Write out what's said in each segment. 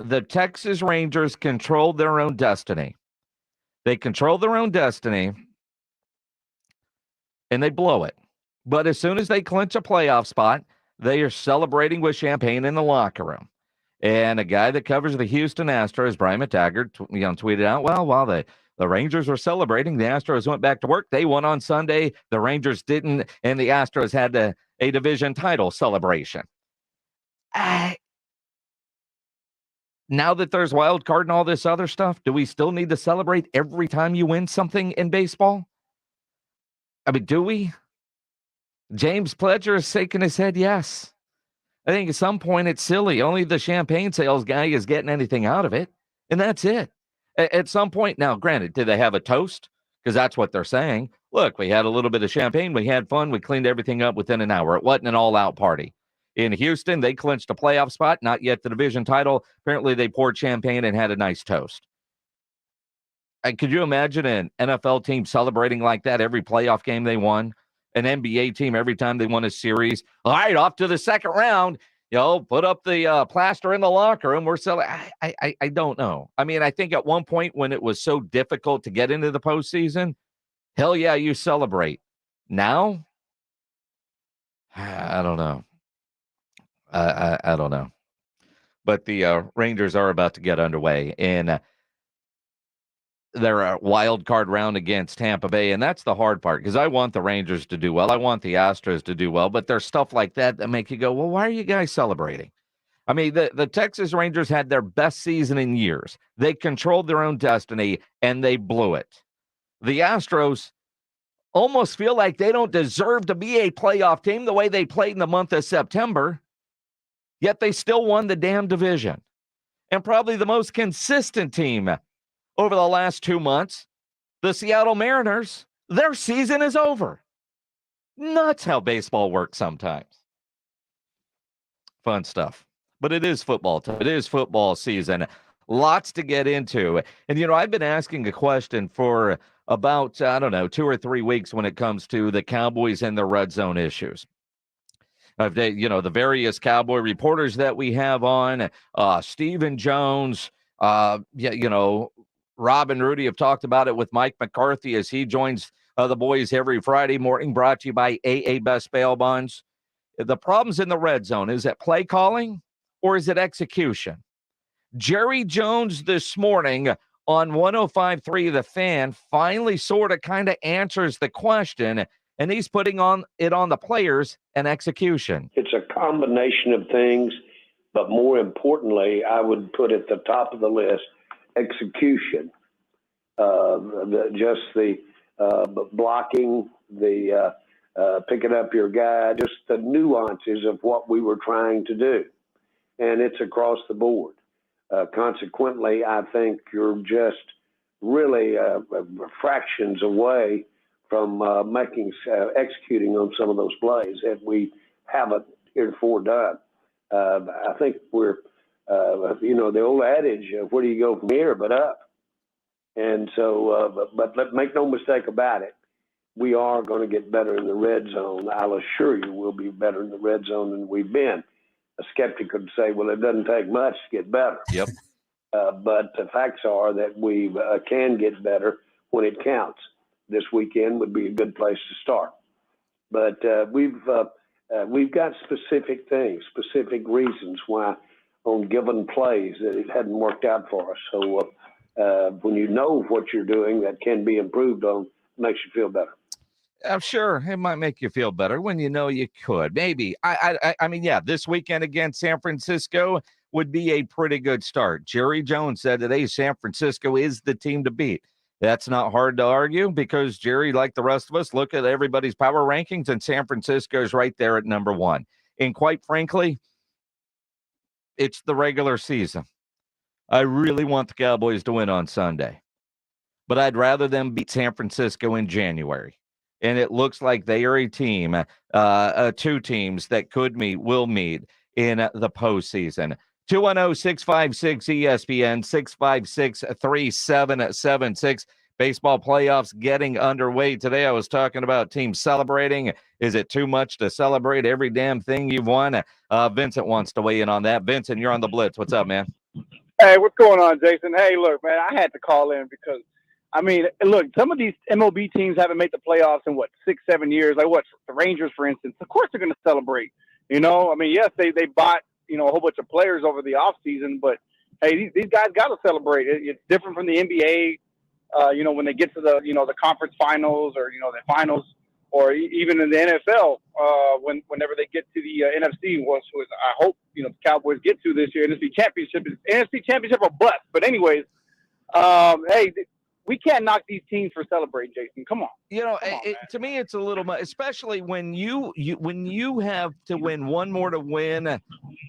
the Texas Rangers controlled their own destiny. They control their own destiny, and they blow it. But as soon as they clinch a playoff spot, they are celebrating with champagne in the locker room. And a guy that covers the Houston Astros, Brian McTaggart, tweeted out, well, while the Rangers were celebrating, the Astros went back to work. They won on Sunday. The Rangers didn't, and the Astros had a division title celebration. Now that there's wild card and all this other stuff, do we still need to celebrate every time you win something in baseball? I mean, do we? James Pledger is shaking his head yes. I think at some point it's silly. Only the champagne sales guy is getting anything out of it, and that's it. At some point, now, granted, did they have a toast? Because that's what they're saying. Look, we had a little bit of champagne. We had fun. We cleaned everything up within an hour. It wasn't an all-out party. In Houston, they clinched a playoff spot, not yet the division title. Apparently, they poured champagne and had a nice toast. Could you imagine an NFL team celebrating like that every playoff game they won? An NBA team every time they won a series? All right, off to the second round. Put up the plaster in the locker room. We're celebrating. I don't know. I mean, I think at one point when it was so difficult to get into the postseason, hell yeah, you celebrate. Now, I don't know. I don't know. But the Rangers are about to get underway in their wild card round against Tampa Bay, and that's the hard part because I want the Rangers to do well. I want the Astros to do well, but there's stuff like that make you go, well, why are you guys celebrating? I mean, the Texas Rangers had their best season in years. They controlled their own destiny, and they blew it. The Astros almost feel like they don't deserve to be a playoff team the way they played in the month of September, yet they still won the damn division. And probably the most consistent team over the last 2 months, the Seattle Mariners, their season is over. Nuts how baseball works sometimes. Fun stuff. But it is football time. It is football season. Lots to get into. And, I've been asking a question for about, 2 or 3 weeks when it comes to the Cowboys and the red zone issues. The various Cowboy reporters that we have on, Stephen Jones, Rob and Rudy have talked about it with Mike McCarthy as he joins the boys every Friday morning, brought to you by AA Best Bail Bonds. The problems in the red zone, is it play calling or is it execution? Jerry Jones this morning on 105.3 The Fan finally sort of kind of answers the question, and he's putting it on the players and execution. It's a combination of things, but more importantly, I would put at the top of the list execution, the blocking, the picking up your guy, just the nuances of what we were trying to do. And it's across the board. Consequently, I think you're just really fractions away from executing on some of those plays that we haven't heretofore done. I think we're the old adage, where do you go from here but up? And so, but make no mistake about it, we are going to get better in the red zone. I'll assure you we'll be better in the red zone than we've been. A skeptic could say, well, it doesn't take much to get better. Yep. But the facts are that we can get better when it counts. This weekend would be a good place to start. But we've got specific things, specific reasons why on given plays that it hadn't worked out for us. So when you know what you're doing that can be improved on, it makes you feel better. Sure, it might make you feel better when you know you could. Maybe. I mean, yeah, this weekend against San Francisco would be a pretty good start. Jerry Jones said today San Francisco is the team to beat. That's not hard to argue because Jerry, like the rest of us, look at everybody's power rankings, and San Francisco is right there at number one. And quite frankly, it's the regular season. I really want the Cowboys to win on Sunday, but I'd rather them beat San Francisco in January. And it looks like they are a team, two teams that will meet in the postseason. 210-656-ESPN, 656-3776. Baseball playoffs getting underway today. I was talking about teams celebrating. Is it too much to celebrate every damn thing you've won? Vincent wants to weigh in on that. Vincent, you're on the Blitz. What's up, man? Hey, what's going on, Jason? Hey, look, man, I had to call in because, I mean, look, some of these MLB teams haven't made the playoffs in, 6, 7 years. Like, the Rangers, for instance. Of course they're going to celebrate. I mean, yes, they bought, a whole bunch of players over the offseason, but, hey, these guys got to celebrate. It's different from the NBA, when they get to the conference finals or, the finals, or even in the NFL, whenever they get to the NFC, which I hope the Cowboys get to this year. NFC Championship or bust. But anyways, hey, we can't knock these teams for celebrating, Jason. Come on. To me, it's a little much, especially when you have to win one more to win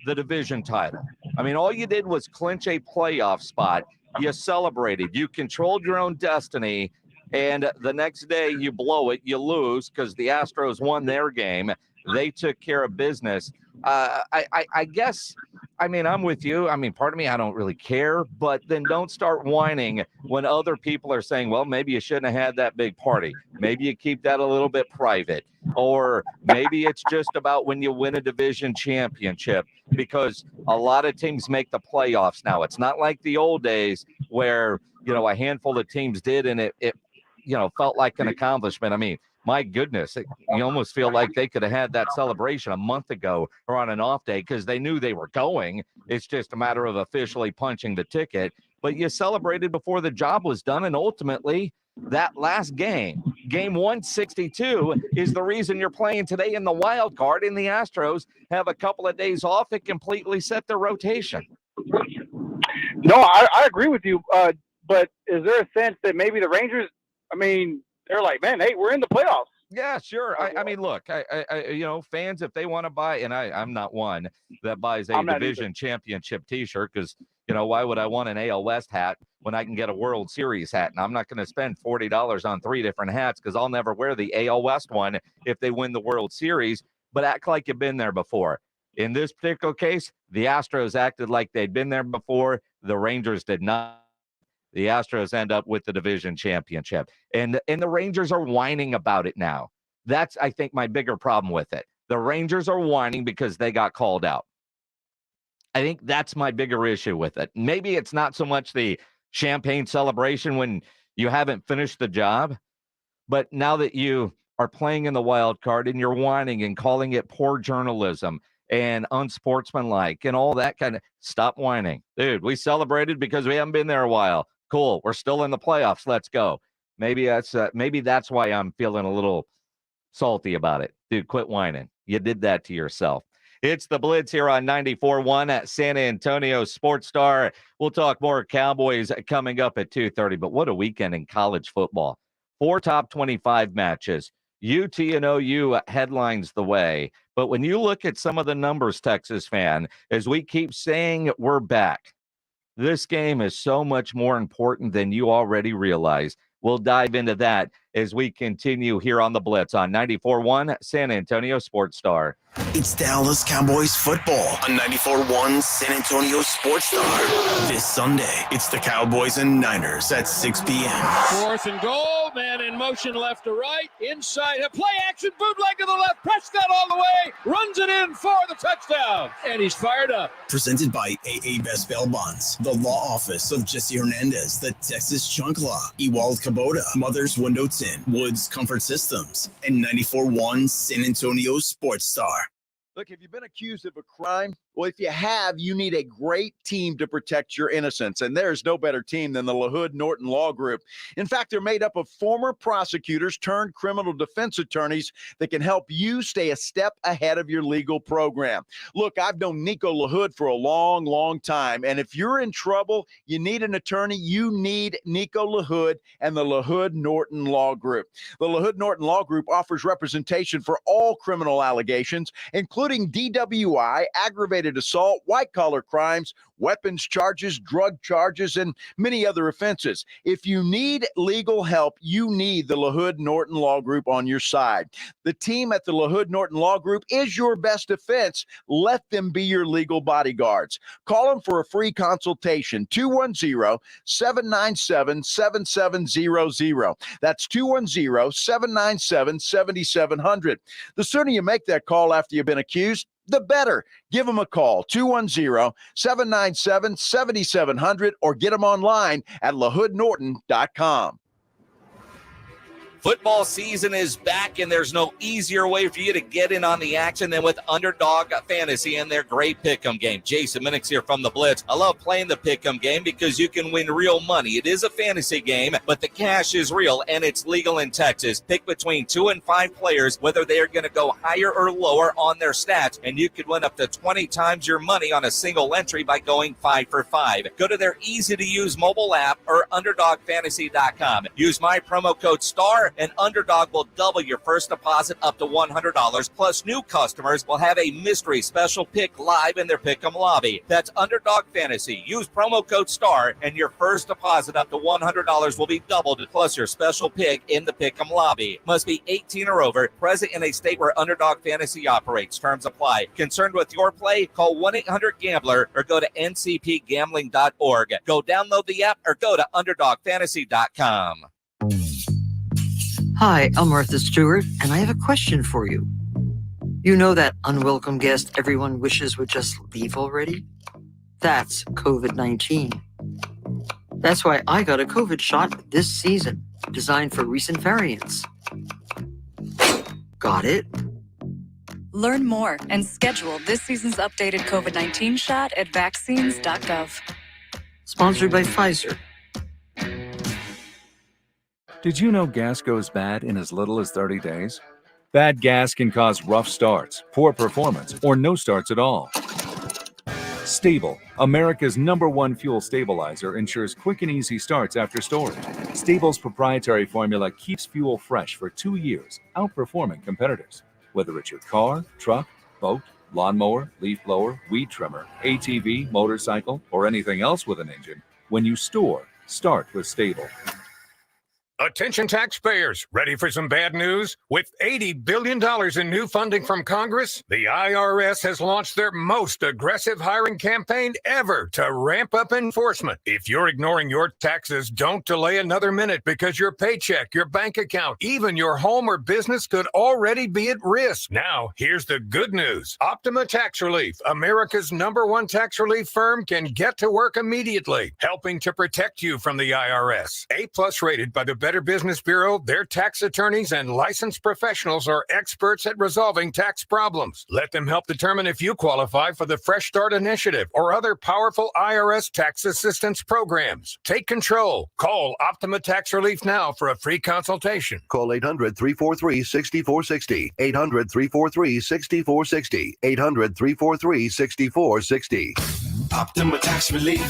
the division title. I mean, all you did was clinch a playoff spot. You celebrated. You controlled your own destiny. And the next day you blow it, you lose because the Astros won their game. They took care of business. I guess, I mean, I'm with you. I mean, part of me, I don't really care, but then don't start whining when other people are saying, well, maybe you shouldn't have had that big party. Maybe you keep that a little bit private. Or maybe it's just about when you win a division championship, because a lot of teams make the playoffs now. It's not like the old days where, a handful of teams did, and it felt like an accomplishment. I mean, my goodness, you almost feel like they could have had that celebration a month ago or on an off day because they knew they were going. It's just a matter of officially punching the ticket. But you celebrated before the job was done, and ultimately that last game 162, is the reason you're playing today in the wild card, and the Astros have a couple of days off. It completely set their rotation. No, I agree with you. But is there a sense that maybe the Rangers, I mean, they're like, man, hey, we're in the playoffs. Yeah, sure. I mean, look, I fans, if they want to buy, and I'm not one that buys a division championship T-shirt, because why would I want an AL West hat when I can get a World Series hat? And I'm not going to spend $40 on 3 different hats because I'll never wear the AL West one if they win the World Series. But act like you've been there before. In this particular case, the Astros acted like they'd been there before. The Rangers did not. The Astros end up with the division championship. And the Rangers are whining about it now. That's, I think, my bigger problem with it. The Rangers are whining because they got called out. I think that's my bigger issue with it. Maybe it's not so much the champagne celebration when you haven't finished the job, but now that you are playing in the wild card and you're whining and calling it poor journalism and unsportsmanlike and all that kind of, stop whining. Dude, we celebrated because we haven't been there a while. Cool. We're still in the playoffs. Let's go. Maybe that's why I'm feeling a little salty about it. Dude, quit whining. You did that to yourself. It's the Blitz here on 94.1 at San Antonio Sports Star. We'll talk more Cowboys coming up at 2:30, but what a weekend in college football. 4 top 25 matches. UT and OU headlines the way. But when you look at some of the numbers, Texas fan, as we keep saying, we're back. This game is so much more important than you already realize. We'll dive into that as we continue here on the Blitz on 94.1 San Antonio Sports Star. It's Dallas Cowboys football on 94.1 San Antonio Sports Star. This Sunday, it's the Cowboys and Niners at 6 p.m. 4th and goal, man in motion left to right, inside, a play action, bootleg to the left, Prescott all the way, runs it in for the touchdown, and he's fired up. Presented by AA Best Bail Bonds, the law office of Jesse Hernandez, the Texas Chunk Law, Ewald Kubota, Mother's Window Tint, Woods Comfort Systems, and 94.1 San Antonio Sports Star. Look, have you been accused of a crime? Well, if you have, you need a great team to protect your innocence, and there's no better team than the LaHood Norton Law Group. In fact, they're made up of former prosecutors turned criminal defense attorneys that can help you stay a step ahead of your legal program. Look, I've known Nico LaHood for a long, long time, and if you're in trouble, you need an attorney, you need Nico LaHood and the LaHood Norton Law Group. The LaHood Norton Law Group offers representation for all criminal allegations, including DWI, aggravated assault, white-collar crimes, weapons charges, drug charges, and many other offenses. If you need legal help, you need the LaHood Norton Law Group on your side. The team at the LaHood Norton Law Group is your best defense. Let them be your legal bodyguards. Call them for a free consultation, 210-797-7700. That's 210-797-7700. The sooner you make that call after you've been accused, the better. Give them a call, 210-797-7700, or get them online at lahoodnorton.com. Football season is back, and there's no easier way for you to get in on the action than with Underdog Fantasy and their great pick'em game. Jason Minix here from the Blitz. I love playing the pick'em game because you can win real money. It is a fantasy game, but the cash is real, and it's legal in Texas. Pick between 2 and 5 players, whether they are going to go higher or lower on their stats, and you could win up to 20 times your money on a single entry by going 5 for 5. Go to their easy-to-use mobile app or UnderdogFantasy.com. Use my promo code STAR, and Underdog will double your first deposit up to $100. Plus, new customers will have a mystery special pick live in their pick'em lobby. That's Underdog Fantasy. Use promo code STAR, and your first deposit up to $100 will be doubled, plus your special pick in the pick'em lobby. Must be 18 or over, present in a state where Underdog Fantasy operates. Terms apply. Concerned with your play? Call 1-800-GAMBLER or go to ncpgambling.org. Go download the app or go to UnderdogFantasy.com. Hi, I'm Martha Stewart, and I have a question for you. You know that unwelcome guest everyone wishes would just leave already? That's COVID-19. That's why I got a COVID shot this season, designed for recent variants. Got it? Learn more and schedule this season's updated COVID-19 shot at vaccines.gov. Sponsored by Pfizer. Did you know gas goes bad in as little as 30 days? Bad gas can cause rough starts, poor performance, or no starts at all. Stable, America's #1 fuel stabilizer, ensures quick and easy starts after storage. Stable's proprietary formula keeps fuel fresh for 2 years, outperforming competitors. Whether it's your car, truck, boat, lawnmower, leaf blower, weed trimmer, ATV, motorcycle, or anything else with an engine, when you store, start with Stable. Attention taxpayers, ready for some bad news? With $80 billion in new funding from Congress, the IRS has launched their most aggressive hiring campaign ever to ramp up enforcement. If you're ignoring your taxes, don't delay another minute because your paycheck, your bank account, even your home or business could already be at risk. Now, here's the good news. Optima Tax Relief, America's #1 tax relief firm, can get to work immediately, helping to protect you from the IRS. A+ rated by the Better Business Bureau, their tax attorneys and licensed professionals are experts at resolving tax problems. Let them help determine if you qualify for the Fresh Start Initiative or other powerful IRS tax assistance programs. Take control. Call Optima Tax Relief now for a free consultation. Call 800-343-6460. 800-343-6460. 800-343-6460. Optima Tax Relief.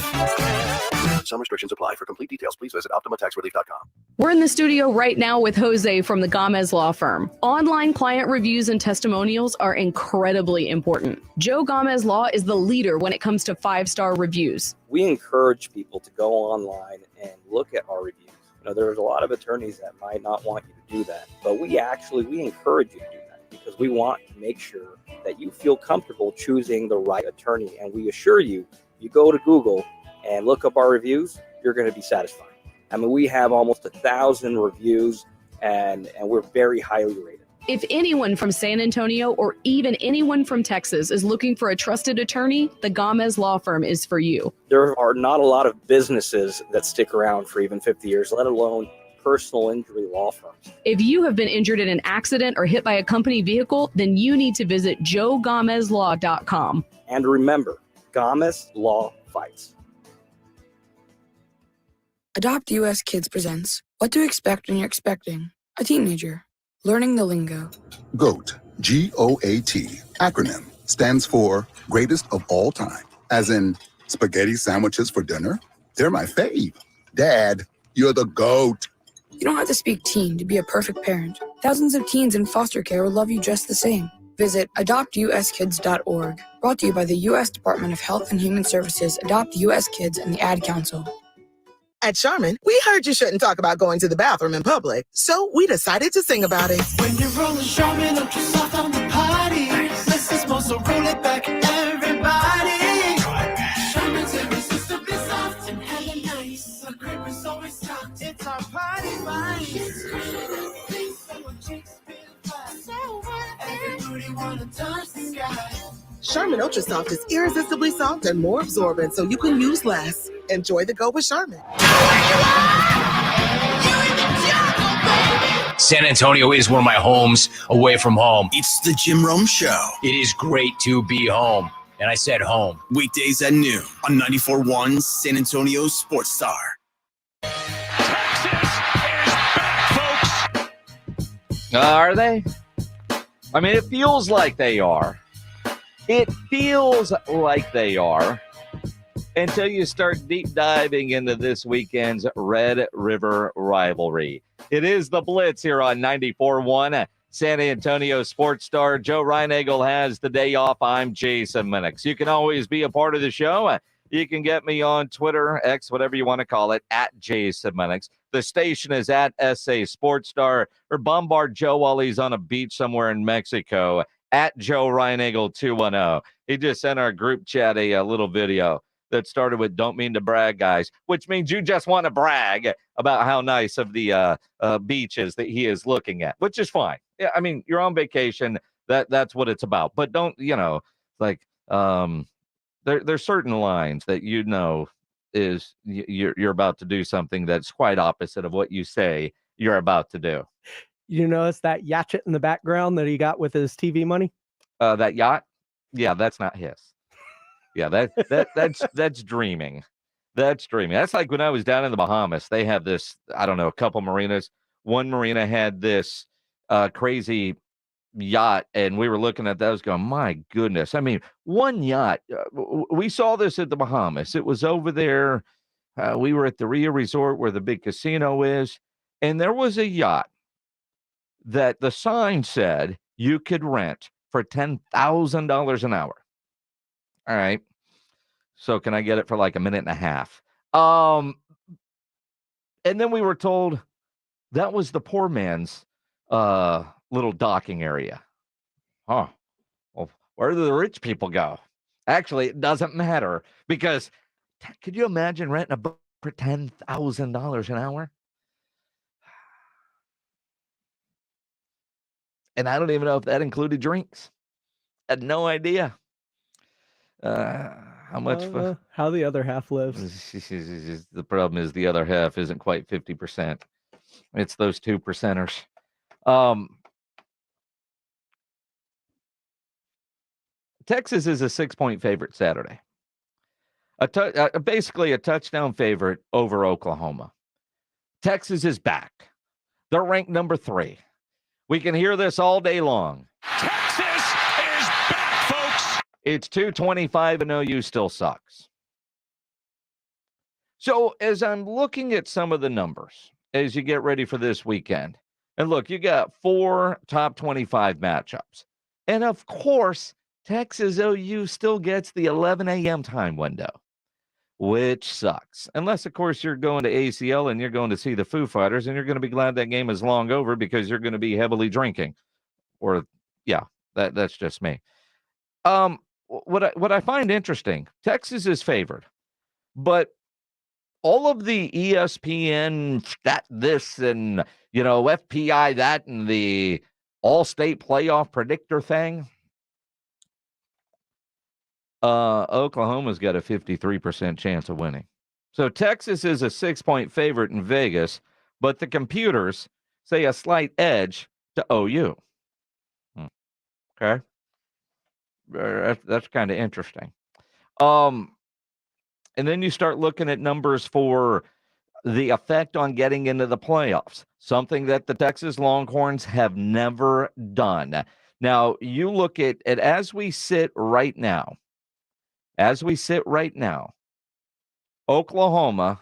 Some restrictions apply. For complete details, please visit OptimaTaxRelief.com. We're in the studio right now with Jose from the Gomez Law Firm. Online client reviews and testimonials are incredibly important. Joe Gomez Law is the leader when it comes to 5-star reviews. We encourage people to go online and look at our reviews. You know, there's a lot of attorneys that might not want you to do that, but we encourage you to do that because we want to make sure that you feel comfortable choosing the right attorney. And we assure you, you go to Google and look up our reviews, you're going to be satisfied. I mean, we have almost 1,000 reviews, and we're very highly rated. If anyone from San Antonio or even anyone from Texas is looking for a trusted attorney, the Gomez Law Firm is for you. There are not a lot of businesses that stick around for even 50 years, let alone personal injury law firms. If you have been injured in an accident or hit by a company vehicle, then you need to visit joegomezlaw.com. And remember, Gomez Law fights. Adopt US Kids presents What to Expect When You're Expecting a Teenager. Learning the lingo. GOAT, G-O-A-T, acronym, stands for Greatest of All Time. As in, spaghetti sandwiches for dinner? They're my fave. Dad, you're the GOAT. You don't have to speak teen to be a perfect parent. Thousands of teens in foster care will love you just the same. Visit adoptuskids.org. Brought to you by the U.S. Department of Health and Human Services, Adopt U.S. Kids, and the Ad Council. At Charmin, we heard you shouldn't talk about going to the bathroom in public, so we decided to sing about it. When you're rolling Charmin, don't you soft on the potty. Let's just so roll it back, everybody. Charmin's irresistibly soft and hella nice. The grip is always soft. It's our party vibe. So what? Every booty wanna touch the sky. Charmin Ultra Soft is irresistibly soft and more absorbent, so you can use less. Enjoy the go with Charmin. San Antonio is one of my homes away from home. It's the Jim Rome Show. It is great to be home. And I said home. Weekdays at noon on 94.1 San Antonio Sports Star. Are they? I mean, it feels like they are. It feels like they are until you start deep diving into this weekend's Red River rivalry. It is the Blitz here on 94.1 San Antonio Sports Star. Joe Reinagel has the day off. I'm Jason Minix. You can always be a part of the show. You can get me on Twitter, X, whatever you want to call it, at Jason Minix. The station is at SA Sports Star, or bombard Joe while he's on a beach somewhere in Mexico at Joe Reinagel 210. He just sent our group chat a little video that started with "Don't mean to brag, guys," which means you just want to brag about how nice of the beaches that he is looking at, which is fine. Yeah, I mean, you're on vacation. That's what it's about. But don't, there's certain lines that is you're about to do something that's quite opposite of what you say you're about to do. You notice that yacht in the background that he got with his TV money? That yacht? Yeah, that's not his. Yeah, that's dreaming. That's dreaming. That's like when I was down in the Bahamas. They have this, I don't know, a couple marinas. One marina had this crazy yacht, and we were looking at those going, my goodness. I mean, one yacht. We saw this at the Bahamas. It was over there. We were at the Rio Resort where the big casino is, and there was a yacht that the sign said you could rent for $10,000 an hour. All right. So can I get it for like a minute and a half? And then we were told that was the poor man's little docking area. Huh. Well, where do the rich people go? Actually, it doesn't matter because could you imagine renting a boat for $10,000 an hour? And I don't even know if that included drinks. I had no idea. How much? How the other half lives. The problem is the other half isn't quite 50%. It's those 2%ers. Texas is a 6-point favorite Saturday. Basically a touchdown favorite over Oklahoma. Texas is back. They're ranked number 3. We can hear this all day long. Texas is back, folks. It's 225 and OU still sucks. So as I'm looking at some of the numbers, as you get ready for this weekend, and look, you got 4 top 25 matchups. And of course, Texas OU still gets the 11 a.m. time window, which sucks. Unless, of course, you're going to ACL and you're going to see the Foo Fighters, and you're going to be glad that game is long over because you're going to be heavily drinking. Or, yeah, that's just me. What I find interesting, Texas is favored, but all of the ESPN stat this and, FPI that and the all-state playoff predictor thing, Oklahoma's got a 53% chance of winning. So Texas is a 6-point favorite in Vegas, but the computers say a slight edge to OU. Okay. That's kind of interesting. And then you start looking at numbers for the effect on getting into the playoffs, something that the Texas Longhorns have never done. Now, you look at it as we sit right now, Oklahoma,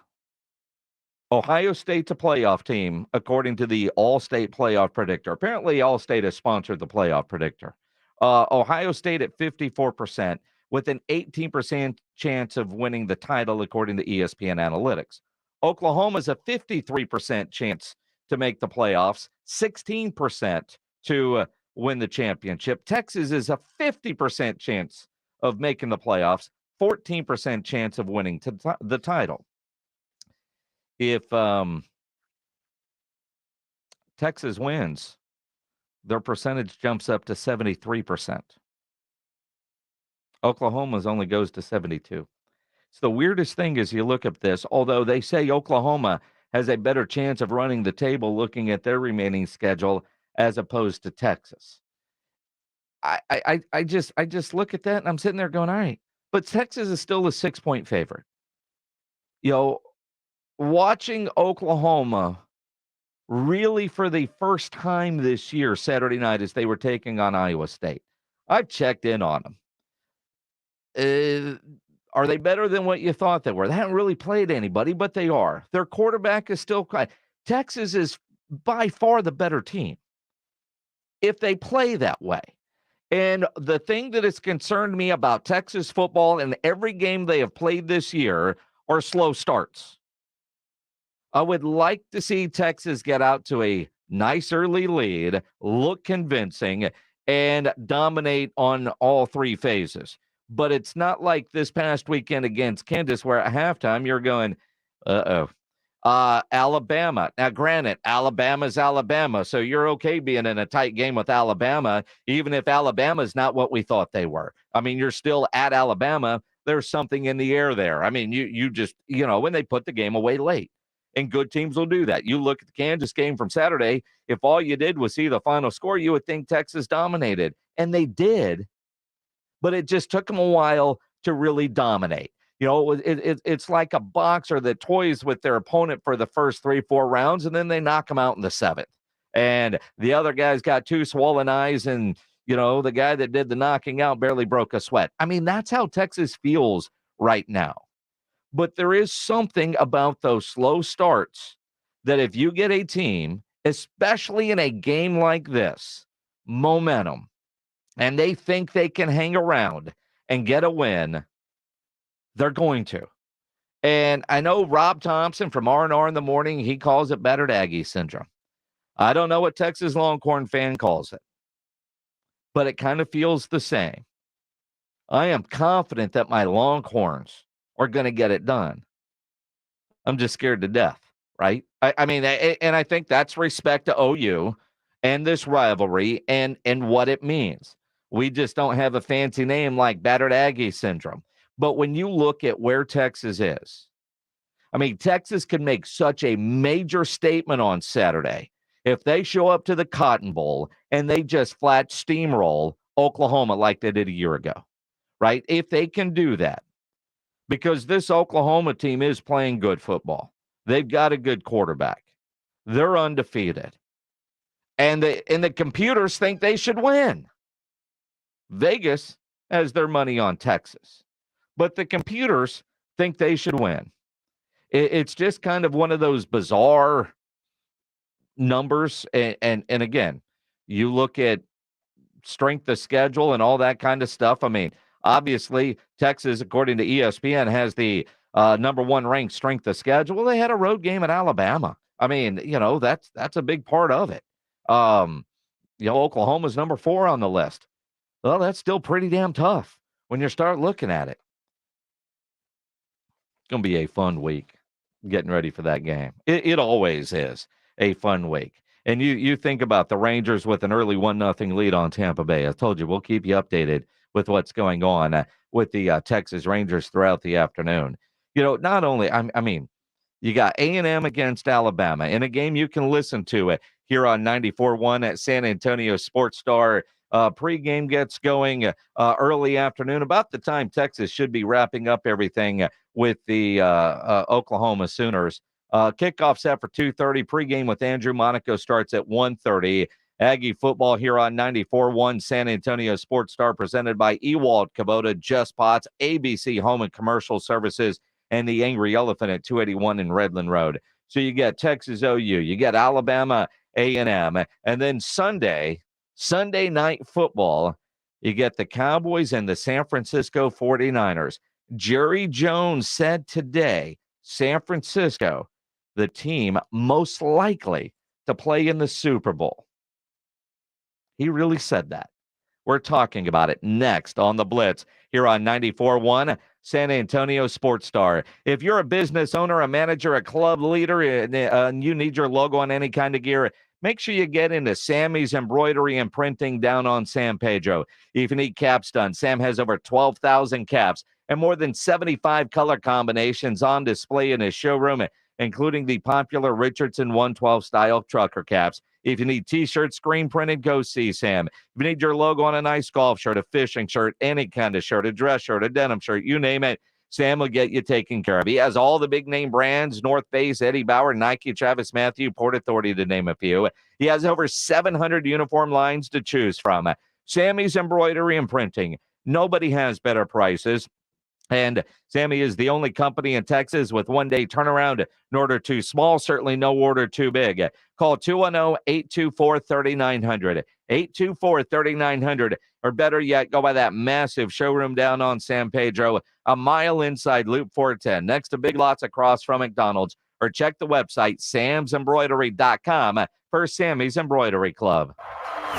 Ohio State's a playoff team, according to the All-State Playoff Predictor. Apparently, All-State has sponsored the Playoff Predictor. Ohio State at 54%, with an 18% chance of winning the title, according to ESPN Analytics. Oklahoma's a 53% chance to make the playoffs, 16% to win the championship. Texas is a 50% chance of making the playoffs, 14% chance of winning the title. If Texas wins, their percentage jumps up to 73%. Oklahoma's only goes to 72. It's the weirdest thing as you look at this, although they say Oklahoma has a better chance of running the table looking at their remaining schedule as opposed to Texas. I just look at that and I'm sitting there going, all right, but Texas is still a 6-point favorite. You know, watching Oklahoma really for the first time this year, Saturday night, as they were taking on Iowa State. I've checked in on them. Are they better than what you thought they were? They haven't really played anybody, but they are. Their quarterback is still quiet. Texas is by far the better team if they play that way. And the thing that has concerned me about Texas football in every game they have played this year are slow starts. I would like to see Texas get out to a nice early lead, look convincing, and dominate on all three phases. But it's not like this past weekend against Kansas where at halftime you're going, Alabama. Now, granted, Alabama's Alabama, so you're okay being in a tight game with Alabama, even if Alabama's not what we thought they were. I mean, you're still at Alabama. There's something in the air there. I mean, you just, when they put the game away late. And good teams will do that. You look at the Kansas game from Saturday, if all you did was see the final score, you would think Texas dominated. And they did, but it just took them a while to really dominate. It's like a boxer that toys with their opponent for the first 3-4 rounds, and then they knock them out in the 7th. And the other guy's got 2 swollen eyes, and, the guy that did the knocking out barely broke a sweat. I mean, that's how Texas feels right now. But there is something about those slow starts that if you get a team, especially in a game like this, momentum, and they think they can hang around and get a win, they're going to. And I know Rob Thompson from R&R in the Morning, he calls it battered Aggie syndrome. I don't know what Texas Longhorn fan calls it, but it kind of feels the same. I am confident that my Longhorns are going to get it done. I'm just scared to death, right? I mean, and I think that's respect to OU and this rivalry and what it means. We just don't have a fancy name like battered Aggie syndrome. But when you look at where Texas is, I mean, Texas can make such a major statement on Saturday if they show up to the Cotton Bowl and they just flat steamroll Oklahoma like they did a year ago, right? If they can do that. Because this Oklahoma team is playing good football. They've got a good quarterback. They're undefeated. And the computers think they should win. Vegas has their money on Texas. But the computers think they should win. It's just kind of one of those bizarre numbers. And again, you look at strength of schedule and all that kind of stuff. I mean, obviously, Texas, according to ESPN, has the number 1 ranked strength of schedule. Well, they had a road game at Alabama. I mean, that's a big part of it. Oklahoma's number 4 on the list. Well, that's still pretty damn tough when you start looking at it. It's going to be a fun week getting ready for that game. It always is a fun week. And you think about the Rangers with an early 1-0 lead on Tampa Bay. I told you, we'll keep you updated with what's going on with the Texas Rangers throughout the afternoon. Not only, I mean, you got A&M against Alabama in a game you can listen to it here on 94.1 at San Antonio Sports Star. Pregame gets going early afternoon, about the time Texas should be wrapping up everything with the Oklahoma Sooners. Kickoff set for 2:30. Pregame with Andrew Monaco starts at 1:30. Aggie football here on 94.1 San Antonio Sports Star, presented by Ewald Kubota, Just Pots, ABC Home and Commercial Services, and the Angry Elephant at 281 in Redland Road. So you get Texas OU, you get Alabama A&M, and then Sunday night football, you get the Cowboys and the San Francisco 49ers. Jerry Jones said today, San Francisco, the team most likely to play in the Super Bowl. He really said that. We're talking about it next on the Blitz here on 94.1 San Antonio Sports Star. If you're a business owner, a manager, a club leader, and you need your logo on any kind of gear, make sure you get into Sammy's Embroidery and Printing down on San Pedro. If you need caps done, Sam has over 12,000 caps and more than 75 color combinations on display in his showroom, including the popular Richardson 112 style trucker caps. If you need t-shirts screen printed, go see Sam. If you need your logo on a nice golf shirt, a fishing shirt, any kind of shirt, a dress shirt, a denim shirt, you name it, Sam will get you taken care of. He has all the big name brands, North Face, Eddie Bauer, Nike, Travis Matthew, Port Authority, to name a few. He has over 700 uniform lines to choose from. Sammy's Embroidery and Printing. Nobody has better prices. And Sammy is the only company in Texas with one-day turnaround. In order too small, certainly no order too big. Call 210-824-3900, 824-3900, or better yet, go by that massive showroom down on San Pedro, a mile inside Loop 410, next to Big Lots across from McDonald's, or check the website, samsembroidery.com, for Sammy's Embroidery Club.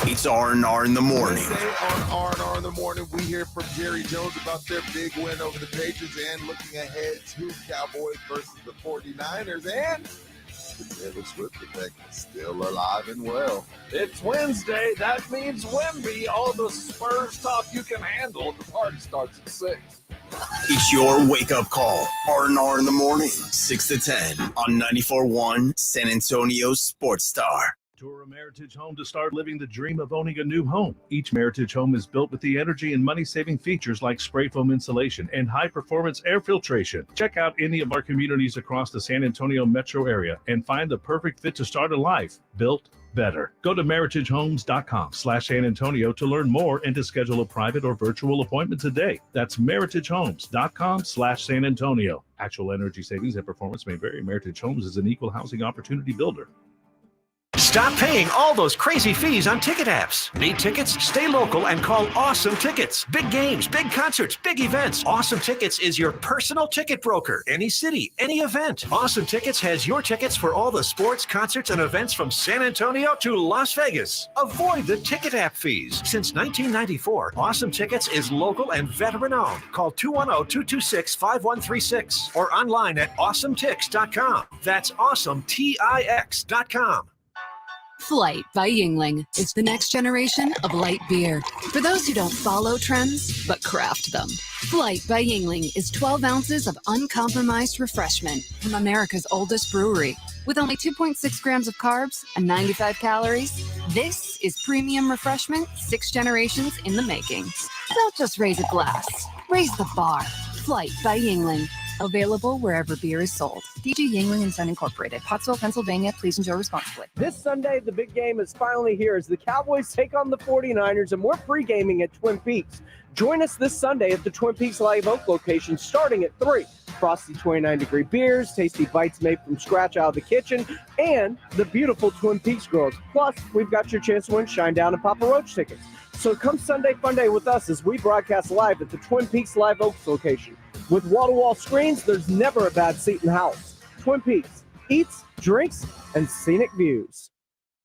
It's R&R in the morning. Today on R&R in the morning, we hear from Jerry Jones about their big win over the Patriots and looking ahead to Cowboys versus the 49ers. And the Taylor Swift effect is still alive and well. It's Wednesday. That means Wemby. All the Spurs talk you can handle. The party starts at 6. It's your wake-up call. R&R in the morning, 6 to 10 on 94.1 San Antonio Sports Star. Tour a Meritage home to start living the dream of owning a new home. Each Meritage home is built with the energy and money-saving features like spray foam insulation and high-performance air filtration. Check out any of our communities across the San Antonio metro area and find the perfect fit to start a life built better. Go to meritagehomes.com/San Antonio to learn more and to schedule a private or virtual appointment today. That's meritagehomes.com/San Antonio. Actual energy savings and performance may vary. Meritage Homes is an equal housing opportunity builder. Stop paying all those crazy fees on ticket apps. Need tickets? Stay local and call Awesome Tickets. Big games, big concerts, big events. Awesome Tickets is your personal ticket broker. Any city, any event. Awesome Tickets has your tickets for all the sports, concerts, and events from San Antonio to Las Vegas. Avoid the ticket app fees. Since 1994, Awesome Tickets is local and veteran-owned. Call 210-226-5136 or online at awesometix.com. That's awesometix.com. Flight by Yingling is the next generation of light beer. For those who don't follow trends, but craft them. Flight by Yingling is 12 ounces of uncompromised refreshment from America's oldest brewery. With only 2.6 grams of carbs and 95 calories, this is premium refreshment 6 generations in the making. Don't just raise a glass, raise the bar. Flight by Yingling. Available wherever beer is sold. DG Yingling and Son Incorporated, Pottsville, Pennsylvania. Please enjoy responsibly. This Sunday, the big game is finally here as the Cowboys take on the 49ers, and we're pre-gaming at Twin Peaks. Join us this Sunday at the Twin Peaks Live Oak location starting at 3. Frosty 29-degree beers, tasty bites made from scratch out of the kitchen, and the beautiful Twin Peaks girls. Plus, we've got your chance to win Shinedown and Papa Roach tickets. So come Sunday Fun Day with us as we broadcast live at the Twin Peaks Live Oaks location. With wall-to-wall screens, there's never a bad seat in the house. Twin Peaks, eats, drinks, and scenic views.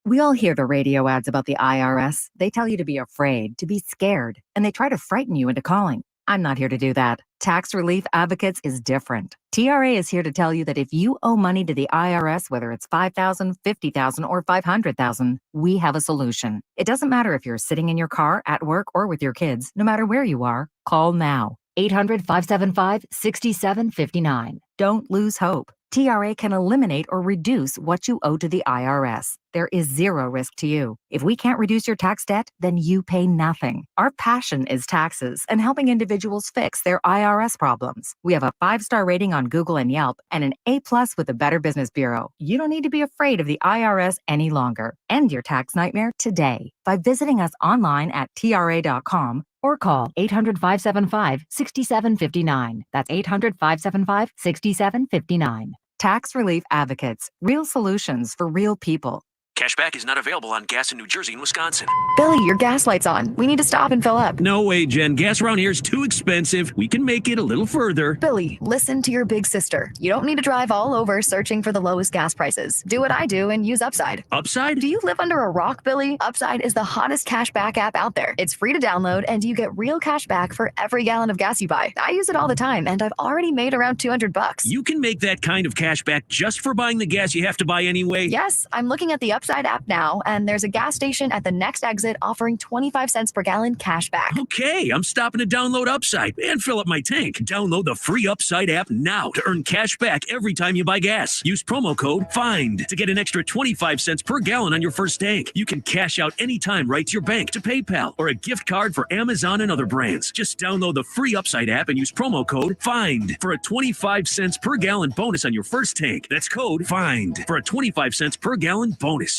We all hear the radio ads about the IRS. They tell you to be afraid, to be scared, and they try to frighten you into calling. I'm not here to do that. Tax Relief Advocates is different. TRA is here to tell you that if you owe money to the IRS, whether it's $5,000, $50,000, or $500,000, we have a solution. It doesn't matter if you're sitting in your car, at work, or with your kids. No matter where you are, call now. 800-575-6759. Don't lose hope. TRA can eliminate or reduce what you owe to the IRS. There is zero risk to you. If we can't reduce your tax debt, then you pay nothing. Our passion is taxes and helping individuals fix their IRS problems. We have a 5-star rating on Google and Yelp and an A+ with the Better Business Bureau. You don't need to be afraid of the IRS any longer. End your tax nightmare today by visiting us online at tra.com or call 800-575-6759. That's 800-575-6759. Tax Relief Advocates. Real solutions for real people. Cashback is not available on gas in New Jersey and Wisconsin. Billy, your gas light's on. We need to stop and fill up. No way, Jen. Gas around here is too expensive. We can make it a little further. Billy, listen to your big sister. You don't need to drive all over searching for the lowest gas prices. Do what I do and use Upside. Upside? Do you live under a rock, Billy? Upside is the hottest cashback app out there. It's free to download, and you get real cash back for every gallon of gas you buy. I use it all the time, and I've already made around $200. You can make that kind of cash back just for buying the gas you have to buy anyway? Yes, I'm looking at the Upside Upside app now, and there's a gas station at the next exit offering 25 cents per gallon cash back. Okay, I'm stopping to download Upside and fill up my tank. Download the free Upside app now to earn cash back every time you buy gas. Use promo code FIND to get an extra 25 cents per gallon on your first tank. You can cash out anytime right to your bank, to PayPal, or a gift card for Amazon and other brands. Just download the free Upside app and use promo code FIND for a 25 cents per gallon bonus on your first tank. That's code FIND for a 25 cents per gallon bonus.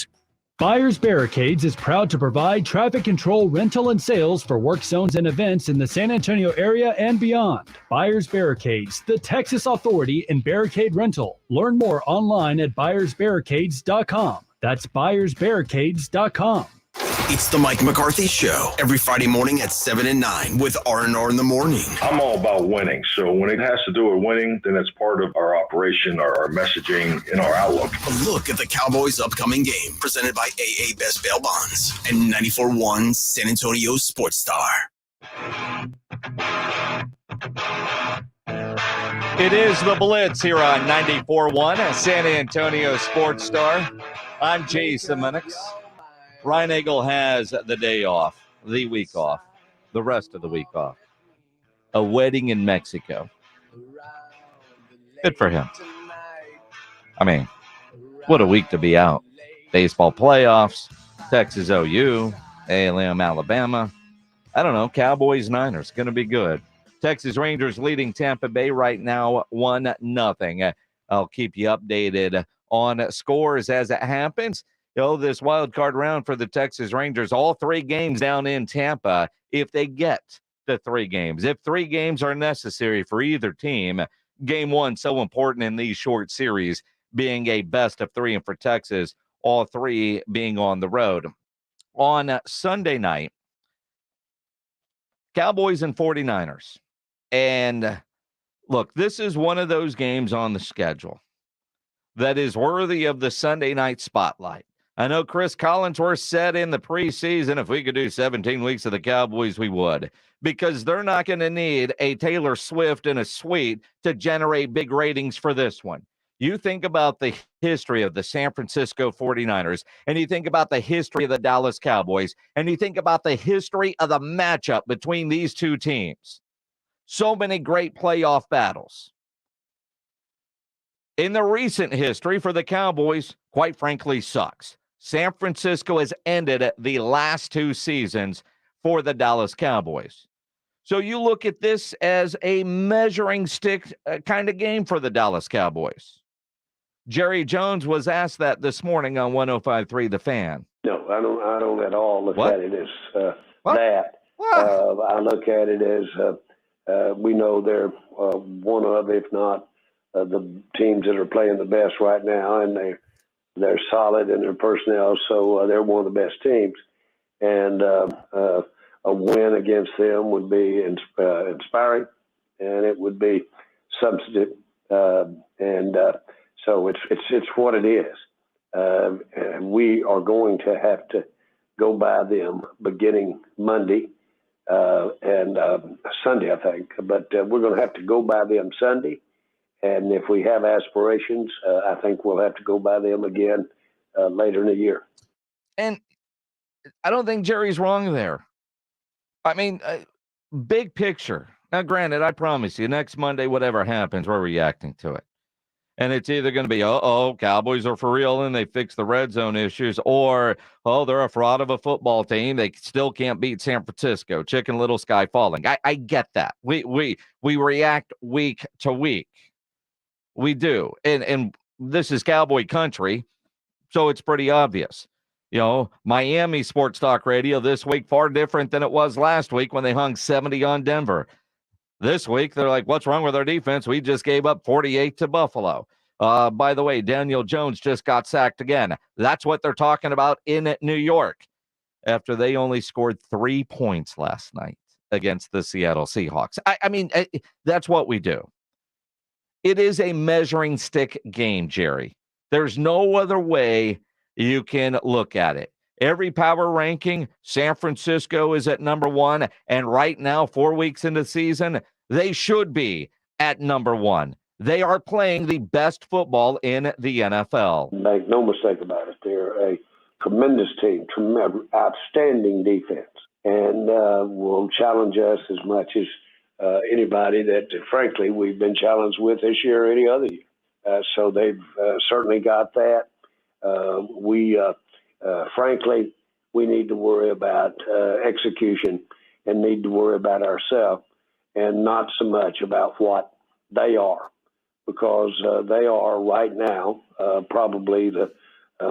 Buyers Barricades is proud to provide traffic control, rental, and sales for work zones and events in the San Antonio area and beyond. Buyers Barricades, the Texas authority in barricade rental. Learn more online at buyersbarricades.com. That's buyersbarricades.com. It's the Mike McCarthy Show every Friday morning at 7 and 9 with R&R in the morning. I'm all about winning. So when it has to do with winning, then it's part of our operation, our messaging, and our outlook. A look at the Cowboys' upcoming game presented by AA Best Bail Bonds and 94.1 San Antonio Sports Star. It is the Blitz here on 94.1 San Antonio Sports Star. I'm Jason Minix. Ryan Eagle has the day off, the week off, the rest of the week off. A wedding in Mexico. Good for him. I mean, what a week to be out. Baseball playoffs, Texas OU, A&M Alabama. I don't know, Cowboys Niners, going to be good. Texas Rangers leading Tampa Bay right now 1-0. I'll keep you updated on scores as it happens. This wild card round for the Texas Rangers, all 3 games down in Tampa, if they get the 3 games. If 3 games are necessary for either team, game 1 so important in these short series, being a best of 3, and for Texas, all 3 being on the road. On Sunday night, Cowboys and 49ers. And look, this is one of those games on the schedule that is worthy of the Sunday night spotlight. I know Chris Collinsworth said in the preseason, if we could do 17 weeks of the Cowboys, we would, because they're not going to need a Taylor Swift in a suite to generate big ratings for this one. You think about the history of the San Francisco 49ers, and you think about the history of the Dallas Cowboys, and you think about the history of the matchup between these two teams. So many great playoff battles. In the recent history for the Cowboys, quite frankly, sucks. San Francisco has ended the last 2 seasons for the Dallas Cowboys. So you look at this as a measuring stick kind of game for the Dallas Cowboys. Jerry Jones was asked that this morning on 105.3 The Fan. No, I don't at all look What? at it as What? that. I look at it as we know they're one of, if not, the teams that are playing the best right now, and they're solid in their personnel, so they're one of the best teams. And a win against them would be inspiring, and it would be substantive. So it's what it is. And we are going to have to go by them beginning Monday and Sunday, I think. But we're going to have to go by them Sunday. And if we have aspirations, I think we'll have to go by them again later in the year. And I don't think Jerry's wrong there. I mean, big picture. Now, granted, I promise you, next Monday, whatever happens, we're reacting to it. And it's either going to be, Cowboys are for real and they fix the red zone issues, or, they're a fraud of a football team. They still can't beat San Francisco. Chicken Little, sky falling. I get that. We react week to week. We do. And this is Cowboy country, so it's pretty obvious. Miami Sports Talk Radio this week, far different than it was last week when they hung 70 on Denver. This week, they're like, what's wrong with our defense? We just gave up 48 to Buffalo. By the way, Daniel Jones just got sacked again. That's what they're talking about in New York after they only scored 3 points last night against the Seattle Seahawks. I mean, that's what we do. It is a measuring stick game, Jerry. There's no other way you can look at it. Every power ranking, San Francisco is at number 1. And right now, 4 weeks into the season, they should be at number 1. They are playing the best football in the NFL. Make no mistake about it. They're tremendous team, outstanding defense, and will challenge us as much as anybody that, frankly, we've been challenged with this year or any other year. So they've certainly got that. Frankly, we need to worry about execution and need to worry about ourselves and not so much about what they are, because they are right now probably the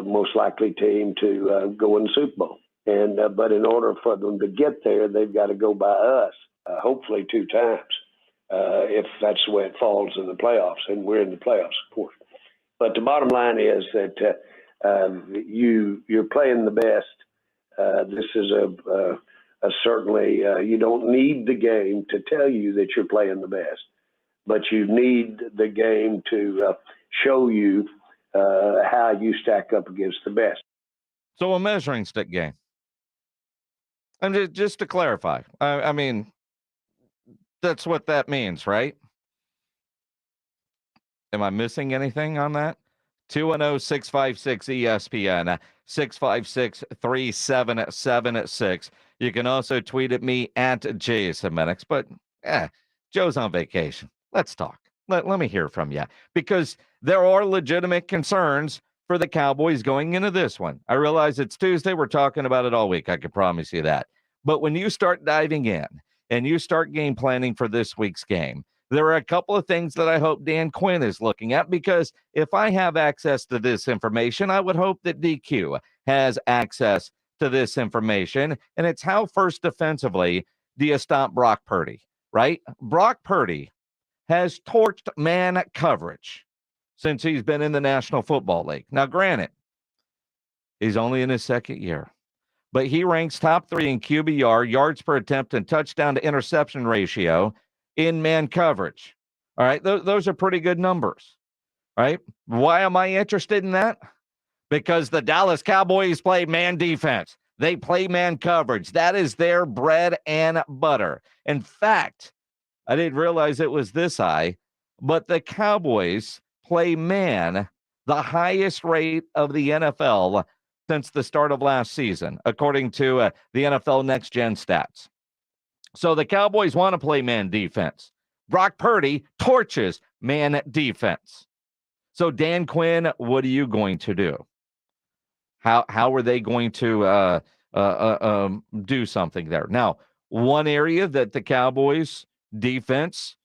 most likely team to go in the Super Bowl. And but in order for them to get there, they've got to go by us, hopefully 2 times, if that's the way it falls in the playoffs. And we're in the playoffs, of course. But the bottom line is that you're playing the best. This is certainly you don't need the game to tell you that you're playing the best, but you need the game to show you how you stack up against the best. So a measuring stick game. And just to clarify, I mean, that's what that means, right? Am I missing anything on that? 210-656-ESPN, 656-3776. You can also tweet at me at Jason Minix, but Joe's on vacation. Let's talk. Let me hear from you, because there are legitimate concerns for the Cowboys going into this one. I realize it's Tuesday. We're talking about it all week. I can promise you that. But when you start diving in and you start game planning for this week's game, there are a couple of things that I hope Dan Quinn is looking at, because if I have access to this information, I would hope that DQ has access to this information. And it's how, first, defensively, do you stop Brock Purdy, right? Brock Purdy has torched man coverage since he's been in the National Football League. Now, granted, he's only in his second year, but he ranks top 3 in QBR, yards per attempt, and touchdown to interception ratio in man coverage. All right, those are pretty good numbers, right? Why am I interested in that? Because the Dallas Cowboys play man defense. They play man coverage. That is their bread and butter. In fact, I didn't realize it was this high, but the Cowboys play man the highest rate of the NFL since the start of last season, according to the NFL Next Gen stats. So the Cowboys want to play man defense. Brock Purdy torches man defense. So Dan Quinn, what are you going to do? How are they going to do something there? Now, one area that the Cowboys defense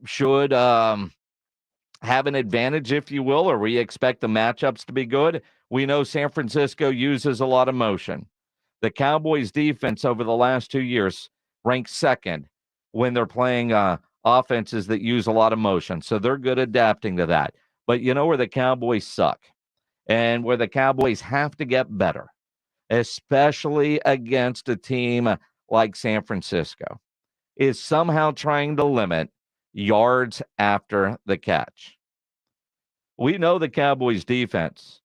should have an advantage, if you will, or we expect the matchups to be good. We know San Francisco uses a lot of motion. The Cowboys defense over the last 2 years ranks second when they're playing offenses that use a lot of motion. So they're good adapting to that. But you know where the Cowboys suck and where the Cowboys have to get better, especially against a team like San Francisco, is somehow trying to limit yards after the catch. We know the Cowboys defense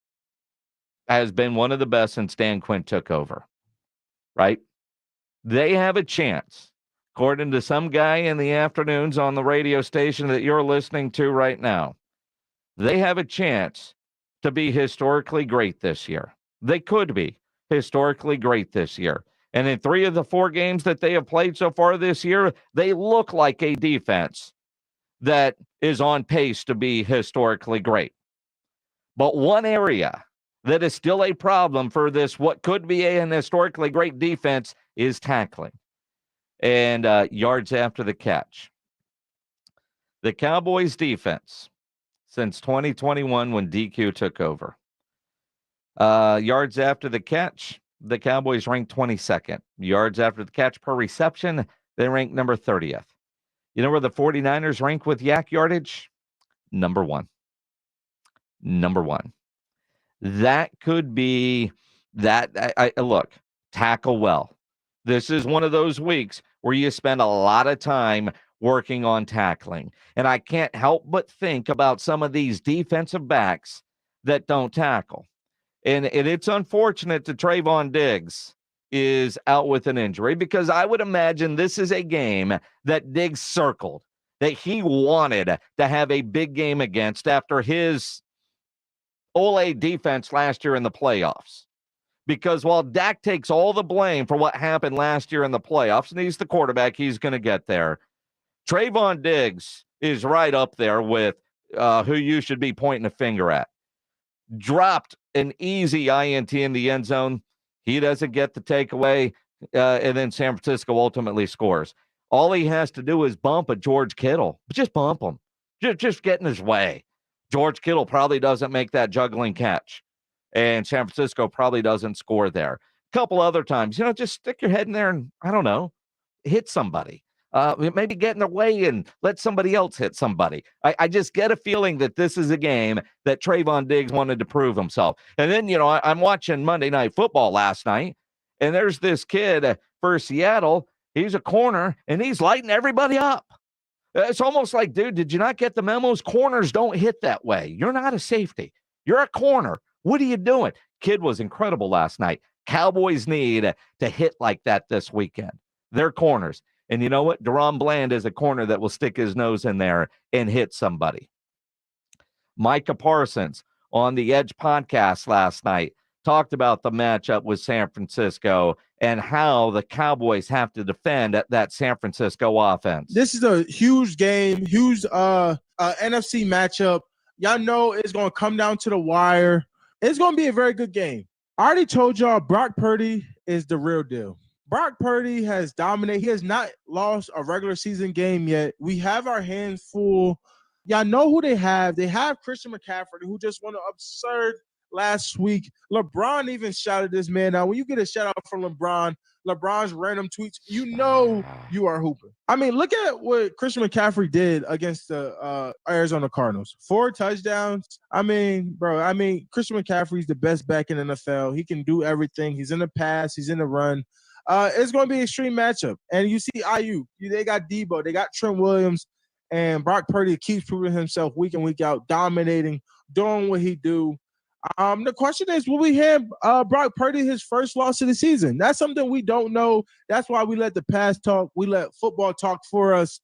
has been one of the best since Dan Quinn took over, right? They have a chance, according to some guy in the afternoons on the radio station that you're listening to right now, they have a chance to be historically great this year. They could be historically great this year. And in 3 of the 4 games that they have played so far this year, they look like a defense that is on pace to be historically great. But one area that is still a problem for this, what could be an historically great defense, is tackling and yards after the catch. The Cowboys defense since 2021, when DQ took over, yards after the catch, the Cowboys ranked 22nd. Yards after the catch per reception, they rank number 30th. You know where the 49ers rank with yak yardage? Number 1. Number 1. That could be that. Look, tackle well. This is one of those weeks where you spend a lot of time working on tackling. And I can't help but think about some of these defensive backs that don't tackle. And it's unfortunate that Trayvon Diggs is out with an injury, because I would imagine this is a game that Diggs circled, that he wanted to have a big game against after his Ole defense last year in the playoffs. Because while Dak takes all the blame for what happened last year in the playoffs, and he's the quarterback, he's going to get there. Trayvon Diggs is right up there with who you should be pointing a finger at. Dropped an easy INT in the end zone. He doesn't get the takeaway, and then San Francisco ultimately scores. All he has to do is bump a George Kittle. Just bump him. Just get in his way. George Kittle probably doesn't make that juggling catch, and San Francisco probably doesn't score there. A couple other times, just stick your head in there and, I don't know, hit somebody. Maybe get in their way and let somebody else hit somebody. I just get a feeling that this is a game that Trayvon Diggs wanted to prove himself. And then, I'm watching Monday Night Football last night, and there's this kid for Seattle. He's a corner, and he's lighting everybody up. It's almost like, dude, did you not get the memos? Corners don't hit that way. You're not a safety. You're a corner. What are you doing? Kid was incredible last night. Cowboys need to hit like that this weekend. They're corners. And you know what? Deron Bland is a corner that will stick his nose in there and hit somebody. Micah Parsons on the Edge podcast last night talked about the matchup with San Francisco and how the Cowboys have to defend that San Francisco offense. This is a huge game, huge NFC matchup. Y'all know it's going to come down to the wire. It's going to be a very good game. I already told y'all Brock Purdy is the real deal. Brock Purdy has dominated. He has not lost a regular season game yet. We have our hands full. Y'all know who they have. They have Christian McCaffrey, who just won an absurd last week. LeBron even shouted this man out. When you get a shout out from LeBron's random tweets, you know you are hooping. I mean, look at what Christian McCaffrey did against the Arizona Cardinals. 4 touchdowns. Christian McCaffrey's the best back in the NFL. He can do everything. He's in the pass. He's in the run. It's going to be an extreme matchup. And you see IU. They got Debo. They got Trent Williams. And Brock Purdy keeps proving himself week in, week out, dominating, doing what he do. The question is, will we hand Brock Purdy his first loss of the season? That's something we don't know. That's why we let the past talk. We let football talk for us.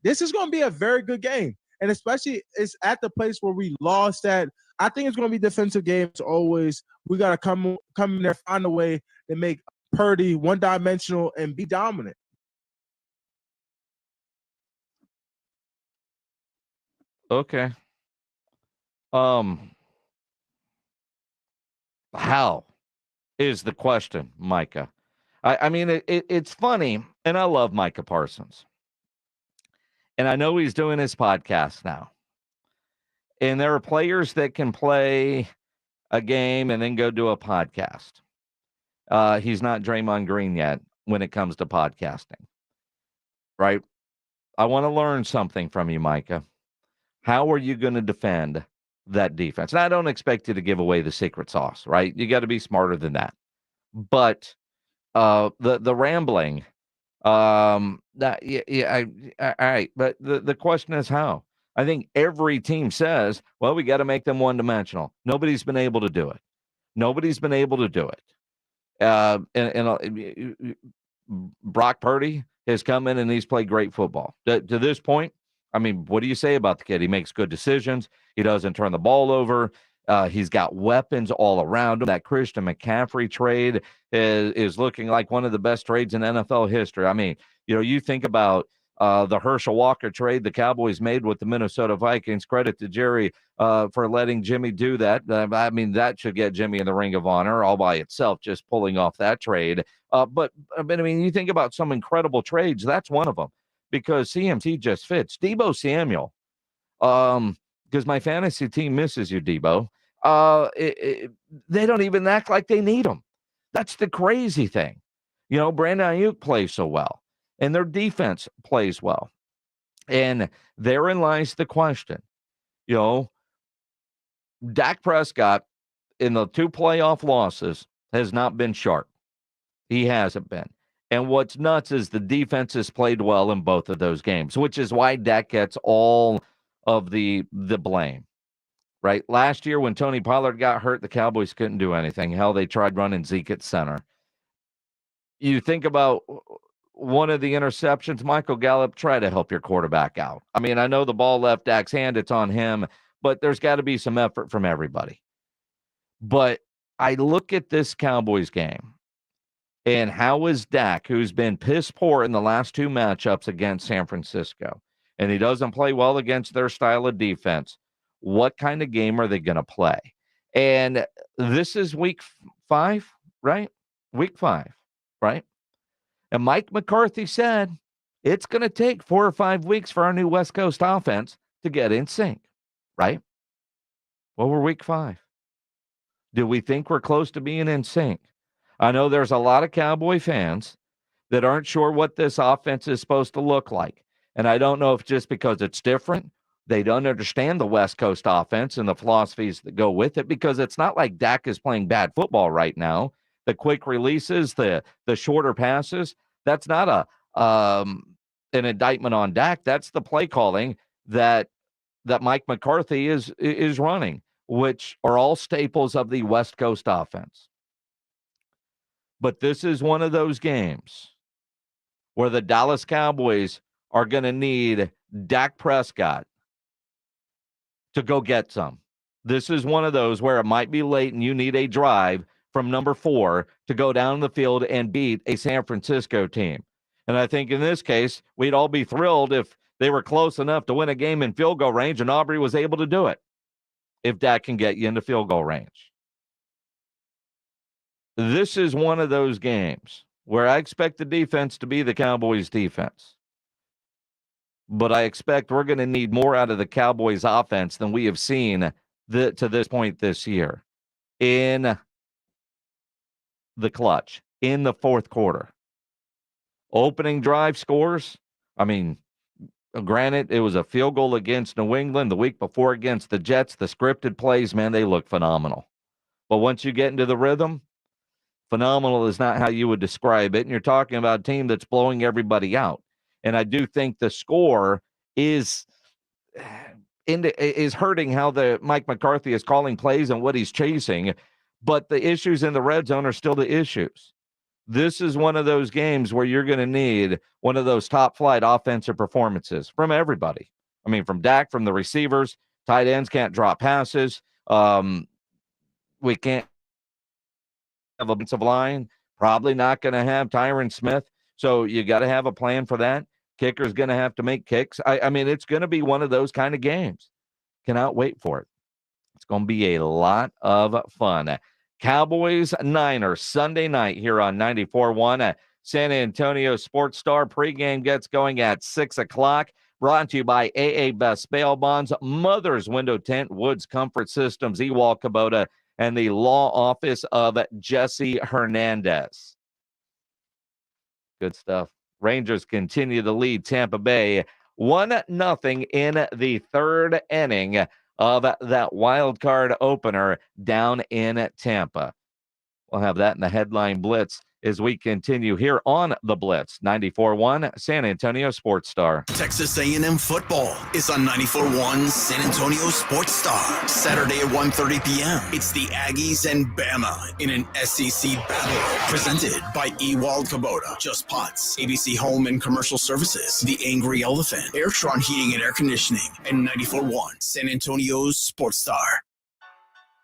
This is going to be a very good game. And especially it's at the place where we lost at. I think it's going to be defensive games always. We got to come in there, find a way to make Purdy one-dimensional and be dominant. Okay. How is the question, Micah? It's funny, and I love Micah Parsons. And I know he's doing his podcast now. And there are players that can play a game and then go do a podcast. He's not Draymond Green yet when it comes to podcasting, right? I want to learn something from you, Micah. How are you going to defend that defense? And I don't expect you to give away the secret sauce, right? You got to be smarter than that. But the rambling, all right. But the question is how. I think every team says, well, we got to make them one-dimensional. Nobody's been able to do it. And Brock Purdy has come in and he's played great football. To this point, what do you say about the kid? He makes good decisions. He doesn't turn the ball over. He's got weapons all around him. That Christian McCaffrey trade is looking like one of the best trades in NFL history. You think about the Herschel Walker trade the Cowboys made with the Minnesota Vikings. Credit to Jerry for letting Jimmy do that. That should get Jimmy in the Ring of Honor all by itself, just pulling off that trade. But you think about some incredible trades. That's one of them because CMC just fits. Deebo Samuel, because my fantasy team misses you, Deebo. They don't even act like they need him. That's the crazy thing. Brandon Ayuk plays so well, and their defense plays well. And therein lies the question. Dak Prescott in the 2 playoff losses has not been sharp. He hasn't been. And what's nuts is the defense has played well in both of those games, which is why Dak gets all of the blame. Right? Last year when Tony Pollard got hurt, the Cowboys couldn't do anything. Hell, they tried running Zeke at center. You think about one of the interceptions, Michael Gallup, try to help your quarterback out. I know the ball left Dak's hand, it's on him, but there's got to be some effort from everybody. But I look at this Cowboys game, and how is Dak, who's been piss poor in the last two matchups against San Francisco, and he doesn't play well against their style of defense, what kind of game are they going to play? And this is week 5, right? Week 5, right? And Mike McCarthy said it's going to take 4 or 5 weeks for our new West Coast offense to get in sync, right? Well, we're week 5. Do we think we're close to being in sync? I know there's a lot of Cowboy fans that aren't sure what this offense is supposed to look like. And I don't know if just because it's different, they don't understand the West Coast offense and the philosophies that go with it, because it's not like Dak is playing bad football right now. The quick releases, the shorter passes, that's not an indictment on Dak. That's the play calling that Mike McCarthy is running, which are all staples of the West Coast offense. But this is one of those games where the Dallas Cowboys are going to need Dak Prescott to go get some. This is one of those where it might be late and you need a drive from number 4 to go down the field and beat a San Francisco team. And I think in this case, we'd all be thrilled if they were close enough to win a game in field goal range and Aubrey was able to do it, if Dak can get you into field goal range. This is one of those games where I expect the defense to be the Cowboys' defense. But I expect we're going to need more out of the Cowboys' offense than we have seen to this point this year in the clutch, in the fourth quarter. Opening drive scores, I mean, granted, it was a field goal against New England the week before against the Jets. The scripted plays, man, they look phenomenal. But once you get into the rhythm, phenomenal is not how you would describe it. And you're talking about a team that's blowing everybody out. And I do think the score is hurting how the Mike McCarthy is calling plays and what he's chasing. But the issues in the red zone are still the issues. This is one of those games where you're going to need one of those top flight offensive performances from everybody. I mean, from Dak, from the receivers, tight ends can't drop passes. We can't have a offensive line, probably not going to have Tyron Smith. So you got to have a plan for that. Kicker's going to have to make kicks. I mean, it's going to be one of those kind of games. Cannot wait for it. It's going to be a lot of fun. Cowboys Niners Sunday night here on 94.1 San Antonio Sports Star. Pregame gets going at 6 o'clock. Brought to you by AA Best Bail Bonds, Mother's Window Tent, Woods Comfort Systems, Ewald Kubota, and the law office of Jesse Hernandez. Good stuff. Rangers continue to lead Tampa Bay 1-0 in the third inning of that wild card opener down in Tampa. We'll have that in the headline Blitz as we continue here on the Blitz. 94.1 San Antonio Sports Star. Texas A&M football is on 94.1 San Antonio Sports Star. Saturday at 1:30 p.m. It's the Aggies and Bama in an SEC battle. Presented by Ewald Kubota, Just Pots, ABC Home and Commercial Services, The Angry Elephant, Airtron Heating and Air Conditioning, and 94.1 San Antonio's Sports Star.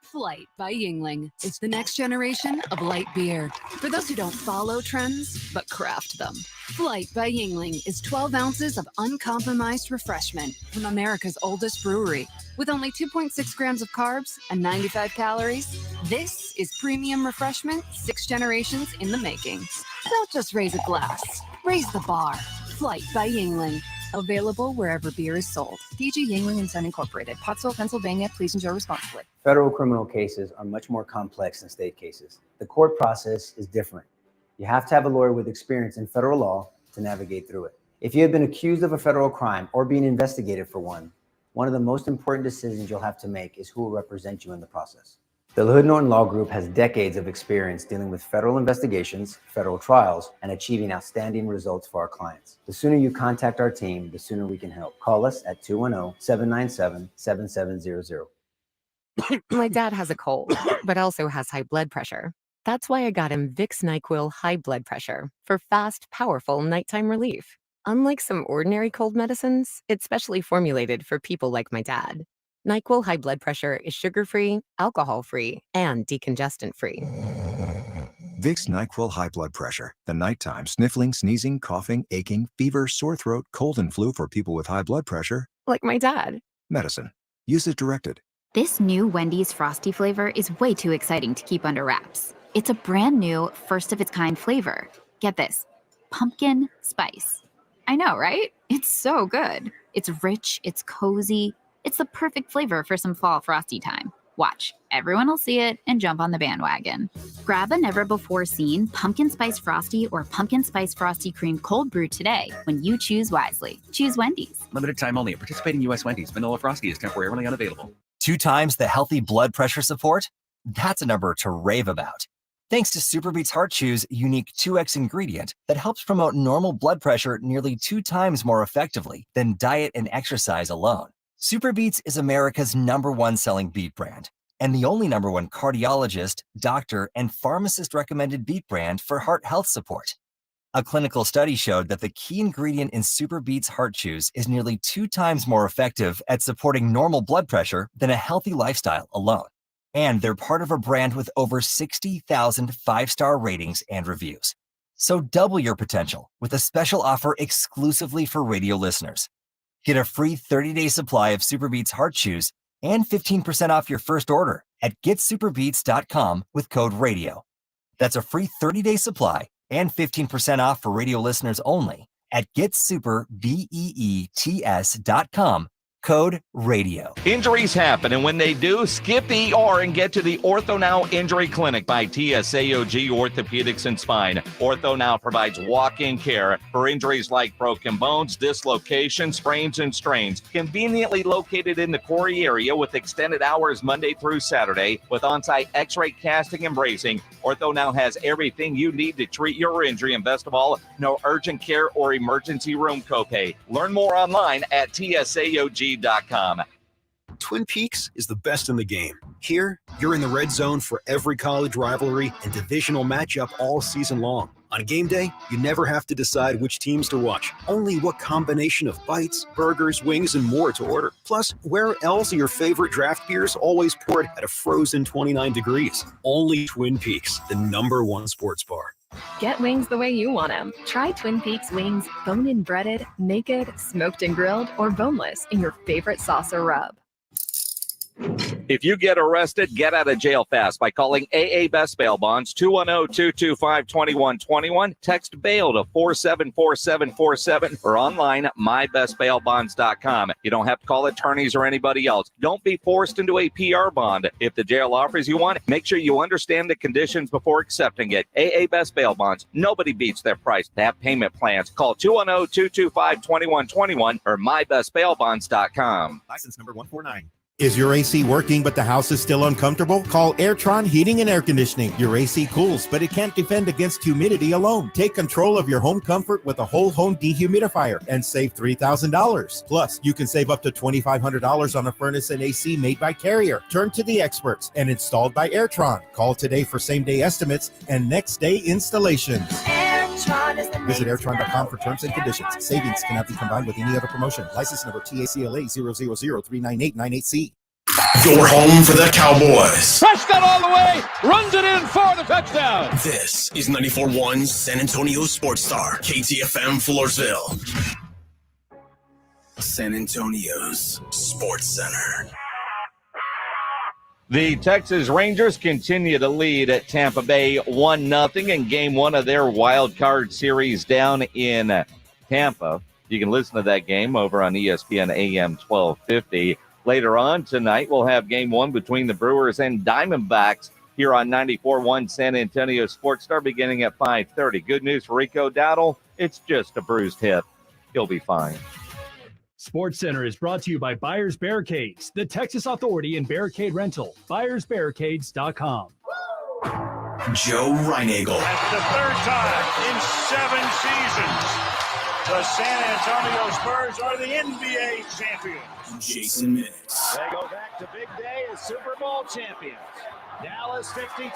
Flight by Yingling is the next generation of light beer. For those who don't follow trends, but craft them. Flight by Yingling is 12 ounces of uncompromised refreshment from America's oldest brewery. With only 2.6 grams of carbs and 95 calories, this is premium refreshment 6 generations in the making. Don't just raise a glass, raise the bar. Flight by Yingling. Available wherever beer is sold. DG Yingling and Son Incorporated, Pottsville, Pennsylvania. Please enjoy responsibly. Federal criminal cases are much more complex than state cases. The court process is different. You have to have a lawyer with experience in federal law to navigate through it. If you have been accused of a federal crime or being investigated for one of the most important decisions you'll have to make is who will represent you in the process. The LaHood Norton Law Group has decades of experience dealing with federal investigations, federal trials, and achieving outstanding results for our clients. The sooner you contact our team, the sooner we can help. Call us at 210-797-7700. My dad has a cold, but also has high blood pressure. That's why I got him Vicks NyQuil High Blood Pressure for fast, powerful nighttime relief. Unlike some ordinary cold medicines, it's specially formulated for people like my dad. NyQuil High Blood Pressure is sugar-free, alcohol-free, and decongestant-free. Vicks NyQuil High Blood Pressure. The nighttime sniffling, sneezing, coughing, aching, fever, sore throat, cold, and flu for people with high blood pressure. Like my dad. Medicine. Use as directed. This new Wendy's Frosty flavor is way too exciting to keep under wraps. It's a brand new, first-of-its-kind flavor. Get this. Pumpkin spice. I know, right? It's so good. It's rich, it's cozy. It's the perfect flavor for some fall Frosty time. Watch, everyone will see it and jump on the bandwagon. Grab a never-before-seen Pumpkin Spice Frosty or Pumpkin Spice Frosty Cream Cold Brew today when you choose wisely. Choose Wendy's. Limited time only at participating U.S. Wendy's. Vanilla Frosty is temporarily unavailable. 2 times the healthy blood pressure support? That's a number to rave about. Thanks to Superbeats Heart Chew's unique 2X ingredient that helps promote normal blood pressure nearly 2 times more effectively than diet and exercise alone. Superbeats is America's #1 selling beet brand and the only #1 cardiologist, doctor, and pharmacist recommended beet brand for heart health support. A clinical study showed that the key ingredient in Superbeats Heart Chews is nearly 2 times more effective at supporting normal blood pressure than a healthy lifestyle alone. And they're part of a brand with over 60,000 5-star ratings and reviews. So double your potential with a special offer exclusively for radio listeners. Get a free 30-day supply of Superbeats Heart Chews and 15% off your first order at getsuperbeats.com with code RADIO. That's a free 30-day supply and 15% off for radio listeners only at getsuperbeets.com. Code RADIO. Injuries happen, and when they do, skip ER and get to the Ortho Now Injury Clinic by TSAOG Orthopedics and Spine. Ortho Now provides walk-in care for injuries like broken bones, dislocations, sprains, and strains. Conveniently located in the Corey area with extended hours Monday through Saturday with on-site x-ray casting and bracing, Ortho Now has everything you need to treat your injury, and best of all, no urgent care or emergency room copay. Learn more online at TSAOG.com. Twin Peaks is the best in the game. Here, you're in the red zone for every college rivalry and divisional matchup all season long. On game day, you never have to decide which teams to watch, only what combination of bites, burgers, wings, and more to order. Plus, where else are your favorite draft beers always poured at a frozen 29 degrees? Only Twin Peaks, the #1 sports bar. Get wings the way you want them. Try Twin Peaks wings bone-in breaded, naked, smoked and grilled, or boneless in your favorite sauce or rub. If you get arrested, get out of jail fast by calling AA Best Bail Bonds, 210-225-2121. Text bail to 474747 or online mybestbailbonds.com. You don't have to call attorneys or anybody else. Don't be forced into a PR bond. If the jail offers you one, make sure you understand the conditions before accepting it. AA Best Bail Bonds. Nobody beats their price. They have payment plans. Call 210-225-2121 or mybestbailbonds.com. License number 149. Is your AC working but the house is still uncomfortable? Call Airtron Heating and Air Conditioning. Your AC cools, but it can't defend against humidity alone. Take control of your home comfort with a whole home dehumidifier and save $3,000. Plus, you can save up to $2,500 on a furnace and AC made by Carrier. Turn to the experts and installed by Airtron. Call today for same-day estimates and next-day installations. Visit Airtron.com for terms and conditions. Savings cannot be combined with any other promotion. License number TACLA 000399898C. Your home for the Cowboys. Prescott all the way, runs it in for the touchdown. This is 94.1 San Antonio Sports Star, KTFM Floresville. San Antonio's Sports Center. The Texas Rangers continue to lead at Tampa Bay 1-0 in game 1 of their wild card series down in Tampa. You can listen to that game over on ESPN AM 1250. Later on tonight, we'll have game 1 between the Brewers and Diamondbacks here on 94.1 San Antonio Sports Star beginning at 5:30. Good news for Rico Dowdle. It's just a bruised hip. He'll be fine. Sports Center is brought to you by Buyers Barricades, the Texas Authority in Barricade Rental. BuyersBarricades.com. Joe Reinagel. That's the 3rd time in 7 seasons. The San Antonio Spurs are the NBA champions. Jason Minix. They go back to big day as Super Bowl champions. Dallas 52,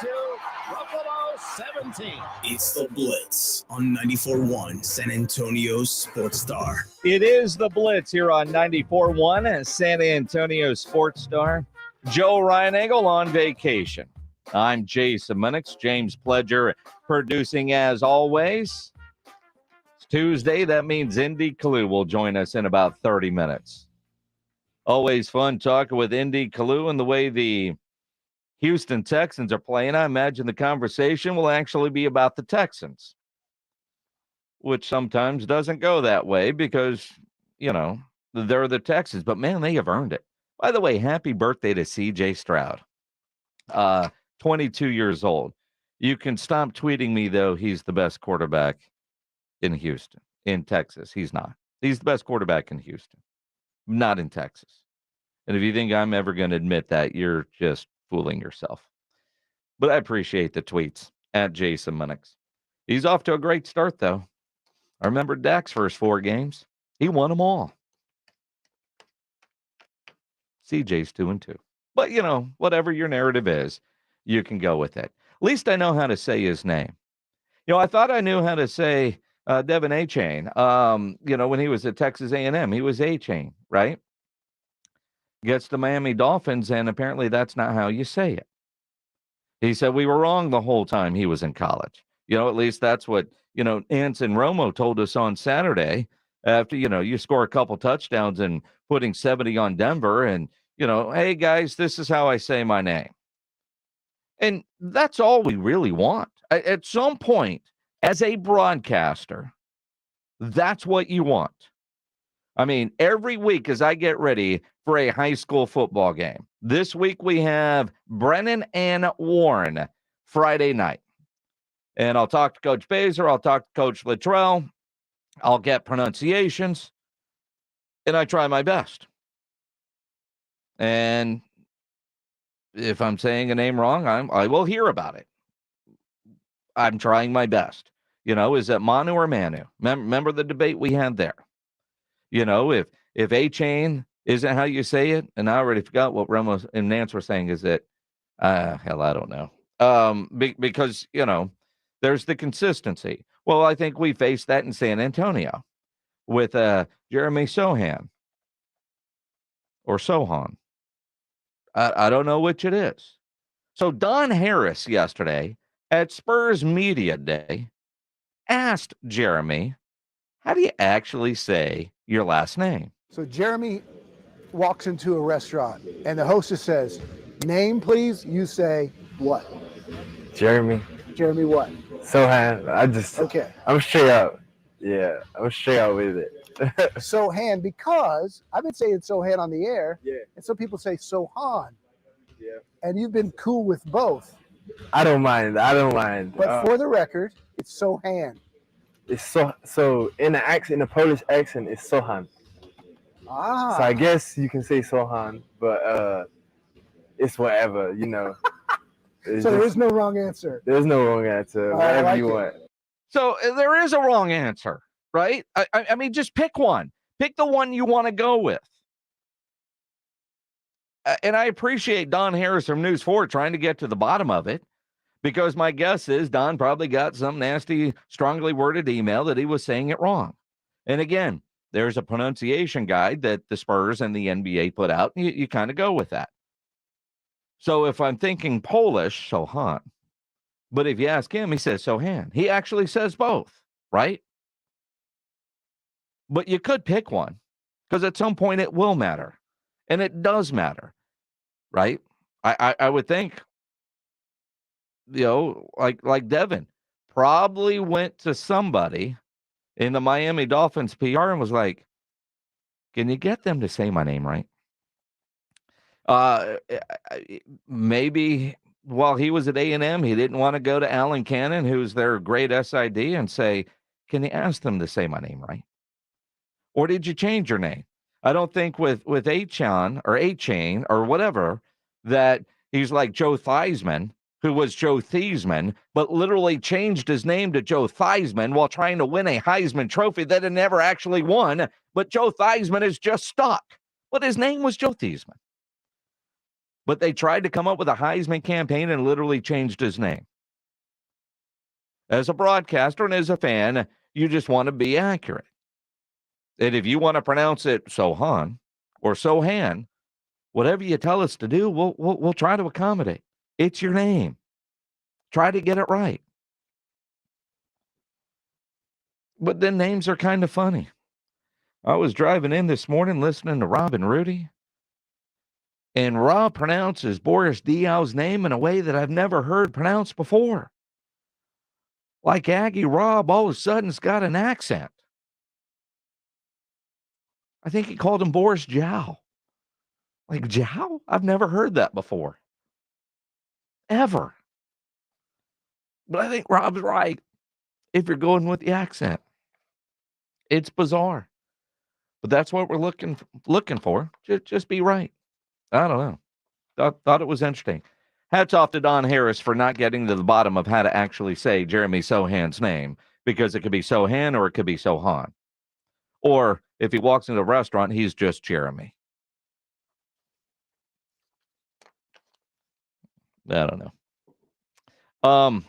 Buffalo 17. It's the Blitz on 94.1 San Antonio Sports Star. It is the Blitz here on 94.1 San Antonio Sports Star. Joe Ryan Engel on vacation. I'm Jason Minix, James Pledger producing as always. It's Tuesday. That means Indy Kalu will join us in about 30 minutes. Always fun talking with Indy Kalu and the way the Houston Texans are playing. I imagine the conversation will actually be about the Texans, which sometimes doesn't go that way because, you know, they're the Texans. But, man, they have earned it. By the way, happy birthday to C.J. Stroud, 22 years old. You can stop tweeting me, though, he's the best quarterback in Houston. In Texas, he's not. He's the best quarterback in Houston, not in Texas. And if you think I'm ever going to admit that, you're just fooling yourself. But I appreciate the tweets at Jason Minix. He's off to a great start, though. I remember Dak's first 4 games. He won them all. CJ's 2-2. But, you know, whatever your narrative is, you can go with it. At least I know how to say his name. You know, I thought I knew how to say Devin A-Chain. You know, when he was at Texas A&M, he was A-Chain, right? Gets the Miami Dolphins, and apparently that's not how you say it. He said we were wrong the whole time he was in college. You know, at least that's what, you know, Anson Romo told us on Saturday after, you know, you score a couple touchdowns and putting 70 on Denver and, you know, hey, guys, this is how I say my name. And that's all we really want. At some point, as a broadcaster, that's what you want. I mean, every week as I get ready for a high school football game, this week we have Brennan and Warren Friday night. And I'll talk to Coach Baser. I'll talk to Coach Luttrell. I'll get pronunciations. And I try my best. And if I'm saying a name wrong, I will hear about it. I'm trying my best. You know, is it Manu or Manu? Remember the debate we had there? You know, if A-Chain isn't how you say it, and I already forgot what Ramos and Nance were saying, is it, hell, I don't know. Because, you know, there's the consistency. Well, I think we faced that in San Antonio with Jeremy Sohan or Sohan. I don't know which it is. So Don Harris yesterday at Spurs Media Day asked Jeremy, how do you actually say your last name? So Jeremy walks into a restaurant and the hostess says, name, please. You say what? Jeremy. Jeremy what? Sohan. Okay. I'm straight up. Yeah, I'm straight out with it. Sohan, because I've been saying Sohan on the air. Yeah. And some people say Sohan. Yeah. And you've been cool with both. I don't mind. But for the record, it's Sohan. It's so in the Polish accent, it's Sohan. Ah. So I guess you can say Sohan, but it's whatever, you know. So there is no wrong answer. There's no wrong answer. Whatever you want. So there is a wrong answer, right? I mean, just pick one. Pick the one you want to go with. And I appreciate Don Harris from News 4 trying to get to the bottom of it, because my guess is Don probably got some nasty, strongly worded email that he was saying it wrong. And again, there's a pronunciation guide that the Spurs and the NBA put out, and you kind of go with that. So if I'm thinking Polish, Sohan. But if you ask him, he says Sohan. He actually says both, right? But you could pick one, because at some point it will matter. And it does matter, right? I would think, you know, like Devin probably went to somebody in the Miami Dolphins PR and was like, can you get them to say my name right? Maybe while he was at A&M, he didn't want to go to Alan Cannon, who's their great SID, and say, can you ask them to say my name right? Or did you change your name? I don't think with A-Chain or whatever that he's like Joe Theismann, who was Joe Theismann, but literally changed his name to Joe Theismann while trying to win a Heisman Trophy that had never actually won. But Joe Theismann is just stuck. But his name was Joe Theismann. But they tried to come up with a Heisman campaign and literally changed his name. As a broadcaster and as a fan, you just want to be accurate. And if you want to pronounce it Sohan or Sohan, whatever you tell us to do, we'll try to accommodate. It's your name. Try to get it right. But then names are kind of funny. I was driving in this morning listening to Rob and Rudy, and Rob pronounces Boris Diaw's name in a way that I've never heard pronounced before. Like Aggie Rob all of a sudden's got an accent. I think he called him Boris Jow. Like Jow? I've never heard that before. Ever. But I think Rob's right if you're going with the accent. It's bizarre. But that's what we're looking for. Just be right. I don't know. Thought it was interesting. Hats off to Don Harris for not getting to the bottom of how to actually say Jeremy Sohan's name, because it could be Sohan or it could be Sohan. Or if he walks into a restaurant, he's just Jeremy. I don't know.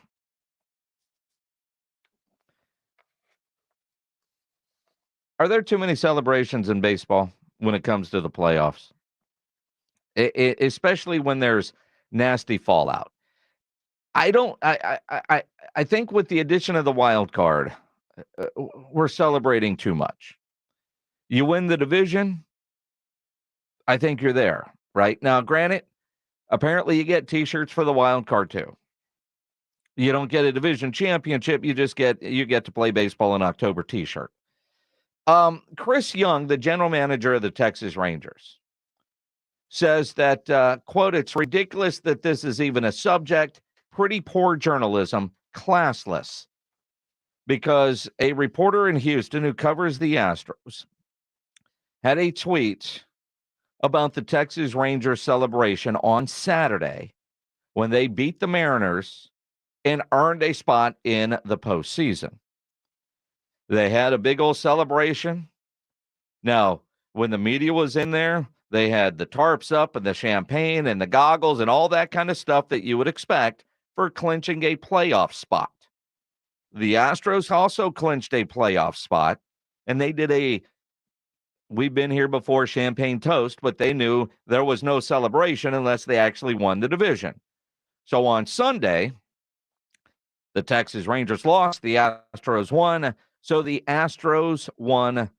Are there too many celebrations in baseball when it comes to the playoffs? Especially when there's nasty fallout. I think with the addition of the wild card, we're celebrating too much. You win the division, I think you're there, right? Now, granted, apparently you get T-shirts for the wild card too. You don't get a division championship, you get to play baseball in October T-shirt. Chris Young, the general manager of the Texas Rangers, says that, quote, "It's ridiculous that this is even a subject. Pretty poor journalism, classless." Because a reporter in Houston who covers the Astros had a tweet about the Texas Rangers celebration on Saturday when they beat the Mariners and earned a spot in the postseason. They had a big old celebration. Now, when the media was in there, they had the tarps up and the champagne and the goggles and all that kind of stuff that you would expect for clinching a playoff spot. The Astros also clinched a playoff spot, and they did we've been here before, champagne toast, but they knew there was no celebration unless they actually won the division. So on Sunday, the Texas Rangers lost, the Astros won, so the Astros won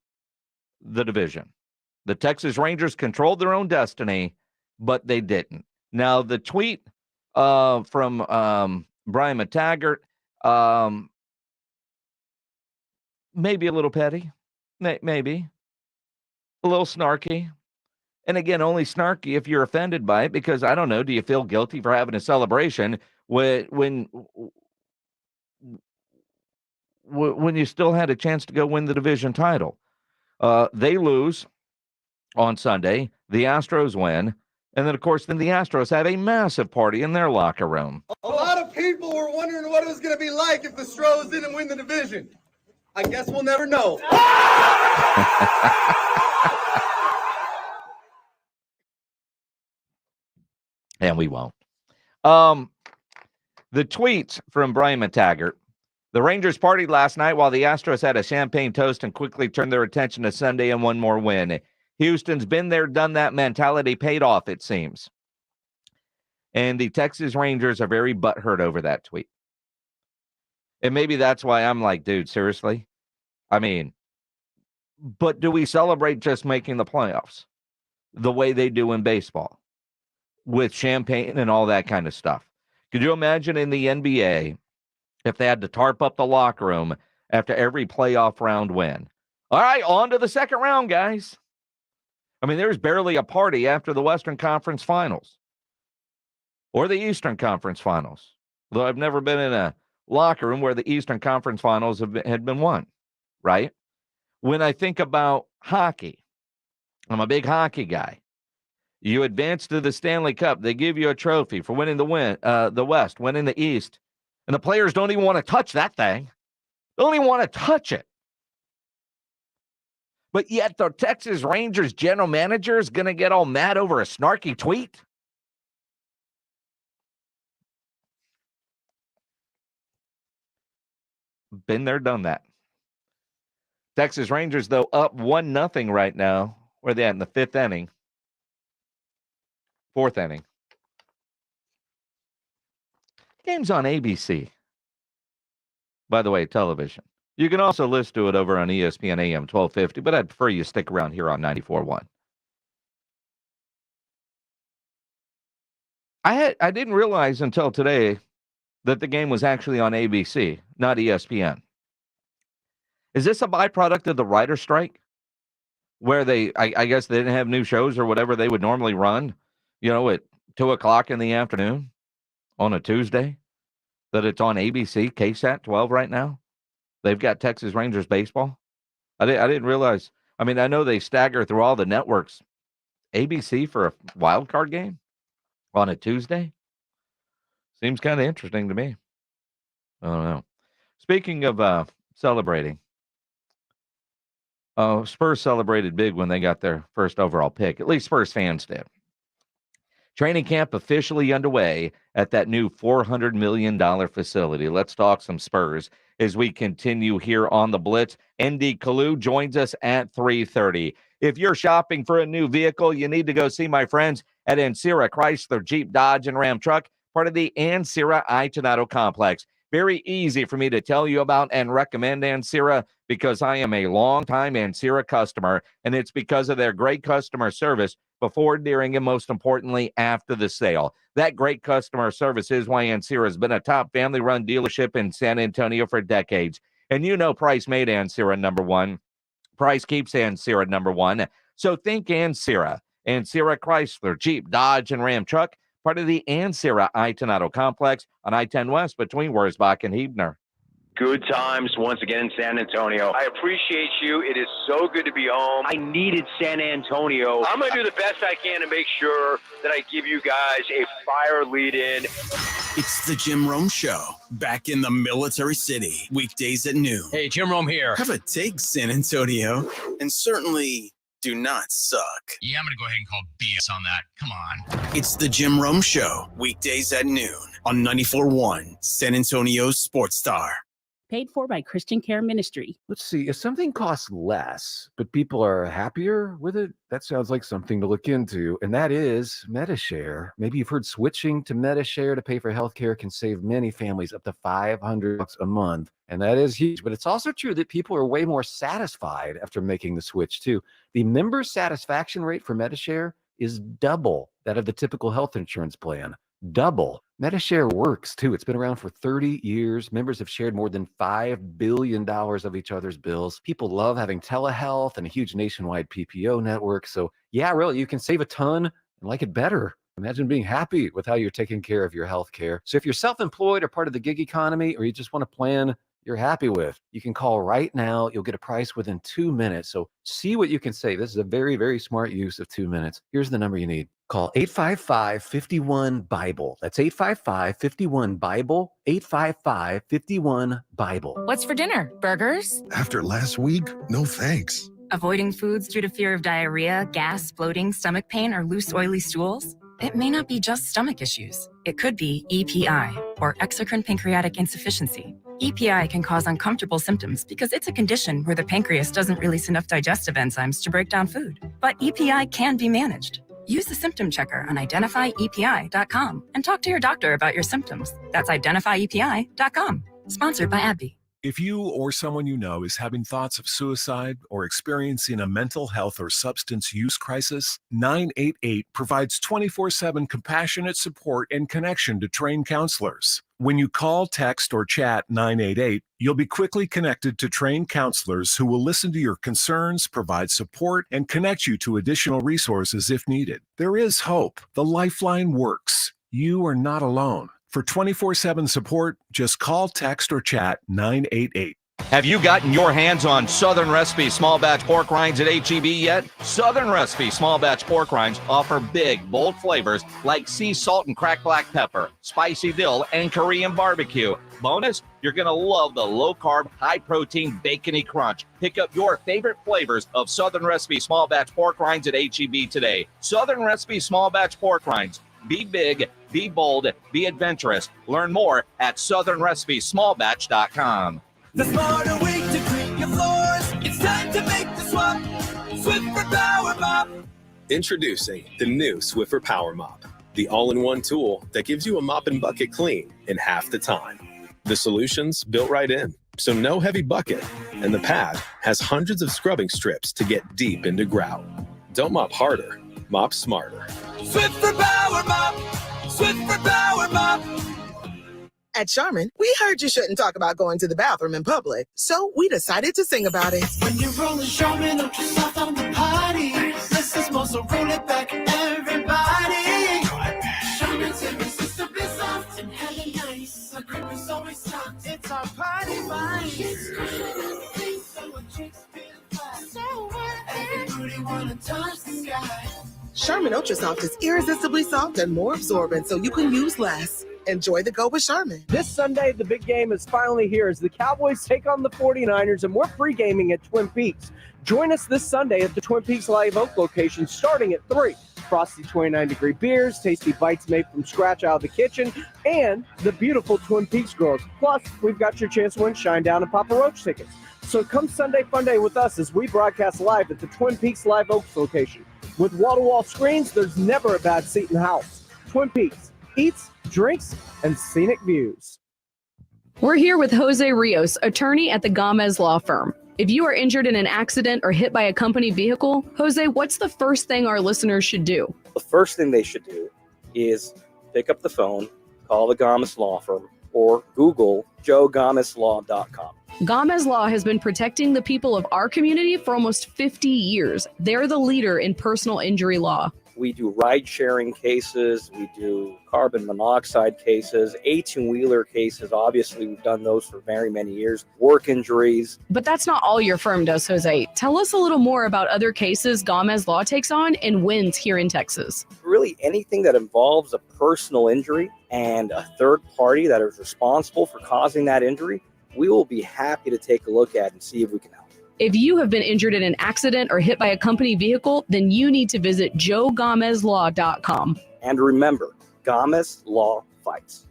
the division. The Texas Rangers controlled their own destiny, but they didn't. Now, the tweet from Brian McTaggart, maybe a little petty, maybe a little snarky. And again, only snarky if you're offended by it, because I don't know, do you feel guilty for having a celebration when you still had a chance to go win the division title? They lose on Sunday. The Astros win. And then, of course, the Astros have a massive party in their locker room. A lot of people were wondering what it was going to be like if the Stros didn't win the division. I guess we'll never know. And we won't. The tweets from Brian McTaggart. The Rangers partied last night while the Astros had a champagne toast and quickly turned their attention to Sunday and one more win. Houston's been there, done that mentality, paid off, it seems. And the Texas Rangers are very butthurt over that tweet. And maybe that's why I'm like, dude, seriously? I mean, but do we celebrate just making the playoffs the way they do in baseball with champagne and all that kind of stuff? Could you imagine in the NBA if they had to tarp up the locker room after every playoff round win? All right, on to the second round, guys. I mean, there's barely a party after the Western Conference Finals or the Eastern Conference Finals. Though I've never been in a locker room where the Eastern Conference Finals had been won, right? When I think about hockey, I'm a big hockey guy. You advance to the Stanley Cup. They give you a trophy for winning the West, winning the East. And the players don't even want to touch that thing. They don't even want to touch it. But yet the Texas Rangers general manager is going to get all mad over a snarky tweet? Been there, done that. Texas Rangers, though, up 1-0 right now. Where are they at in the fourth inning? Game's on ABC. By the way, television. You can also listen to it over on ESPN AM 1250, but I'd prefer you stick around here on 94.1. I didn't realize until today that the game was actually on ABC, not ESPN. Is this a byproduct of the writer strike? Where I guess they didn't have new shows or whatever they would normally run, at 2 o'clock in the afternoon on a Tuesday, that it's on ABC, KSAT 12 right now. They've got Texas Rangers baseball. I didn't realize. I mean, I know they stagger through all the networks. ABC for a wild card game on a Tuesday? Seems kind of interesting to me. I don't know. Speaking of celebrating, Spurs celebrated big when they got their first overall pick. At least Spurs fans did. Training camp officially underway at that new $400 million facility. Let's talk some Spurs as we continue here on the Blitz. Andy Kalu joins us at 3:30. If you're shopping for a new vehicle, you need to go see my friends at Ancira Chrysler, Jeep, Dodge, and Ram Truck, part of the Ancira I-Tornado Complex. Very easy for me to tell you about and recommend Ancira because I am a longtime Ancira customer, and it's because of their great customer service before, during, and most importantly, after the sale. That great customer service is why Ancira has been a top family-run dealership in San Antonio for decades. And you know Price made Ancira number one. Price keeps Ancira number one. So think Ancira. Ancira Chrysler, Jeep, Dodge, and Ram Truck, part of the Ancira I-Tornado Complex on I-10 West between Wurzbach and Huebner. Good times once again in San Antonio. I appreciate you. It is so good to be home. I needed San Antonio. I'm going to do the best I can to make sure that I give you guys a fire lead-in. It's the Jim Rome Show, back in the Military City, weekdays at noon. Hey, Jim Rome here. Have a take, San Antonio, and certainly do not suck. Yeah, I'm going to go ahead and call BS on that. Come on. It's the Jim Rome Show, weekdays at noon on 94.1 San Antonio's Sports Star. Paid for by Christian Care Ministry. Let's see, if something costs less, but people are happier with it, that sounds like something to look into, and that is MediShare. Maybe you've heard switching to MediShare to pay for healthcare can save many families up to $500 a month, and that is huge. But it's also true that people are way more satisfied after making the switch, too. The member satisfaction rate for MediShare is double that of the typical health insurance plan. Double. MediShare works, too. It's been around for 30 years. Members have shared more than $5 billion of each other's bills. People love having telehealth and a huge nationwide PPO network. So, yeah, really, you can save a ton and like it better. Imagine being happy with how you're taking care of your health care. So if you're self-employed or part of the gig economy, or you just want a plan you're happy with, you can call right now. You'll get a price within 2 minutes. So see what you can save. This is a very, very smart use of 2 minutes. Here's the number you need. Call 855-51-BIBLE. That's 855-51-BIBLE, 855-51-BIBLE. What's for dinner? Burgers? After last week, no thanks. Avoiding foods due to fear of diarrhea, gas, bloating, stomach pain, or loose, oily stools? It may not be just stomach issues. It could be EPI, or exocrine pancreatic insufficiency. EPI can cause uncomfortable symptoms because it's a condition where the pancreas doesn't release enough digestive enzymes to break down food. But EPI can be managed. Use the symptom checker on identifyepi.com and talk to your doctor about your symptoms. That's identifyepi.com. Sponsored by AbbVie. If you or someone you know is having thoughts of suicide or experiencing a mental health or substance use crisis, 988 provides 24/7 compassionate support and connection to trained counselors. When you call, text, or chat 988, you'll be quickly connected to trained counselors who will listen to your concerns, provide support, and connect you to additional resources if needed. There is hope. The Lifeline works. You are not alone. For 24/7 support, just call, text, or chat 988. Have you gotten your hands on Southern Recipe Small Batch Pork Rinds at HEB yet? Southern Recipe Small Batch Pork Rinds offer big, bold flavors like sea salt and cracked black pepper, spicy dill, and Korean barbecue. Bonus, you're going to love the low-carb, high-protein, bacony crunch. Pick up your favorite flavors of Southern Recipe Small Batch Pork Rinds at HEB today. Southern Recipe Small Batch Pork Rinds. Be big, be bold, be adventurous. Learn more at southernrecipesmallbatch.com. The smarter way to clean your floors. It's time to make the swap. Swiffer Power Mop. Introducing the new Swiffer Power Mop, the all-in-one tool that gives you a mop and bucket clean in half the time. The solution's built right in, so no heavy bucket, and the pad has hundreds of scrubbing strips to get deep into grout. Don't mop harder, mop smarter. Swiffer Power Mop. Swiffer Power Mop. At Charmin, we heard you shouldn't talk about going to the bathroom in public, so we decided to sing about it. When you're rolling Charmin, don't you soft on the potty. This is more, so roll it back, everybody. Charmin's irresistibly soft and hella nice. The grip is always soft. It's our party vibe. It's good, so when chicks feel fly. So every booty wanna touch the sky. Charmin Ultra Soft is irresistibly soft and more absorbent, so you can use less. Enjoy the go with Charmin. This Sunday, the big game is finally here as the Cowboys take on the 49ers, and we're pre-gaming at Twin Peaks. Join us this Sunday at the Twin Peaks Live Oak location starting at 3. Frosty 29-degree beers, tasty bites made from scratch out of the kitchen, and the beautiful Twin Peaks girls. Plus, we've got your chance to win Shine Down and Papa Roach tickets. So come Sunday Fun Day with us as we broadcast live at the Twin Peaks Live Oaks location. With wall-to-wall screens, there's never a bad seat in the house. Twin Peaks. Eats, drinks, and scenic views. We're here with Jose Rios, attorney at the Gomez Law Firm. If you are injured in an accident or hit by a company vehicle, Jose, what's the first thing our listeners should do? The first thing they should do is pick up the phone, call the Gomez Law Firm, or Google joegomezlaw.com. Gomez Law has been protecting the people of our community for almost 50 years. They're the leader in personal injury law. We do ride-sharing cases. We do carbon monoxide cases, 18-wheeler cases. Obviously, we've done those for very many years. Work injuries. But that's not all your firm does, Jose. Tell us a little more about other cases Gomez Law takes on and wins here in Texas. Really, anything that involves a personal injury and a third party that is responsible for causing that injury, we will be happy to take a look at and see if we can help. If you have been injured in an accident or hit by a company vehicle, then you need to visit joegomezlaw.com. And remember, Gomez Law fights.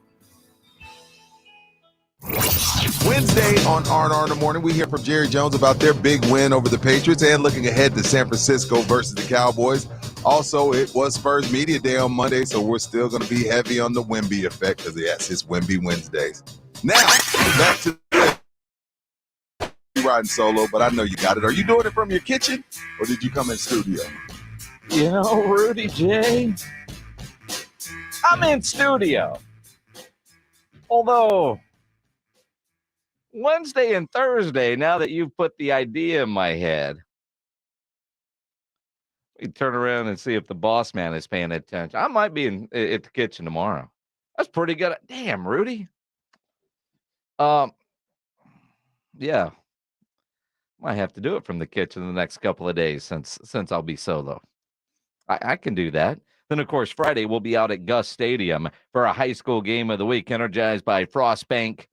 Wednesday on R&R in the Morning, we hear from Jerry Jones about their big win over the Patriots and looking ahead to San Francisco versus the Cowboys. Also, it was Spurs Media Day on Monday, so we're still going to be heavy on the Wemby effect because, yes, it's Wemby Wednesdays. Now, back to riding solo, but I know you got it. Are you doing it from your kitchen, or did you come in studio? You know, Rudy J, I'm in studio. Although, Wednesday and Thursday, now that you've put the idea in my head, we turn around and see if the boss man is paying attention. I might be at the kitchen tomorrow. That's pretty good. Damn, Rudy. Yeah. Might have to do it from the kitchen the next couple of days since I'll be solo. I can do that. Then, of course, Friday we'll be out at Gus Stadium for a high school game of the week, energized by Frostbank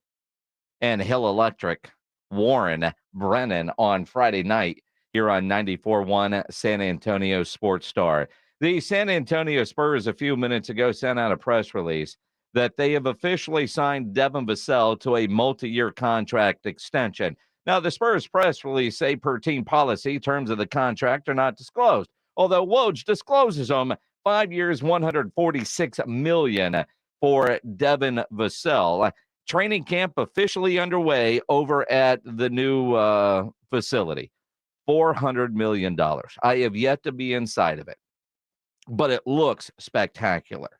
and Hill Electric. Warren Brennan on Friday night here on 94.1 San Antonio Sports Star. The San Antonio Spurs a few minutes ago sent out a press release that they have officially signed Devin Vassell to a multi-year contract extension. Now, the Spurs press release say per team policy, terms of the contract are not disclosed, although Woj discloses them. 5 years, $146 million for Devin Vassell. Training camp officially underway over at the new facility. $400 million. I have yet to be inside of it, but it looks spectacular.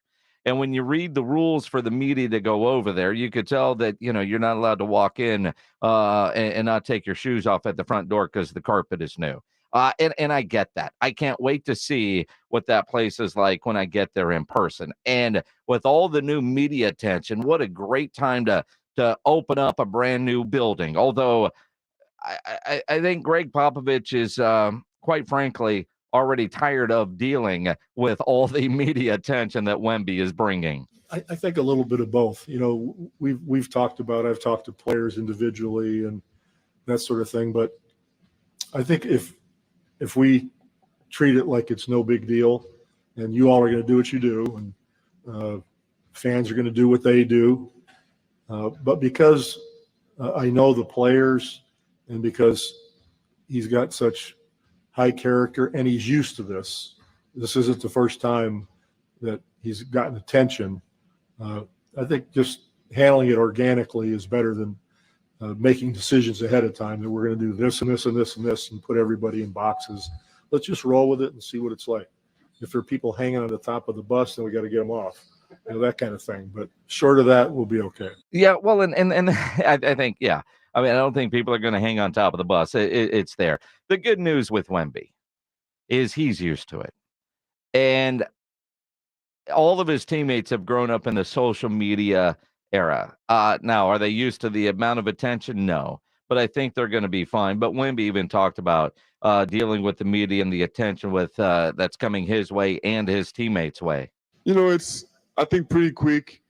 And when you read the rules for the media to go over there, you could tell that, you know, you're not allowed to walk in and not take your shoes off at the front door because the carpet is new. And I get that. I can't wait to see what that place is like when I get there in person. And with all the new media attention, what a great time to open up a brand new building. Although I think Greg Popovich is, quite frankly, already tired of dealing with all the media attention that Wemby is bringing. I think a little bit of both. You know, I've talked to players individually and that sort of thing. But I think if we treat it like it's no big deal, and you all are going to do what you do, and fans are going to do what they do, but because I know the players, and because he's got such high character and he's used to this. This isn't the first time that he's gotten attention. I think just handling it organically is better than making decisions ahead of time that we're going to do this and this and this and this and put everybody in boxes. Let's just roll with it and see what it's like. If there are people hanging on the top of the bus, then we got to get them off. That kind of thing. But short of that, we'll be okay. Yeah, well, and I think, yeah. I mean, I don't think people are going to hang on top of the bus. It's there. The good news with Wemby is he's used to it. And all of his teammates have grown up in the social media era. Now, are they used to the amount of attention? No. But I think they're going to be fine. But Wemby even talked about dealing with the media and the attention with that's coming his way and his teammates' way. It's, I think, pretty quick.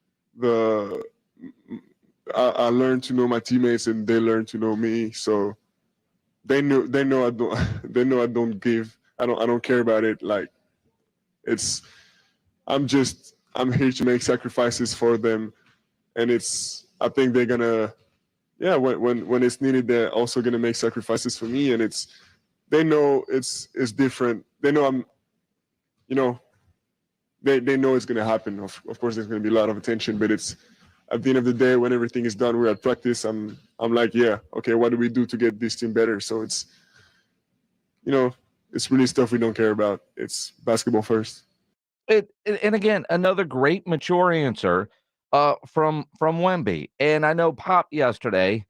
I learned to know my teammates and they learned to know me. So they know I don't I don't care about it. Like I'm here to make sacrifices for them. And I think they're gonna, when it's needed, they're also gonna make sacrifices for me. And they know it's different. They know they know it's gonna happen. Of course, there's gonna be a lot of attention, but it's at the end of the day, when everything is done, we're at practice. I'm like, okay, what do we do to get this team better? So it's really stuff we don't care about. It's basketball first. And again, another great mature answer from Wemby. And I know Pop yesterday,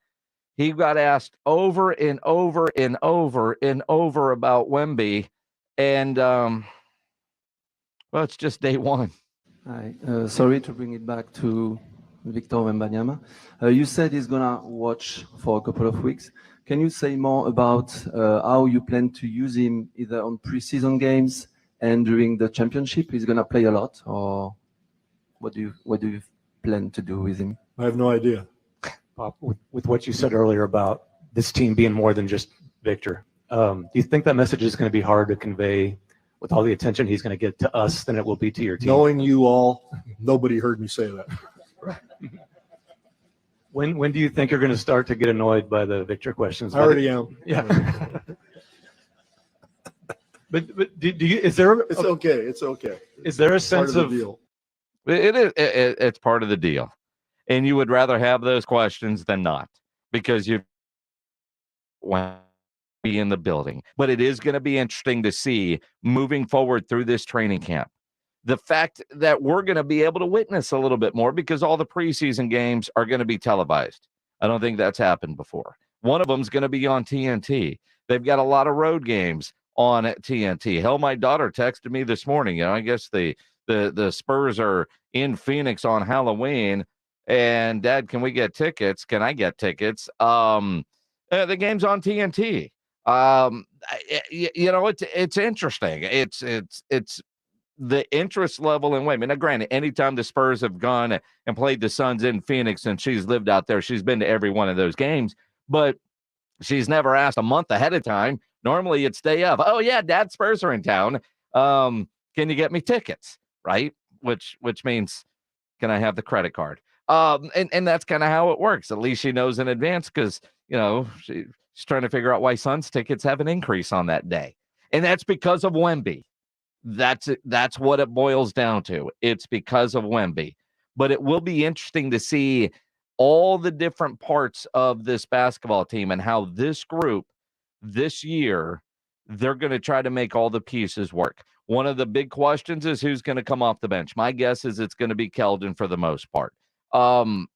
he got asked over and over and over and over about Wemby. And, well, it's just day one. Hi. Sorry to bring it back to Victor Wembanyama. You said he's going to watch for a couple of weeks. Can you say more about how you plan to use him either on preseason games and during the championship? He's going to play a lot, or what do you plan to do with him? I have no idea. With what you said earlier about this team being more than just Victor, do you think that message is going to be hard to convey with all the attention he's going to get to us than it will be to your team? Knowing you all, nobody heard me say that. When do you think you're going to start to get annoyed by the Victor questions? I already am. Yeah. But do you? Is there? It's okay. It's okay. Is there a sense of? Deal. It is. It's part of the deal, and you would rather have those questions than not, because you want to be in the building. But it is going to be interesting to see moving forward through this training camp. The fact that we're going to be able to witness a little bit more, because all the preseason games are going to be televised. I don't think that's happened before. One of them is going to be on TNT. They've got a lot of road games on TNT. Hell, my daughter texted me this morning. I guess the Spurs are in Phoenix on Halloween, and Dad, can we get tickets? Can I get tickets? The game's on TNT. It's interesting. It's the interest level in Wemby. Now, granted, anytime the Spurs have gone and played the Suns in Phoenix and she's lived out there, she's been to every one of those games, but she's never asked a month ahead of time. Normally it's day of. Oh, yeah, Dad, Spurs are in town. Can you get me tickets? Right? Which means, can I have the credit card? And that's kind of how it works. At least she knows in advance, because, she's trying to figure out why Suns tickets have an increase on that day. And that's because of Wemby. That's what it boils down to. It's because of Wemby. But it will be interesting to see all the different parts of this basketball team and how this group this year, they're going to try to make all the pieces work. One of the big questions is who's going to come off the bench. My guess is it's going to be Keldon for the most part. And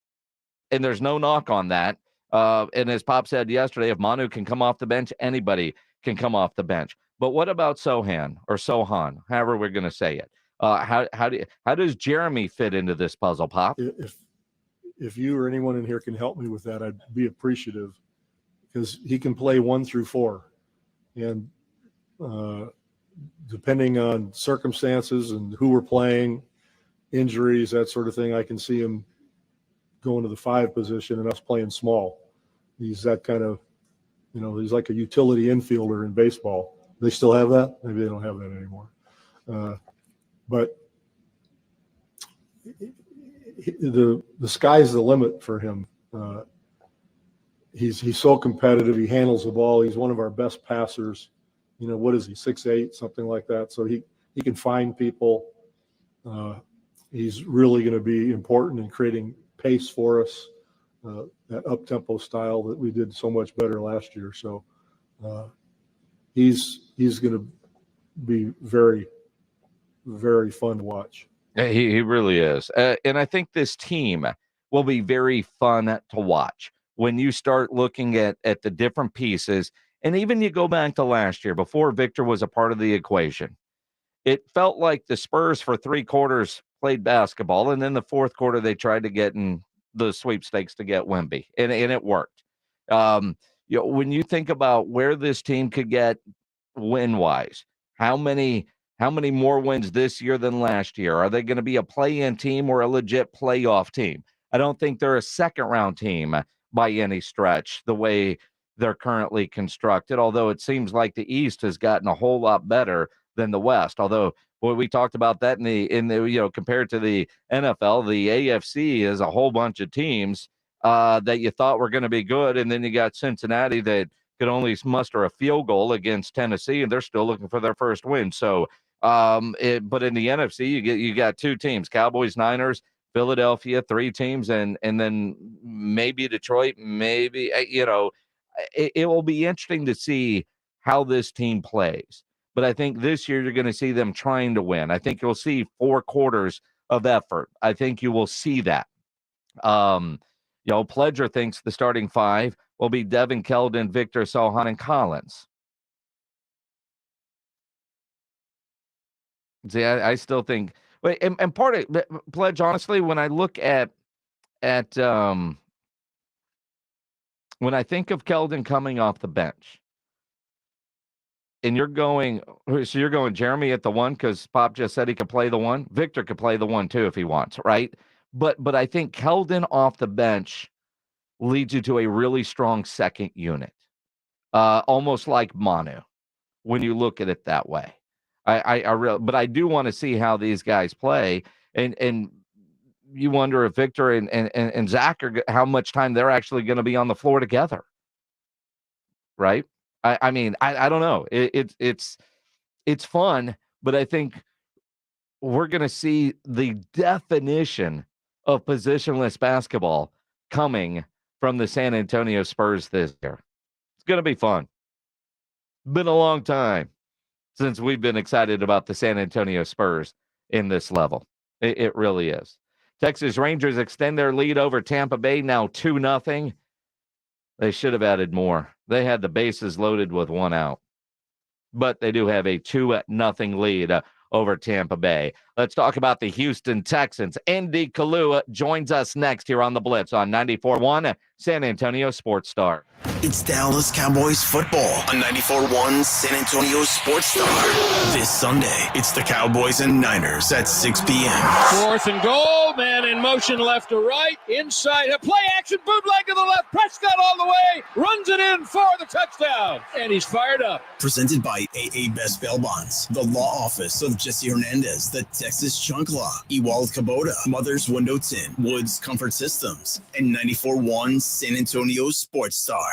there's no knock on that. And as Pop said yesterday, if Manu can come off the bench, anybody can come off the bench. But what about Sohan, however we're going to say it? How does Jeremy fit into this puzzle, Pop? If you or anyone in here can help me with that, I'd be appreciative, because he can play 1 through 4, and depending on circumstances and who we're playing, injuries, that sort of thing, I can see him going to the 5 position and us playing small. He's that kind of, he's like a utility infielder in baseball. They still have that? Maybe they don't have that anymore. But the sky's the limit for him. he's so competitive. He handles the ball. He's one of our best passers. You know, what is he, 6'8", something like that. So he can find people. He's really going to be important in creating pace for us, that up-tempo style that we did so much better last year. So he's going to be very, very fun to watch. He really is. And I think this team will be very fun to watch when you start looking at the different pieces. And even you go back to last year, before Victor was a part of the equation, it felt like the Spurs for 3 quarters played basketball, and then the fourth quarter they tried to get in the sweepstakes to get Wemby, and it worked. When you think about where this team could get win-wise, how many more wins this year than last year? Are they going to be a play-in team or a legit playoff team? I don't think they're a second-round team by any stretch, the way they're currently constructed, although it seems like the East has gotten a whole lot better than the West. Although, boy, we talked about that in the compared to the NFL, the AFC is a whole bunch of teams that you thought were going to be good, and then you got Cincinnati that could only muster a field goal against Tennessee, and they're still looking for their first win. So, but in the NFC, you got 2 teams: Cowboys, Niners, Philadelphia, 3 teams, and then maybe Detroit. Maybe it will be interesting to see how this team plays. But I think this year you're going to see them trying to win. I think you'll see 4 quarters of effort. I think you will see that. Pledger thinks the starting 5 will be Devin Keldon, Victor Sohan, and Collins. See, I still think, and part of Pledge, honestly, when I look at when I think of Keldon coming off the bench, and you're going Jeremy at the 1 because Pop just said he could play the 1. Victor could play the 1 too if he wants, right? But I think Keldon off the bench leads you to a really strong second unit, almost like Manu, when you look at it that way. But I do want to see how these guys play, and you wonder if Victor and Zach how much time they're actually going to be on the floor together, right? I mean, I don't know. It's fun, but I think we're going to see the definition of positionless basketball coming from the San Antonio Spurs this year. It's going to be fun. Been a long time since we've been excited about the San Antonio Spurs in this level. It really is. Texas Rangers extend their lead over Tampa Bay, now 2-0. They should have added more. They had the bases loaded with 1 out. But they do have a 2-0 lead over Tampa Bay. Let's talk about the Houston Texans. Andy Kalua joins us next here on the Blitz on 94.1 San Antonio Sports Star. It's Dallas Cowboys football on 94.1 San Antonio Sports Star. This Sunday, it's the Cowboys and Niners at 6 p.m. 4th and goal, man in motion left to right, inside, a play action, bootleg to the left, Prescott all the way, runs it in for the touchdown, and he's fired up. Presented by AA Best Bail Bonds, the law office of Jesse Hernandez, the Texas Chunk Law, Ewald Kubota, Mother's Window Tint, Woods Comfort Systems, and 94.1 San Antonio Sports Star.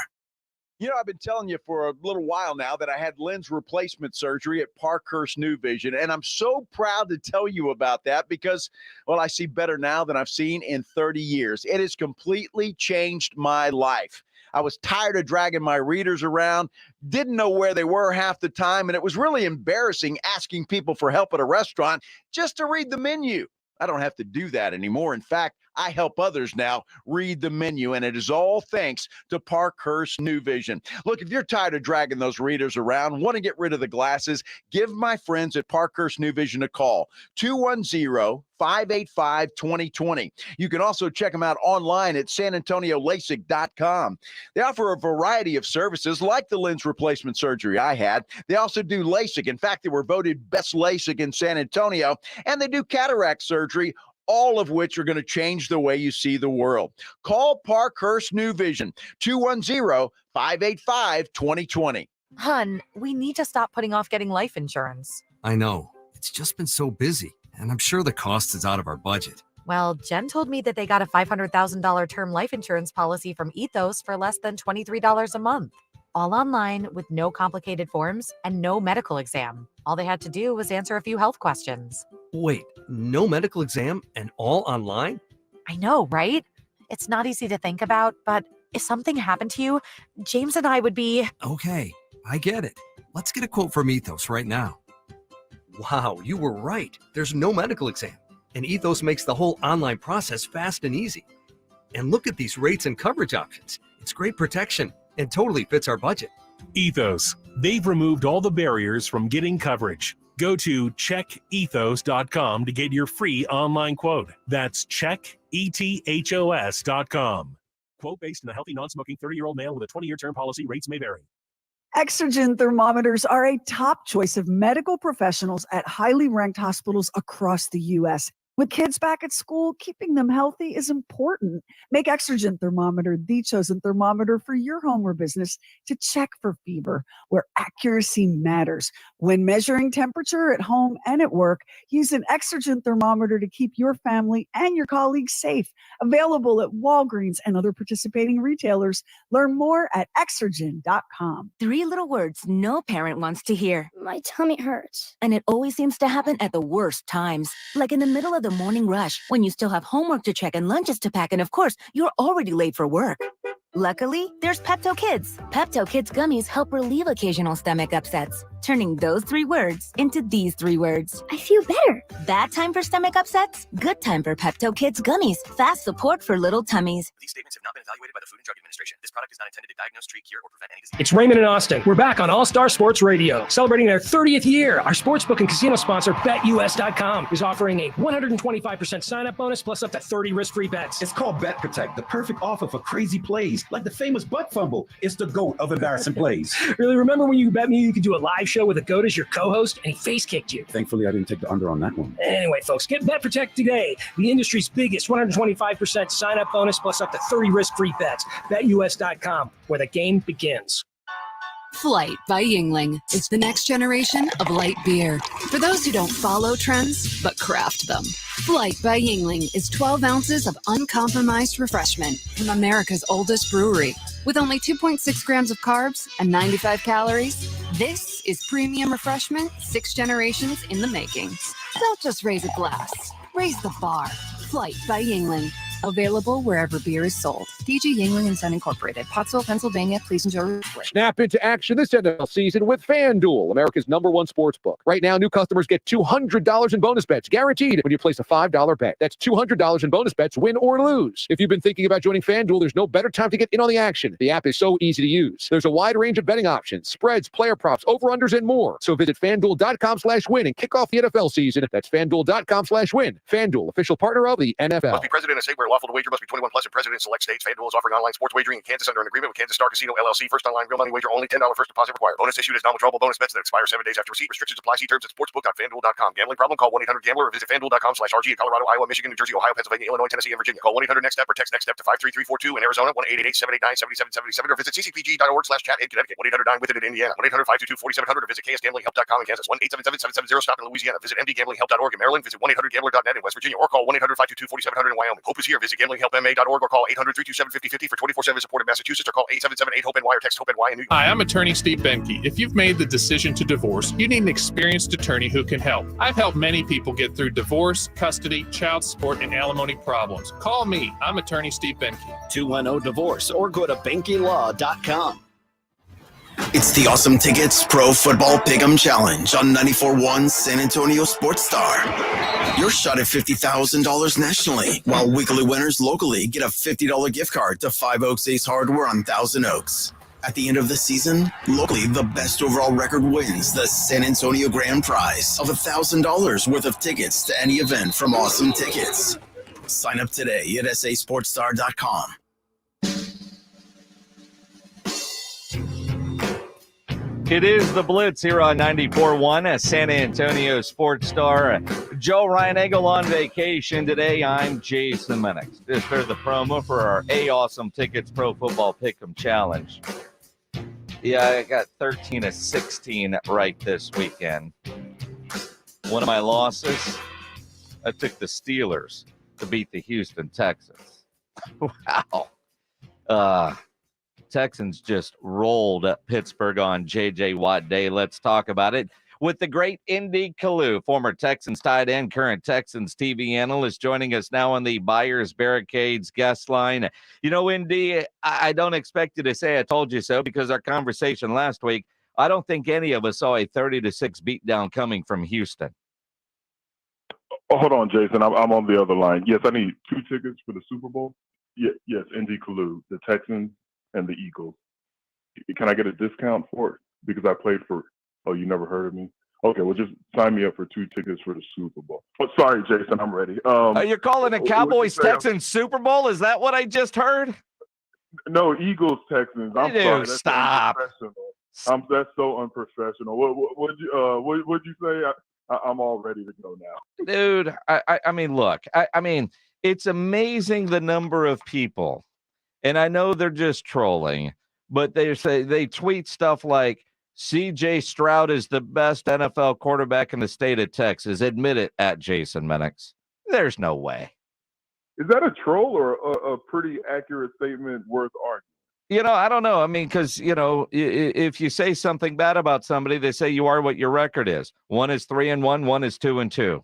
You know, I've been telling you for a little while now that I had lens replacement surgery at Parkhurst New Vision, and I'm so proud to tell you about that because, well, I see better now than I've seen in 30 years. It has completely changed my life. I was tired of dragging my readers around, didn't know where they were half the time, and it was really embarrassing asking people for help at a restaurant just to read the menu. I don't have to do that anymore. In fact, I help others now read the menu, and it is all thanks to Parkhurst New Vision. Look, if you're tired of dragging those readers around, want to get rid of the glasses, give my friends at Parkhurst New Vision a call, 210-585-2020. You can also check them out online at sanantoniolasik.com. They offer a variety of services like the lens replacement surgery I had. They also do LASIK. In fact, they were voted best LASIK in San Antonio, and they do cataract surgery, all of which are going to change the way you see the world. Call Parkhurst New Vision, 210-585-2020. Hun, we need to stop putting off getting life insurance. I know. It's just been so busy, and I'm sure the cost is out of our budget. Well, Jen told me that they got a $500,000 term life insurance policy from Ethos for less than $23 a month. All online with no complicated forms and no medical exam. All they had to do was answer a few health questions. Wait, no medical exam and all online? I know, right? It's not easy to think about, but if something happened to you, James and I would be... Okay, I get it. Let's get a quote from Ethos right now. Wow, you were right. There's no medical exam, and Ethos makes the whole online process fast and easy. And look at these rates and coverage options. It's great protection and totally fits our budget. Ethos. They've removed all the barriers from getting coverage. Go to checkethos.com to get your free online quote. That's checkethos.com. Quote based on a healthy, non-smoking 30-year-old male with a 20-year term policy. Rates may vary. Exergen thermometers are a top choice of medical professionals at highly ranked hospitals across the U.S. With kids back at school, keeping them healthy is important. Make Exergen thermometer the chosen thermometer for your home or business to check for fever, where accuracy matters. When measuring temperature at home and at work, use an Exergen thermometer to keep your family and your colleagues safe. Available at Walgreens and other participating retailers. Learn more at Exergen.com. 3 little words no parent wants to hear. My tummy hurts. And it always seems to happen at the worst times. Like in the middle of the morning rush, when you still have homework to check and lunches to pack, and of course, you're already late for work. Luckily, there's Pepto Kids. Pepto Kids gummies help relieve occasional stomach upsets, turning those 3 words into these 3 words. I feel better. Bad time for stomach upsets? Good time for Pepto Kids gummies. Fast support for little tummies. These statements have not been evaluated by the Food and Drug Administration. This product is not intended to diagnose, treat, cure, or prevent any disease. It's Raymond and Austin. We're back on All Star Sports Radio, celebrating our 30th year. Our sportsbook and casino sponsor, BetUS.com, is offering a 125% sign-up bonus plus up to 30 risk-free bets. It's called Bet Protect, the perfect offer for crazy plays, like the famous butt fumble. It's the GOAT of embarrassing plays. Really, remember when you bet me you could do a live show with a GOAT as your co-host and he face-kicked you? Thankfully, I didn't take the under on that one. Anyway, folks, get Bet Protect today. The industry's biggest 125% sign-up bonus plus up to 30 risk-free bets. BetUS.com, where the game begins. Flight by Yingling is the next generation of light beer. For those who don't follow trends, but craft them. Flight by Yingling is 12 ounces of uncompromised refreshment from America's oldest brewery. With only 2.6 grams of carbs and 95 calories, this is premium refreshment 6 generations in the making. Don't just raise a glass, raise the bar. Flight by Yingling. Available wherever beer is sold. DG Yingling and Son Incorporated, Pottsville, Pennsylvania. Please enjoy your play. Snap into action this NFL season with FanDuel, America's #1 sports book. Right now, new customers get $200 in bonus bets guaranteed when you place a $5 bet. That's $200 in bonus bets, win or lose. If you've been thinking about joining FanDuel, there's no better time to get in on the action. The app is so easy to use. There's a wide range of betting options, spreads, player props, over-unders, and more. So visit FanDuel.com/win and kick off the NFL season. That's FanDuel.com/win. FanDuel, official partner of the NFL. Must be present in a state where lawful to wager, must be 21 plus and present in select states. FanDuel is offering online sports wagering in Kansas under an agreement with Kansas Star Casino LLC. First online real money wager only. $10 first deposit required. Bonus issued as non-withdrawable bonus bets that expire 7 days after receipt. Restrictions apply. See terms at sportsbook.fanduel.com. Gambling problem? Call 1-800-GAMBLER or visit FanDuel.com/RG in Colorado, Iowa, Michigan, New Jersey, Ohio, Pennsylvania, Illinois, Tennessee, and Virginia. Call 1-800-NEXT-STEP or text NEXT-STEP to 53342 in Arizona, 1-888-789-7777 or visit ccpg.org/chat in Connecticut. 1-800-9-WITH-IT in Indiana. 1-800-522-4700 or visit KSGamblingHelp.com in Kansas. 1-877-770-STOP in Louisiana. Visit mdgamblinghelp.org in Maryland. Visit 1-800-GAMBLER.net in West Virginia or call 1-800-522-4700 in Wyoming. Hope is here. Visit gamblinghelpma.org or call 800-327-5050 for 24/7 support in Massachusetts or call 877-8-HOPE-NY or text HOPE-NY in New York. Hi, I'm attorney Steve Benke. If you've made the decision to divorce, you need an experienced attorney who can help. I've helped many people get through divorce, custody, child support, and alimony problems. Call me. I'm attorney Steve Benke. 210-DIVORCE or go to BenkeLaw.com. It's the Awesome Tickets Pro Football Pick'em Challenge on 94.1 San Antonio Sports Star. Your shot at $50,000 nationally, while weekly winners locally get a $50 gift card to 5 Oaks Ace Hardware on Thousand Oaks. At the end of the season, locally, the best overall record wins the San Antonio Grand Prize of $1,000 worth of tickets to any event from Awesome Tickets. Sign up today at sasportstar.com. It is the Blitz here on 94.1 at San Antonio Sports Star. Joe Ryan-Egel on vacation today. I'm Jason Minix. Just heard the promo for our Awesome Tickets Pro Football Pick'em Challenge. Yeah, I got 13 of 16 right this weekend. One of my losses, I took the Steelers. to beat the Houston Texans. Wow. Texans just rolled at Pittsburgh on J.J. Watt Day. Let's talk about it with the great Indy Kalu, former Texans tight end, current Texans TV analyst, joining us now on the Buyers Barricades guest line. You know, Indy, I don't expect you to say I told you so, because our conversation last week, I don't think any of us saw a 30-6 beatdown coming from Houston. Oh, hold on, Jason. I'm on the other line. Yes, I need 2 tickets for the Super Bowl. Yes, Indy Kalu, the Texans and the Eagles. Can I get a discount for it? Because I played for. Oh, you never heard of me? Okay, well, just sign me up for 2 tickets for the Super Bowl. Oh, sorry, Jason, I'm ready. You're calling a Cowboys-Texans Super Bowl? Is that what I just heard? No, Eagles Texans. I'm sorry. That's stop. Unprofessional. That's so unprofessional. What'd you say? I'm all ready to go now. Dude, I mean, look, I mean, it's amazing the number of people, and I know they're just trolling, but they tweet stuff like, C.J. Stroud is the best NFL quarterback in the state of Texas. Admit it, at Jason Minix. There's no way. Is that a troll or a pretty accurate statement worth arguing? You know, I don't know. I mean, because, you know, if you say something bad about somebody, they say you are what your record is. One is 3-1, one is 2-2.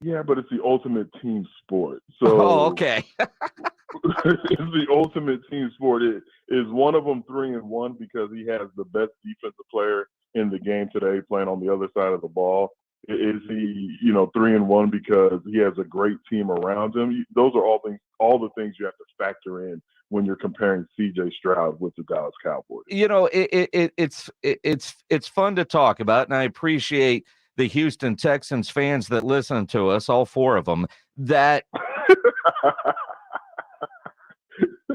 Yeah, but it's the ultimate team sport. So okay. It's the ultimate team sport. Is one of them 3-1 because he has the best defensive player in the game today playing on the other side of the ball? Is he, 3-1 because he has a great team around him? Those are all the things you have to factor in when you're comparing C.J. Stroud with the Dallas Cowboys. You know, it's fun to talk about, and I appreciate the Houston Texans fans that listen to us, all 4 of them, that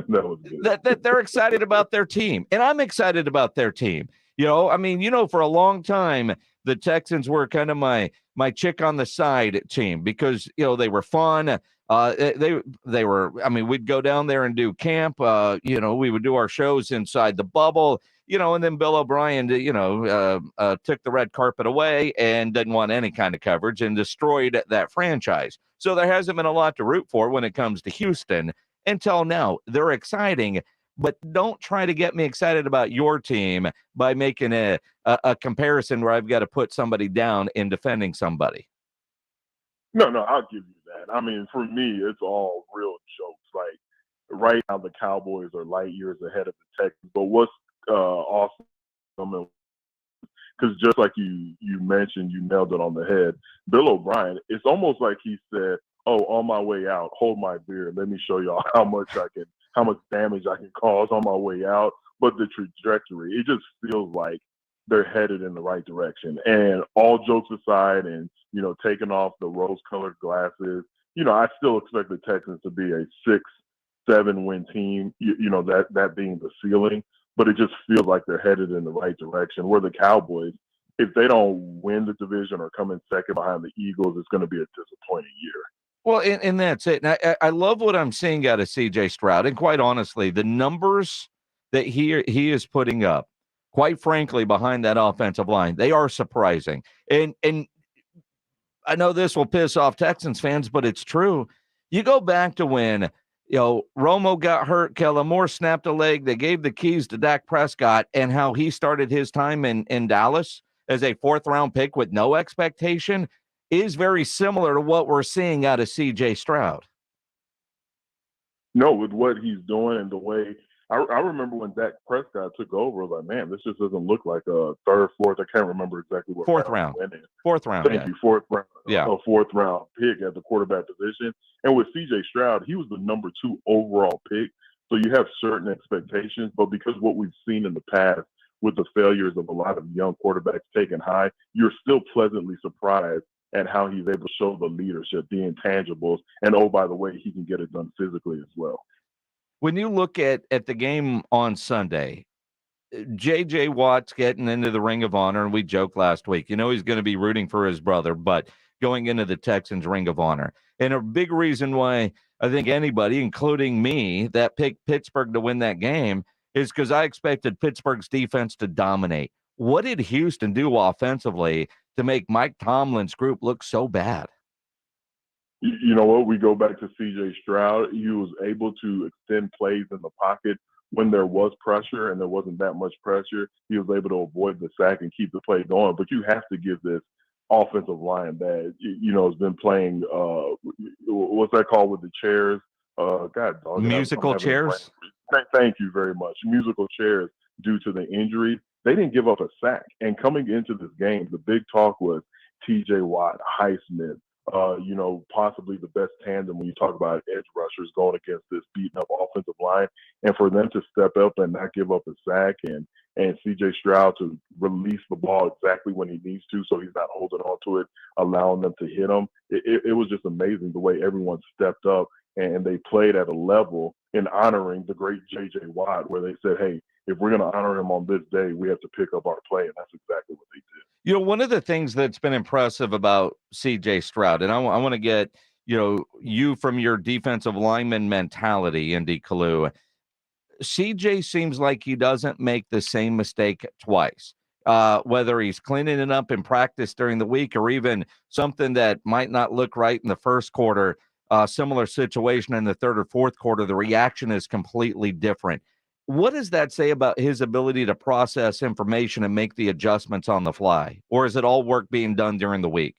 that they're excited about their team, and I'm excited about their team. You know, I mean, for a long time, the Texans were kind of my chick on the side team because, they were fun. They were, I mean, we'd go down there and do camp. We would do our shows inside the bubble, and then Bill O'Brien, took the red carpet away and didn't want any kind of coverage and destroyed that franchise. So there hasn't been a lot to root for when it comes to Houston until now. They're exciting, but don't try to get me excited about your team by making a comparison where I've got to put somebody down in defending somebody. No, I'll give you that. I mean, for me, it's all real jokes. Like, right now, the Cowboys are light years ahead of the Texans. But what's awesome, because just like you mentioned, you nailed it on the head. Bill O'Brien, it's almost like he said, "Oh, on my way out, hold my beer. Let me show y'all how much damage I can cause on my way out." But the trajectory, it just feels like they're headed in the right direction. And all jokes aside, and taking off the rose-colored glasses, I still expect the Texans to be a 6-7 win team. That being the ceiling. But it just feels like they're headed in the right direction. Where the Cowboys, if they don't win the division or come in second behind the Eagles, it's going to be a disappointing year. Well, and that's it. And I love what I'm seeing out of C.J. Stroud. And quite honestly, the numbers that he is putting up, quite frankly, behind that offensive line, they are surprising. And I know this will piss off Texans fans, but it's true. You go back to when, Romo got hurt, Kellen Moore snapped a leg, they gave the keys to Dak Prescott, and how he started his time in Dallas as a 4th-round pick with no expectation is very similar to what we're seeing out of C.J. Stroud. No, with what he's doing and the way I remember when Dak Prescott took over, I was like, man, this just doesn't look like a 3rd, 4th. I can't remember exactly what 4th round. Went in. 4th round. Thank you. 4th round. Yeah. A 4th round pick at the quarterback position. And with C.J. Stroud, he was the number 2 overall pick. So you have certain expectations, but because what we've seen in the past with the failures of a lot of young quarterbacks taken high, you're still pleasantly surprised at how he's able to show the leadership, the intangibles, and oh, by the way, he can get it done physically as well. When you look at the game on Sunday, J.J. Watt's getting into the Ring of Honor, and we joked last week, he's going to be rooting for his brother, but going into the Texans Ring of Honor. And a big reason why I think anybody, including me, that picked Pittsburgh to win that game is because I expected Pittsburgh's defense to dominate. What did Houston do offensively to make Mike Tomlin's group look so bad? You know what? We go back to C.J. Stroud. He was able to extend plays in the pocket when there was pressure and there wasn't that much pressure. He was able to avoid the sack and keep the play going. But you have to give this offensive line that, has been playing, what's that called with the chairs? God dog. Musical chairs? Thank you very much. Musical chairs due to the injury. They didn't give up a sack. And coming into this game, the big talk was T.J. Watt, Highsmith, possibly the best tandem when you talk about edge rushers going against this beaten up offensive line. And for them to step up and not give up a sack and C.J. Stroud to release the ball exactly when he needs to so he's not holding on to it, allowing them to hit him. It was just amazing the way everyone stepped up and they played at a level in honoring the great J.J. Watt where they said, hey, if we're going to honor him on this day, we have to pick up our play. And that's exactly what they did. One of the things that's been impressive about C.J. Stroud, and I want to get, you from your defensive lineman mentality, Indy Kalu. C.J. seems like he doesn't make the same mistake twice, whether he's cleaning it up in practice during the week or even something that might not look right in the first quarter, similar situation in the third or fourth quarter, the reaction is completely different. What does that say about his ability to process information and make the adjustments on the fly? Or is it all work being done during the week?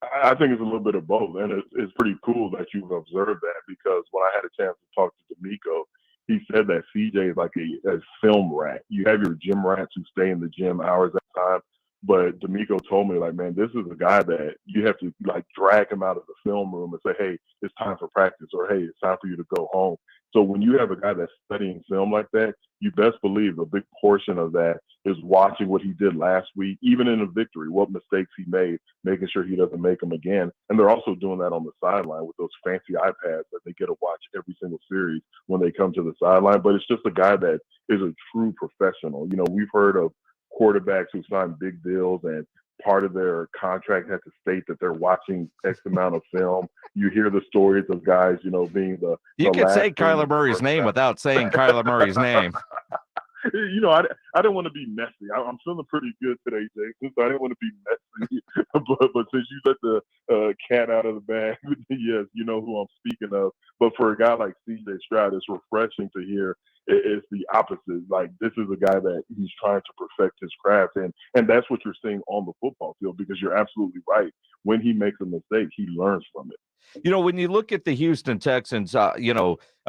I think it's a little bit of both. And it's pretty cool that you've observed that because when I had a chance to talk to D'Amico, he said that CJ is like a film rat. You have your gym rats who stay in the gym hours at a time. But D'Amico told me, like, man, this is a guy that you have to, like, drag him out of the film room and say, hey, it's time for practice, or, hey, it's time for you to go home. So when you have a guy that's studying film like that, you best believe a big portion of that is watching what he did last week, even in a victory, what mistakes he made, making sure he doesn't make them again. And they're also doing that on the sideline with those fancy iPads that they get to watch every single series when they come to the sideline. But it's just a guy that is a true professional. We've heard of quarterbacks who sign big deals and part of their contract has to state that they're watching X amount of film. You hear the stories of guys, being the You could say Kyler Kyler Murray's name without saying Kyler Murray's name. I didn't want to be messy. I'm feeling pretty good today, Jason, so I didn't want to be messy. but since you let the cat out of the bag, yes, you know who I'm speaking of. But for a guy like C.J. Stroud, it's refreshing to hear it's the opposite. Like, this is a guy that he's trying to perfect his craft. And that's what you're seeing on the football field because you're absolutely right. When he makes a mistake, he learns from it. When you look at the Houston Texans, I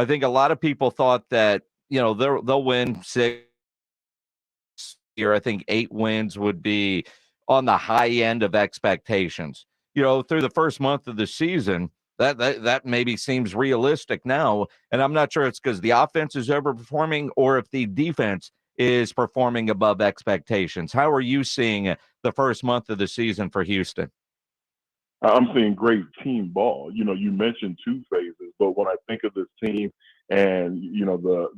think a lot of people thought that, they'll win 6 year. I think 8 wins would be on the high end of expectations. Through the first month of the season, that maybe seems realistic now. And I'm not sure it's because the offense is overperforming or if the defense is performing above expectations. How are you seeing the first month of the season for Houston? I'm seeing great team ball. You mentioned 2 phases, but when I think of this team and,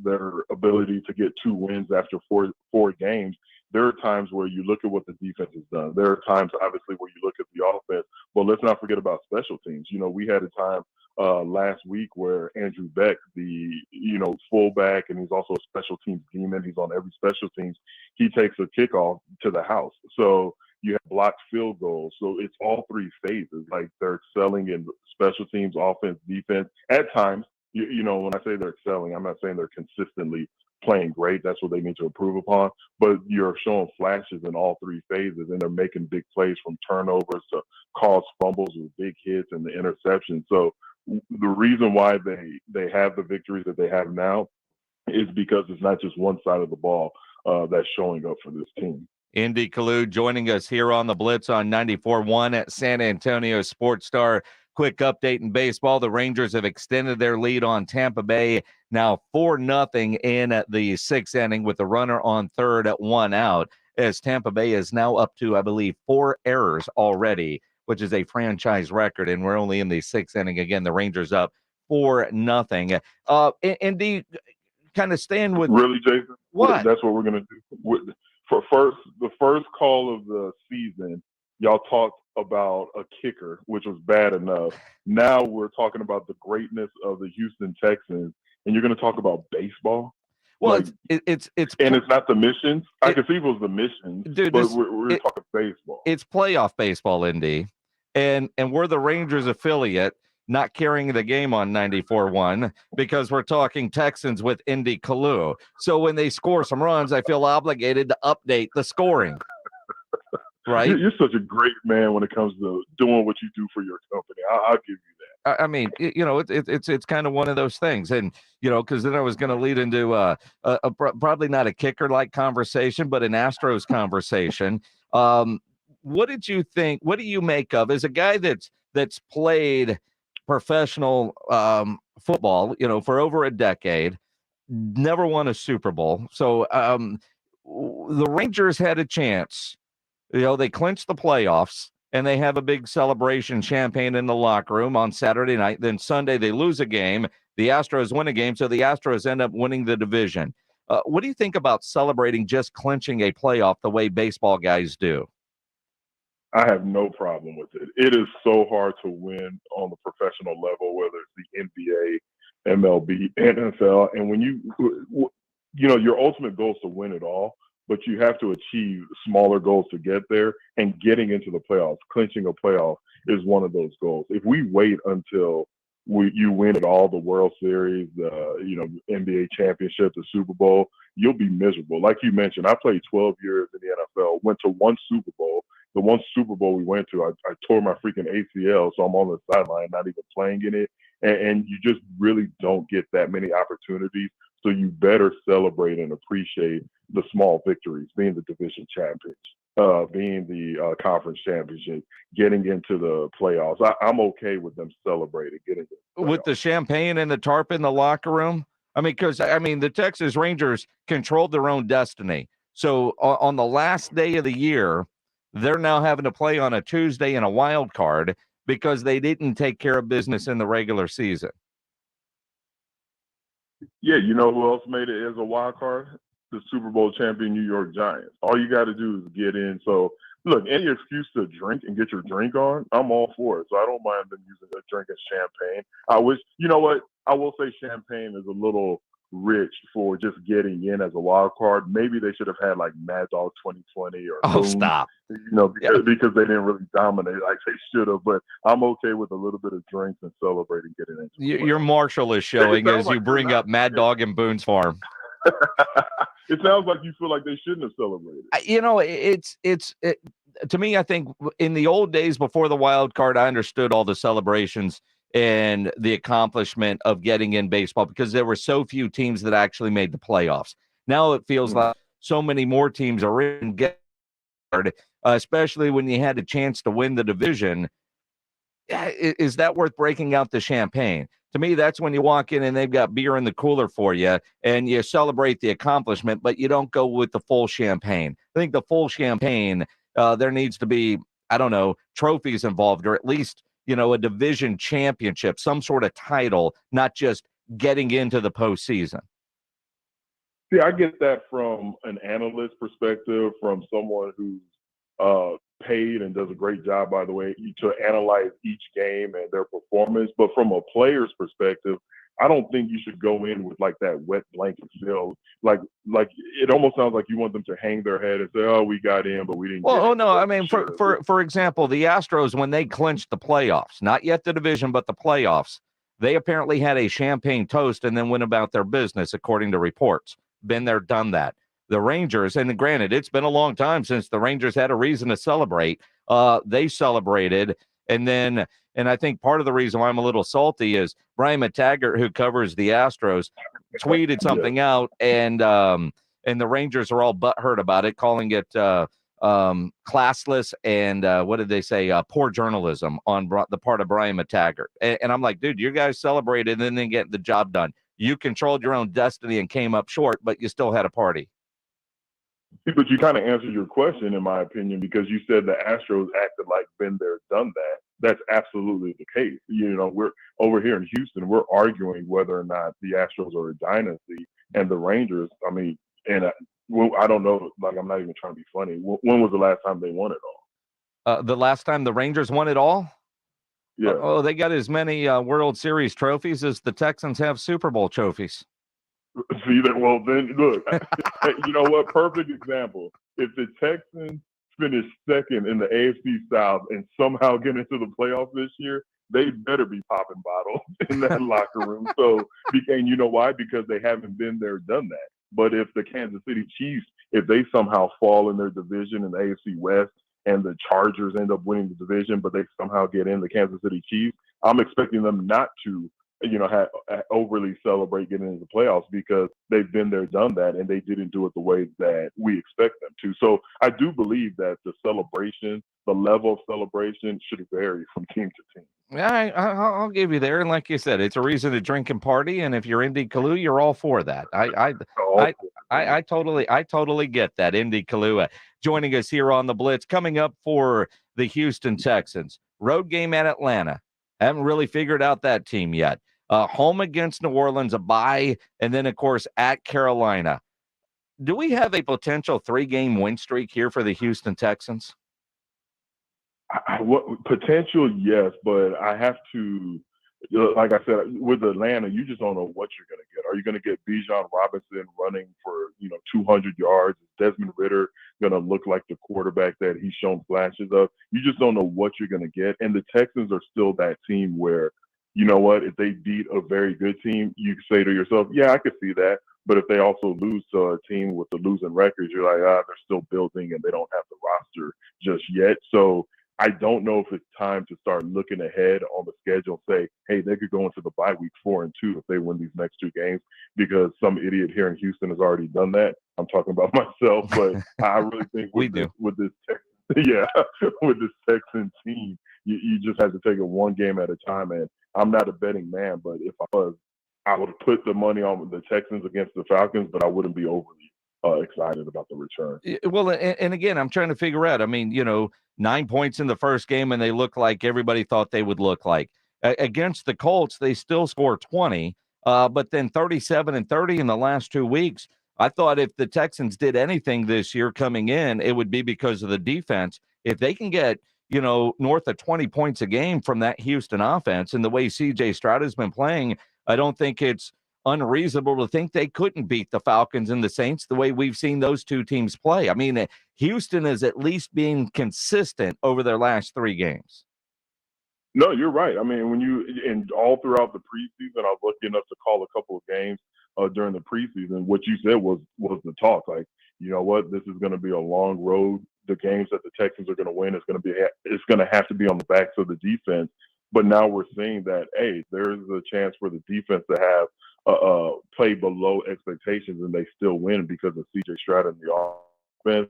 their ability to get 2 wins after four games, there are times where you look at what the defense has done. There are times, obviously, where you look at the offense. But let's not forget about special teams. We had a time last week where Andrew Beck, the fullback, and he's also a special teams demon. He's on every special teams. He takes a kickoff to the house. So you have blocked field goals. So it's all 3 phases. Like, they're excelling in special teams, offense, defense. At times, when I say they're excelling, I'm not saying they're consistently playing great. That's what they need to improve upon. But you're showing flashes in all 3 phases, and they're making big plays from turnovers to caused fumbles with big hits and the interceptions. So the reason why they have the victories that they have now is because it's not just one side of the ball that's showing up for this team. Indy Kalu joining us here on the Blitz on 94.1 at San Antonio Sports Star. Quick update in baseball. The Rangers have extended their lead on Tampa Bay, now 4-0 in the 6th inning with the runner on third at 1 out, as Tampa Bay is now up to, I believe, 4 errors already, which is a franchise record, and we're only in the 6th inning. Again, the Rangers up 4-0. Indy, kind of staying with... Really, Jason? What? That's what we're going to do. The first call of the season, y'all talked about a kicker, which was bad enough. Now we're talking about the greatness of the Houston Texans, and you're going to talk about baseball? Well, like, it's and it's not the Missions. I could see if it was the Missions, dude, but we're talking baseball. It's playoff baseball, Indy. and we're the Rangers affiliate, not carrying the game on 94.1 because we're talking Texans with Indy Kalu. So when they score some runs, I feel obligated to update the scoring. Right? You're such a great man when it comes to doing what you do for your company. I'll give you that. I mean, it's kind of one of those things, and because then I was going to lead into probably not a kicker-like conversation, but an Astros conversation. What did you think? What do you make of as a guy that's played professional football, for over a decade, never won a Super Bowl? So the Rangers had a chance. They clinched the playoffs. And they have a big celebration, champagne in the locker room on Saturday night. Then Sunday, they lose a game. The Astros win a game, so the Astros end up winning the division. What do you think about celebrating just clinching a playoff the way baseball guys do? I have no problem with it. It is so hard to win on the professional level, whether it's the NBA, MLB, NFL. And when your ultimate goal is to win it all. But you have to achieve smaller goals to get there, and getting into the playoffs, clinching a playoff is one of those goals. If we wait until you win it all, the World Series, NBA championship, the Super Bowl, you'll be miserable. Like you mentioned, I played 12 years in the NFL, went to one Super Bowl. The one Super Bowl we went to, I tore my freaking ACL, so I'm on the sideline, not even playing in it. And you just really don't get that many opportunities. So you better celebrate and appreciate the small victories, being the division champions, being the conference championship, getting into the playoffs. I'm okay with them celebrating, getting with the champagne and the tarp in the locker room. Because the Texas Rangers controlled their own destiny. So on the last day of the year, they're now having to play on a Tuesday in a wild card because they didn't take care of business in the regular season. Yeah, you know who else made it as a wild card? The Super Bowl champion New York Giants. All you got to do is get in. So, look, any excuse to drink and get your drink on, I'm all for it. So I don't mind them using a drink as champagne. I wish, you know what? I will say champagne is a little rich for just getting in as a wild card. Maybe they should have had like Mad Dog 2020 or Moon, stop. Because they didn't really dominate like they should have. But I'm okay with a little bit of drinks and celebrating getting into. Your Marshall is showing as you bring up Mad Dog and Boone's Farm. It sounds like you feel like they shouldn't have celebrated. It's to me, I think in the old days before the wild card, I understood all the celebrations and the accomplishment of getting in baseball because there were so few teams that actually made the playoffs. Now it feels like so many more teams are in, especially when you had a chance to win the division. Is that worth breaking out the champagne? To me, that's when you walk in and they've got beer in the cooler for you and you celebrate the accomplishment, but you don't go with the full champagne. I think the full champagne, there needs to be, trophies involved, or at least, a division championship, some sort of title, not just getting into the postseason. See, I get that from an analyst perspective, from someone who's paid and does a great job, by the way, to analyze each game and their performance. But from a player's perspective, I don't think you should go in with like that wet blanket feel. Like it almost sounds like you want them to hang their head and say, "Oh, we got in, but we didn't." Well, no, for example, the Astros, when they clinched the playoffs, not yet the division, but the playoffs, they apparently had a champagne toast and then went about their business, according to reports. Been there, done that. The Rangers, and granted, it's been a long time since the Rangers had a reason to celebrate. They celebrated, and I think part of the reason why I'm a little salty is Brian McTaggart, who covers the Astros, tweeted something out, and the Rangers are all butthurt about it, calling it classless and what did they say? Poor journalism on the part of Brian McTaggart. And I'm like, dude, you guys celebrated and then get the job done. You controlled your own destiny and came up short, but you still had a party. But you kind of answered your question, in my opinion, because you said the Astros acted like been there, done that. That's absolutely the case. We're over here in Houston, we're arguing whether or not the Astros are a dynasty, and the Rangers, I don't know, like, I'm not even trying to be funny. When was the last time they won it all? The last time the Rangers won it all? Yeah. Oh, they got as many World Series trophies as the Texans have Super Bowl trophies. See that? Well, then look, you know what? Perfect example. If the Texans finish second in the AFC South and somehow get into the playoffs this year, they better be popping bottles in that locker room. So, and you know why? Because they haven't been there, done that. But if the Kansas City Chiefs, if they somehow fall in their division in the AFC West and the Chargers end up winning the division, but they somehow get in the Kansas City Chiefs, I'm expecting them not to, overly celebrate getting into the playoffs because they've been there, done that, and they didn't do it the way that we expect them to. So I do believe that the celebration, the level of celebration should vary from team to team. Yeah, I'll give you there. And like you said, it's a reason to drink and party. And if you're Indy Kalu, you're all for that. I totally get that. Indy Kalu joining us here on the Blitz. Coming up for the Houston Texans. Road game at Atlanta. Haven't really figured out that team yet. Home against New Orleans, a bye, and then, of course, at Carolina. Do we have a potential 3-game win streak here for the Houston Texans? Potential, yes, but I have to, like I said, with Atlanta, you just don't know what you're going to get. Are you going to get Bijan Robinson running for 200 yards? Is Desmond Ridder going to look like the quarterback that he's shown flashes of? You just don't know what you're going to get. And the Texans are still that team where, you know what, if they beat a very good team, you say to yourself, yeah, I could see that. But if they also lose to a team with the losing records, you're like, they're still building and they don't have the roster just yet. So I don't know if it's time to start looking ahead on the schedule and say, hey, they could go into the bye week 4-2 if they win these next 2 games, because some idiot here in Houston has already done that. I'm talking about myself, but I really think with this Texan team, you just have to take it one game at a time. And I'm not a betting man, but if I was, I would put the money on the Texans against the Falcons, but I wouldn't be overly excited about the return. Well, and again, I'm trying to figure out, 9 points in the first game, and they look like everybody thought they would look like. Against the Colts, they still score 20, but then 37 and 30 in the last 2 weeks. I thought if the Texans did anything this year coming in, it would be because of the defense. If they can get, north of 20 points a game from that Houston offense and the way C.J. Stroud has been playing, I don't think it's unreasonable to think they couldn't beat the Falcons and the Saints the way we've seen those two teams play. I mean, Houston is at least being consistent over their last 3 games. No, you're right. I mean, and all throughout the preseason, I was lucky enough to call a couple of games during the preseason. What you said was the talk. Like, you know what, this is going to be a long road. The games that the Texans are going to win it's going to have to be on the backs of the defense. But now we're seeing that, hey, there's a chance for the defense to have play below expectations and they still win because of C.J. Stroud and the offense.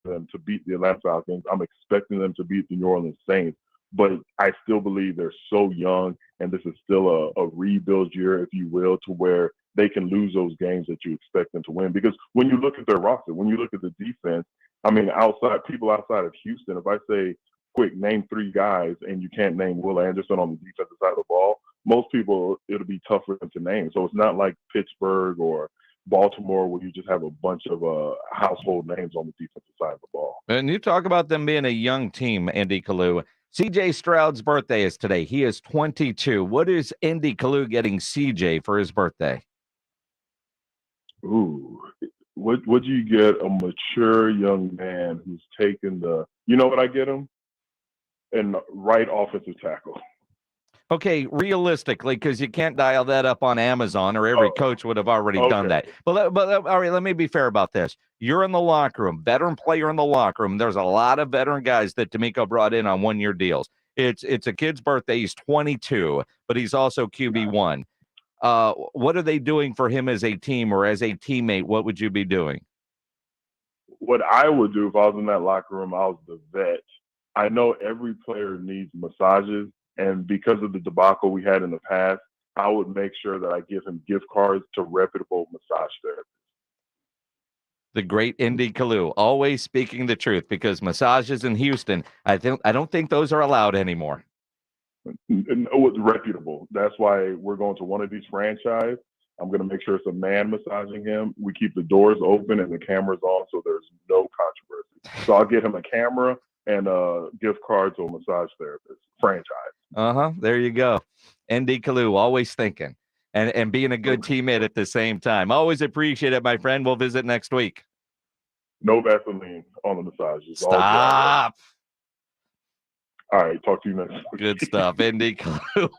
Them to beat the Atlanta Falcons. I'm expecting them to beat the New Orleans Saints, but I still believe they're so young and this is still a rebuild year, if you will, to where they can lose those games that you expect them to win. Because when you look at their roster, when you look at the defense, I mean, people outside of Houston, if I say, quick, name 3 guys and you can't name Will Anderson on the defensive side of the ball, most people, it'll be tough for them to name. So it's not like Pittsburgh or Baltimore where you just have a bunch of household names on the defensive side of the ball. And you talk about them being a young team, Indy Kalu. C.J. Stroud's birthday is today. He is 22. What is Indy Kalu getting C.J. for his birthday? Ooh, what do you get a mature young man who's taken you know what I get him? And right offensive tackle. Okay, realistically, because you can't dial that up on Amazon or every coach would have already done that. But all right, let me be fair about this. You're in the locker room, veteran player in the locker room. There's a lot of veteran guys that D'Amico brought in on 1-year deals. It's a kid's birthday. He's 22, but he's also QB1. What are they doing for him as a team or as a teammate? What would you be doing? What I would do if I was in that locker room, I was the vet. I know every player needs massages. And because of the debacle we had in the past, I would make sure that I give him gift cards to reputable massage therapists. The great Indy Kalu, always speaking the truth, because massages in Houston, I don't think those are allowed anymore. No, it's reputable. That's why we're going to one of these franchises. I'm going to make sure it's a man massaging him. We keep the doors open and the cameras on, so there's no controversy. So I'll get him a camera and gift card to a massage therapist franchise. There you go. Indy Kalu, always thinking and being a good teammate at the same time. Always appreciate it, my friend. We'll visit next week. No Vaseline. on the massages. Stop. All right, talk to you next. Good stuff. Indy Clue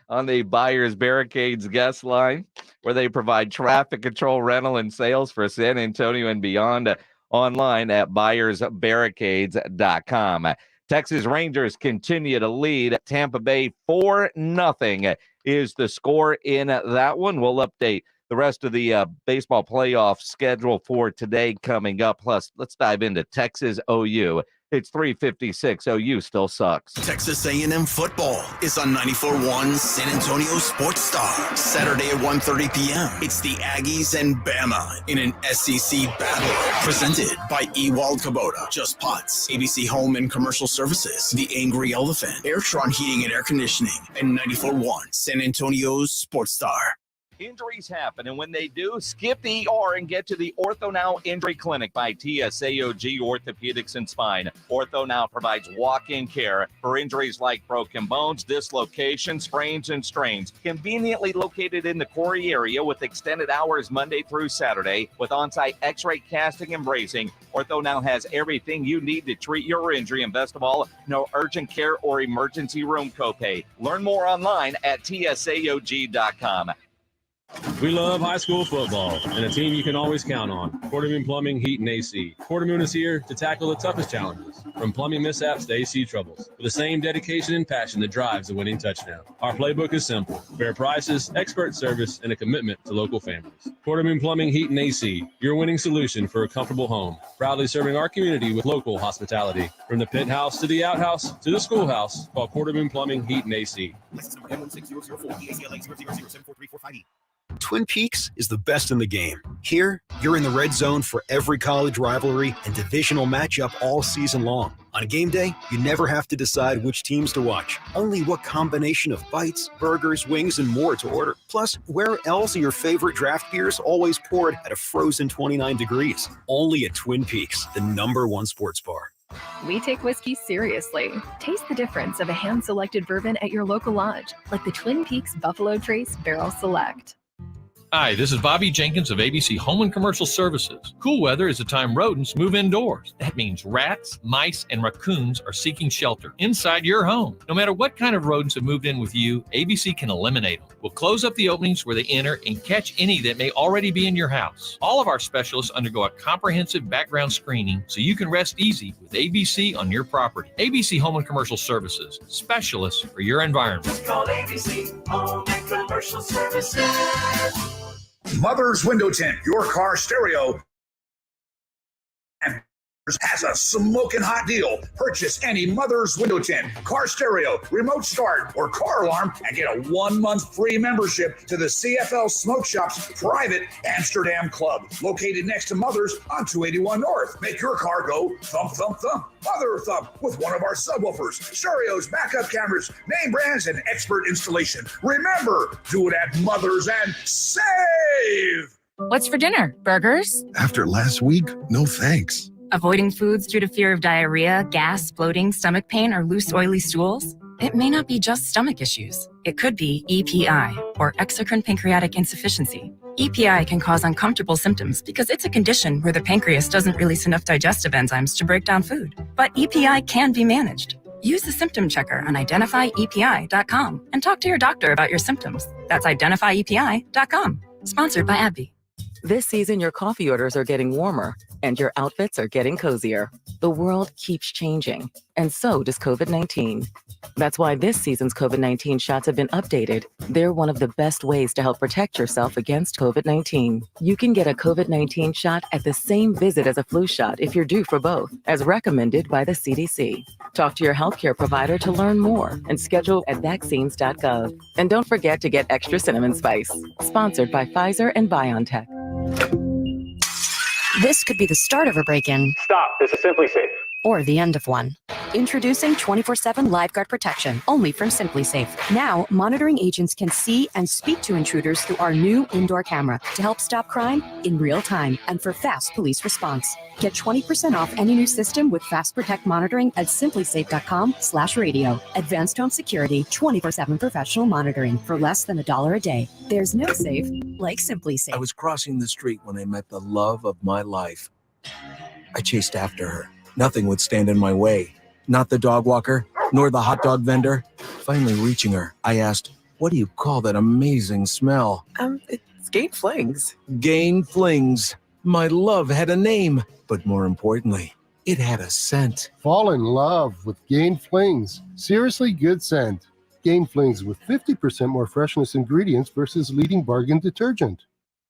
on the Buyers Barricades guest line, where they provide traffic control, rental, and sales for San Antonio and beyond. Online at buyersbarricades.com. Texas Rangers continue to lead. Tampa Bay 4-0 is the score in that one. We'll update the rest of the baseball playoff schedule for today coming up. Plus, let's dive into Texas OU. It's 3:56. OU still sucks. Texas A&M football is on 94.1 San Antonio Sports Star. Saturday at 1:30 p.m. It's the Aggies and Bama in an SEC battle. Presented by Ewald Kubota, Just Pots, ABC Home and Commercial Services, The Angry Elephant, Airtron Heating and Air Conditioning, and 94.1 San Antonio's Sports Star. Injuries happen, and when they do, skip the ER and get to the Ortho Now Injury Clinic by TSAOG Orthopedics and Spine. Ortho Now provides walk-in care for injuries like broken bones, dislocations, sprains, and strains. Conveniently located in the Corey area with extended hours Monday through Saturday with on-site x-ray casting and bracing. Ortho Now has everything you need to treat your injury, and best of all, no urgent care or emergency room copay. Learn more online at tsaog.com. We love high school football and a team you can always count on. Quartermoon Plumbing, Heat, and AC. Quartermoon is here to tackle the toughest challenges, from plumbing mishaps to AC troubles, with the same dedication and passion that drives the winning touchdown. Our playbook is simple: fair prices, expert service, and a commitment to local families. Quartermoon Plumbing, Heat, and AC, your winning solution for a comfortable home. Proudly serving our community with local hospitality. From the pit house to the outhouse to the schoolhouse, call Quartermoon Plumbing, Heat, and AC. License number M16004, DACLA 0007435D. Twin Peaks is the best in the game. Here, you're in the red zone for every college rivalry and divisional matchup all season long. On game day, you never have to decide which teams to watch, only what combination of bites, burgers, wings, and more to order. Plus, where else are your favorite draft beers always poured at a frozen 29 degrees? Only at Twin Peaks, the #1 sports bar. We take whiskey seriously. Taste the difference of a hand-selected bourbon at your local lodge, like the Twin Peaks Buffalo Trace Barrel Select. Hi, this is Bobby Jenkins of ABC Home and Commercial Services. Cool weather is the time rodents move indoors. That means rats, mice, and raccoons are seeking shelter inside your home. No matter what kind of rodents have moved in with you, ABC can eliminate them. We'll close up the openings where they enter and catch any that may already be in your house. All of our specialists undergo a comprehensive background screening so you can rest easy with ABC on your property. ABC Home and Commercial Services, specialists for your environment. Just call ABC Home and Commercial Services. Mother's Window Tint, your car stereo, has a smoking hot deal. Purchase any Mother's Window Tint, car stereo, remote start, or car alarm and get a 1-month free membership to the CFL Smoke Shop's private Amsterdam Club, located next to Mother's on 281 North. Make your car go thump, thump, thump, Mother thump with one of our subwoofers, stereos, backup cameras, name brands, and expert installation. Remember, do it at Mother's and save! What's for dinner? Burgers? After last week, no thanks. Avoiding foods due to fear of diarrhea, gas, bloating, stomach pain, or loose, oily stools? It may not be just stomach issues. It could be EPI, or exocrine pancreatic insufficiency. EPI can cause uncomfortable symptoms because it's a condition where the pancreas doesn't release enough digestive enzymes to break down food. But EPI can be managed. Use the symptom checker on identifyepi.com and talk to your doctor about your symptoms. That's identifyepi.com. Sponsored by AbbVie. This season, your coffee orders are getting warmer and your outfits are getting cozier. The world keeps changing, and so does COVID-19. That's why this season's COVID-19 shots have been updated. They're one of the best ways to help protect yourself against COVID-19. You can get a COVID-19 shot at the same visit as a flu shot if you're due for both, as recommended by the CDC. Talk to your healthcare provider to learn more and schedule at vaccines.gov. And don't forget to get extra cinnamon spice. Sponsored by Pfizer and BioNTech. This could be the start of a break-in. Stop. This is Simply Safe. Or the end of one. Introducing 24/7 LiveGuard protection, only from Simply Safe. Now, monitoring agents can see and speak to intruders through our new indoor camera to help stop crime in real time and for fast police response. Get 20% off any new system with Fast Protect monitoring at simplysafe.com/radio. Advanced home security, 24/7 professional monitoring for less than $1 a day. There's no safe like Simply Safe. I was crossing the street when I met the love of my life. I chased after her. Nothing would stand in my way. Not the dog walker, nor the hot dog vendor. Finally reaching her, I asked, "What do you call that amazing smell?" It's Gain Flings. Gain Flings. My love had a name, but more importantly, it had a scent. Fall in love with Gain Flings. Seriously good scent. Gain Flings with 50% more freshness ingredients versus leading bargain detergent.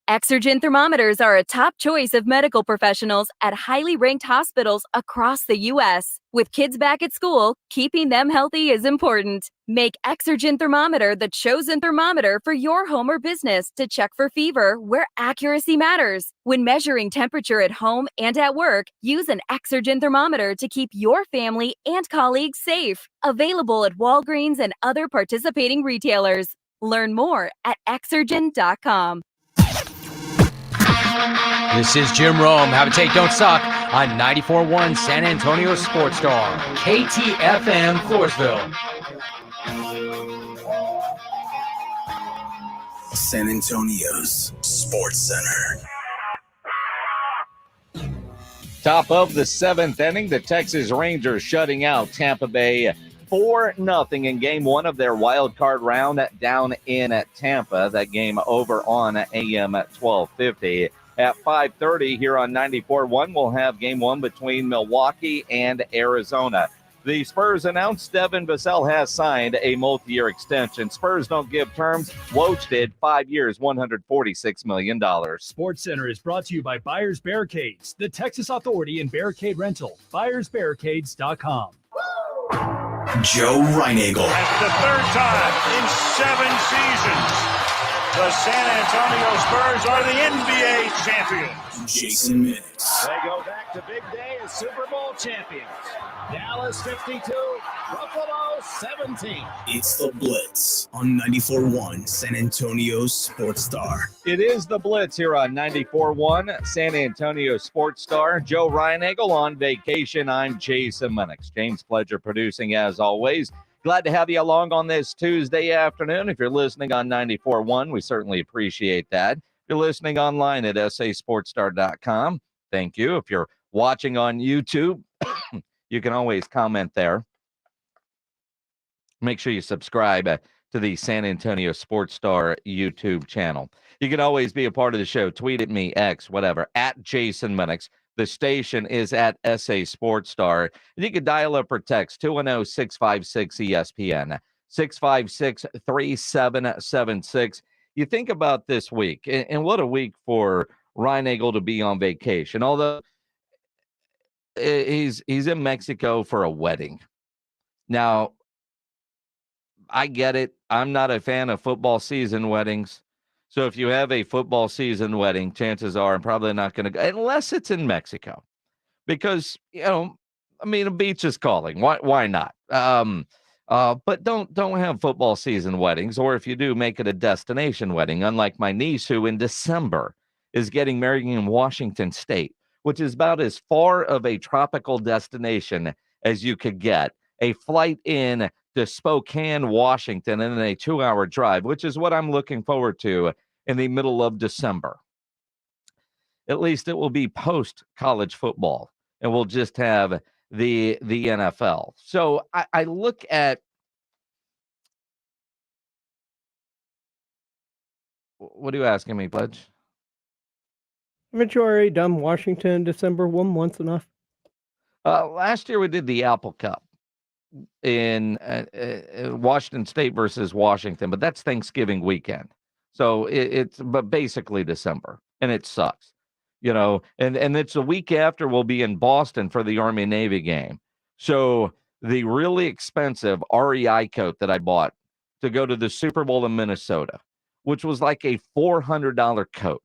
Exergen thermometers are a top choice of medical professionals at highly ranked hospitals across the U.S. With kids back at school, keeping them healthy is important. Make Exergen thermometer the chosen thermometer for your home or business to check for fever where accuracy matters. When measuring temperature at home and at work, use an Exergen thermometer to keep your family and colleagues safe. Available at Walgreens and other participating retailers. Learn more at Exergen.com. This is Jim Rome. Have a take, don't suck on 94.1 San Antonio Sports Star, KTFM Floresville. San Antonio's Sports Center. Top of the seventh inning, the Texas Rangers shutting out Tampa Bay 4-0 in game one of their wild card round down in Tampa. That game over on AM 1250. At 5:30 here on 94.1, we'll have game one between Milwaukee and Arizona. The Spurs announced Devin Vassell has signed a multi-year extension. Spurs don't give terms. Woj did 5 years, $146 million. Sports Center is brought to you by Buyers Barricades, the Texas Authority in Barricade Rental. BuyersBarricades.com. Joe Reinagel. That's the third time in 7 seasons. The San Antonio Spurs are the NBA champions. Jason Minix. They go back to big day as Super Bowl champions. Dallas 52, Buffalo 17. It's the Blitz on 94.1 San Antonio Sports Star. It is the Blitz here on 94.1 San Antonio Sports Star. Joe Reinagel on vacation. I'm Jason Minix. James Pledger producing as always. Glad to have you along on this Tuesday afternoon. If you're listening on 94.1, we certainly appreciate that. If you're listening online at sasportstar.com, thank you. If you're watching on YouTube, you can always comment there. Make sure you subscribe to the San Antonio Sports Star YouTube channel. You can always be a part of the show. Tweet at me, X, whatever, at Jason Minix. The station is at SA Sports Star. And you can dial up or text 210-656-ESPN, 656-3776. You think about this week, and what a week for Reinagel to be on vacation. Although he's in Mexico for a wedding. Now, I get it. I'm not a fan of football season weddings. So if you have a football season wedding, chances are I'm probably not going to go, unless it's in Mexico. Because, a beach is calling. Why not? But don't have football season weddings. Or if you do, make it a destination wedding. Unlike my niece, who in December is getting married in Washington State, which is about as far of a tropical destination as you could get. A flight in to Spokane, Washington, and then a 2-hour drive, which is what I'm looking forward to in the middle of December. At least it will be post-college football, and we'll just have the NFL. So I look at what are you asking me, Pledge? Haven't you already done Washington December 1 once enough? Last year we did the Apple Cup in Washington State versus Washington, but that's Thanksgiving weekend. So it's basically December, and it sucks, and it's a week after we'll be in Boston for the Army-Navy game. So the really expensive REI coat that I bought to go to the Super Bowl in Minnesota, which was like a $400 coat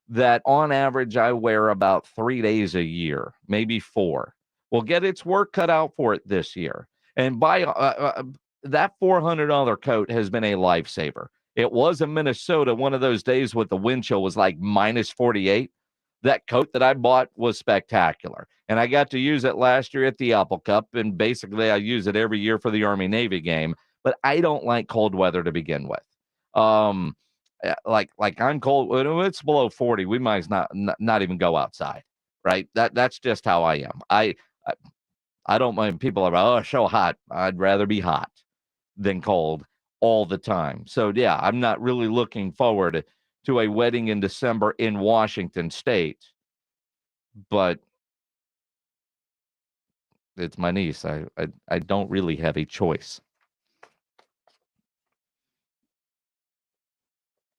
that on average I wear about 3 days a year, maybe 4, will get its work cut out for it this year. And that $400 coat has been a lifesaver. It was in Minnesota one of those days with the wind chill was like minus 48. That coat that I bought was spectacular. And I got to use it last year at the Apple Cup. And basically I use it every year for the Army-Navy game. But I don't like cold weather to begin with. Like I'm cold. When it's below 40, we might not even go outside. right? That's just how I am. I don't mind people are, oh, so hot. I'd rather be hot than cold all the time. So, yeah, I'm not really looking forward to a wedding in December in Washington State, but it's my niece. I don't really have a choice.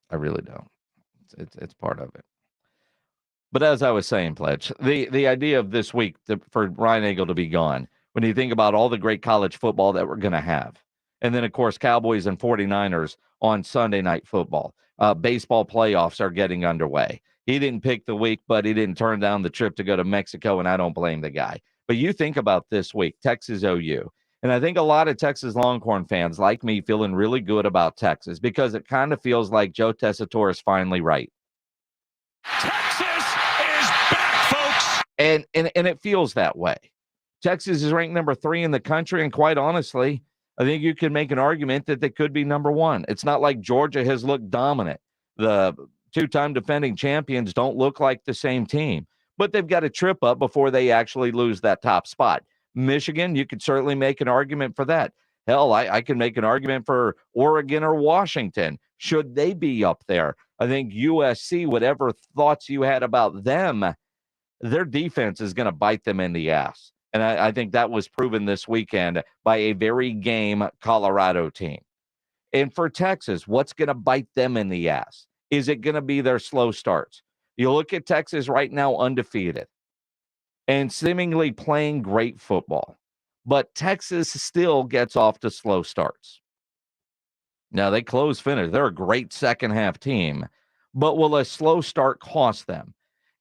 I really don't. It's part of it. But as I was saying, Pledge, the idea of this week for Ryan Eagle to be gone, when you think about all the great college football that we're going to have, and then, of course, Cowboys and 49ers on Sunday Night Football. Baseball playoffs are getting underway. He didn't pick the week, but he didn't turn down the trip to go to Mexico, and I don't blame the guy. But you think about this week, Texas OU. And I think a lot of Texas Longhorn fans, like me, feeling really good about Texas because it kind of feels like Joe Tessitore is finally right. Texas is back, folks. And it feels that way. Texas is ranked number 3 in the country, and quite honestly, I think you can make an argument that they could be number 1. It's not like Georgia has looked dominant. The 2-time defending champions don't look like the same team, but they've got to trip up before they actually lose that top spot. Michigan, you could certainly make an argument for that. Hell, I can make an argument for Oregon or Washington. Should they be up there? I think USC, whatever thoughts you had about them, their defense is going to bite them in the ass. And I think that was proven this weekend by a very game Colorado team. And for Texas, what's going to bite them in the ass? Is it going to be their slow starts? You look at Texas right now undefeated and seemingly playing great football. But Texas still gets off to slow starts. Now, they close finish. They're a great second-half team. But will a slow start cost them?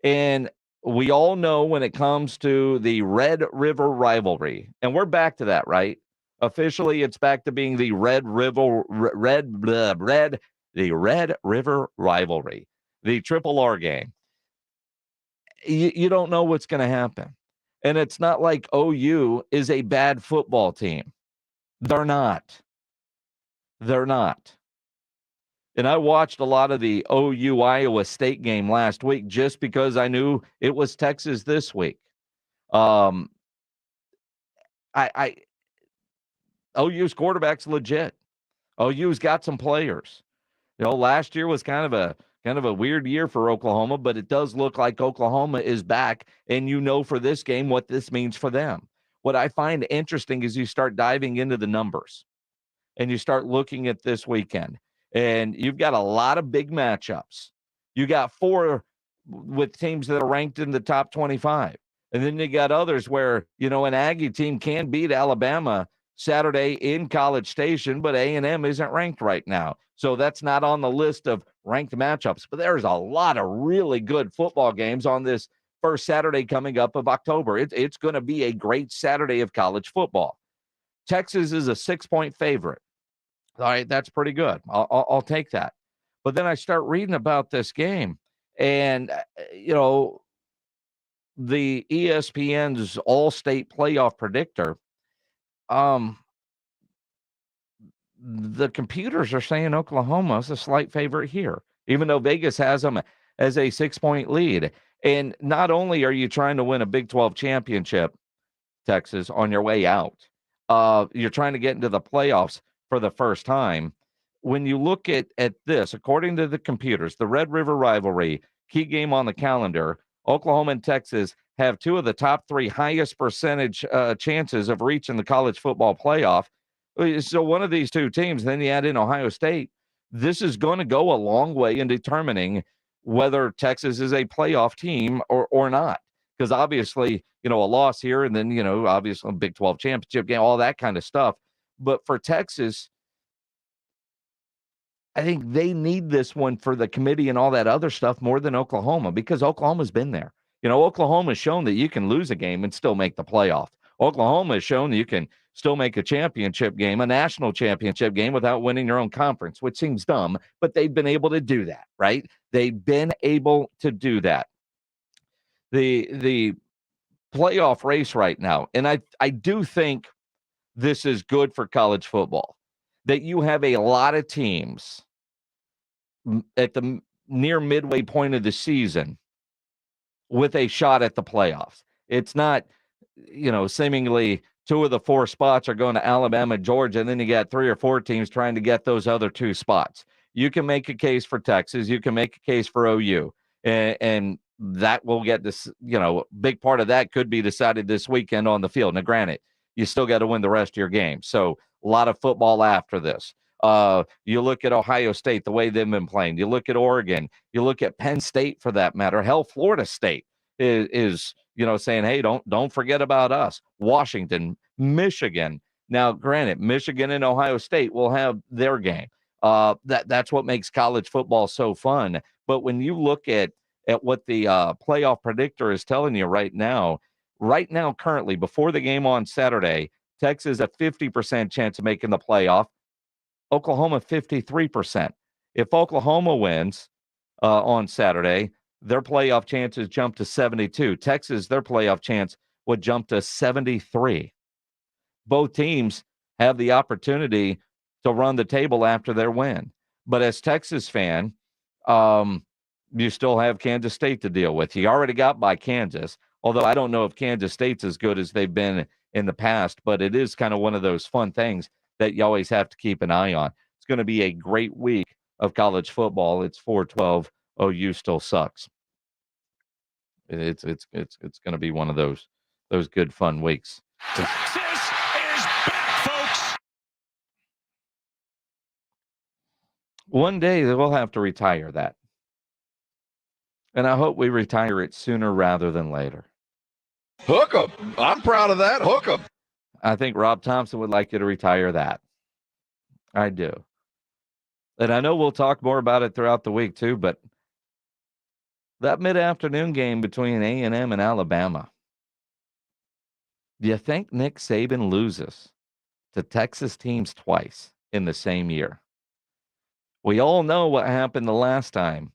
And we all know when it comes to the Red River rivalry, and we're back to that, right? Officially, it's back to being the Red River rivalry, the Triple R game. You don't know what's going to happen. And it's not like OU is a bad football team. They're not. They're not. And I watched a lot of the OU Iowa State game last week just because I knew it was Texas this week. OU's quarterback's legit. OU's got some players. You know, last year was kind of a weird year for Oklahoma, but it does look like Oklahoma is back, and you know for this game what this means for them. What I find interesting is you start diving into the numbers, and you start looking at this weekend. And you've got a lot of big matchups. You got 4 with teams that are ranked in the top 25. And then you got others where, you know, an Aggie team can beat Alabama Saturday in College Station, but A&M isn't ranked right now. So that's not on the list of ranked matchups. But there's a lot of really good football games on this first Saturday coming up of October. It's going to be a great Saturday of college football. Texas is a 6-point favorite. All right, that's pretty good. I'll take that. But then I start reading about this game, and, you know, the ESPN's all-state playoff predictor, the computers are saying Oklahoma is a slight favorite here, even though Vegas has them as a 6-point lead. And not only are you trying to win a Big 12 championship, Texas, on your way out, you're trying to get into the playoffs for the first time. When you look at this, according to the computers, the Red River rivalry, key game on the calendar, Oklahoma and Texas have 2 of the top 3 highest percentage chances of reaching the college football playoff. So one of these 2 teams, then you add in Ohio State, this is going to go a long way in determining whether Texas is a playoff team or not. Because obviously, you know, a loss here and then, you know, obviously a Big 12 championship game, all that kind of stuff. But for Texas, I think they need this one for the committee and all that other stuff more than Oklahoma, because Oklahoma's been there. You know, Oklahoma's shown that you can lose a game and still make the playoff. Oklahoma has shown that you can still make a championship game, a national championship game, without winning your own conference, which seems dumb, but they've been able to do that, right? They've been able to do that. The playoff race right now, and I do think this is good for college football, that you have a lot of teams at the near midway point of the season with a shot at the playoffs. It's not, seemingly 2 of the 4 spots are going to Alabama, Georgia, and then you got 3 or 4 teams trying to get those other 2 spots. You can make a case for Texas. You can make a case for OU. And that will get this, big part of that could be decided this weekend on the field. Now, granted, you still got to win the rest of your games. So a lot of football after this. You look at Ohio State, the way they've been playing. You look at Oregon. You look at Penn State, for that matter. Hell, Florida State is saying, hey, don't forget about us. Washington, Michigan. Now, granted, Michigan and Ohio State will have their game. That's what makes college football so fun. But when you look at what the playoff predictor is telling you right now, currently, before the game on Saturday, Texas a 50% chance of making the playoff. Oklahoma 53%. If Oklahoma wins on Saturday, their playoff chances jump to 72. Texas, their playoff chance would jump to 73. Both teams have the opportunity to run the table after their win. But as Texas fan, you still have Kansas State to deal with. You already got by Kansas, although I don't know if Kansas State's as good as they've been in the past, but it is kind of one of those fun things that you always have to keep an eye on. It's going to be a great week of college football. It's 4-12. OU still sucks. It's going to be one of those good fun weeks. Texas is back, folks. One day we'll have to retire that. And I hope we retire it sooner rather than later. Hook 'em. I'm proud of that. Hook 'em. I think Rob Thompson would like you to retire that. I do. And I know we'll talk more about it throughout the week too, but that mid-afternoon game between A&M and Alabama, do you think Nick Saban loses to Texas teams twice in the same year? We all know what happened the last time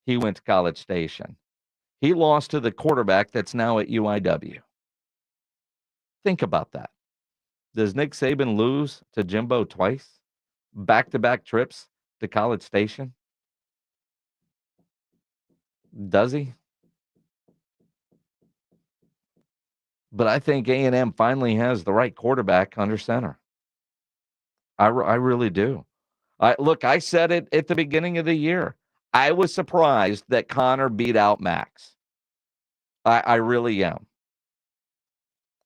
he went to College Station. He lost to the quarterback that's now at UIW. Think about that. Does Nick Saban lose to Jimbo twice? Back-to-back trips to College Station? Does he? But I think A&M finally has the right quarterback under center. I really do. I said it at the beginning of the year. I was surprised that Connor beat out Max. I really am.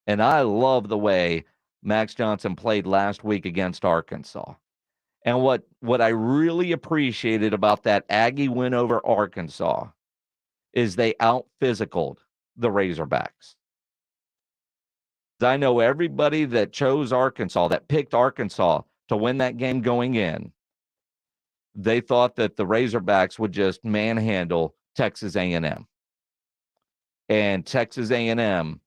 And I love the way Max Johnson played last week against Arkansas. And what I really appreciated about that Aggie win over Arkansas is they out-physicaled the Razorbacks. I know everybody that chose Arkansas, that picked Arkansas to win that game going in, they thought that the Razorbacks would just manhandle Texas A&M. And Texas A&M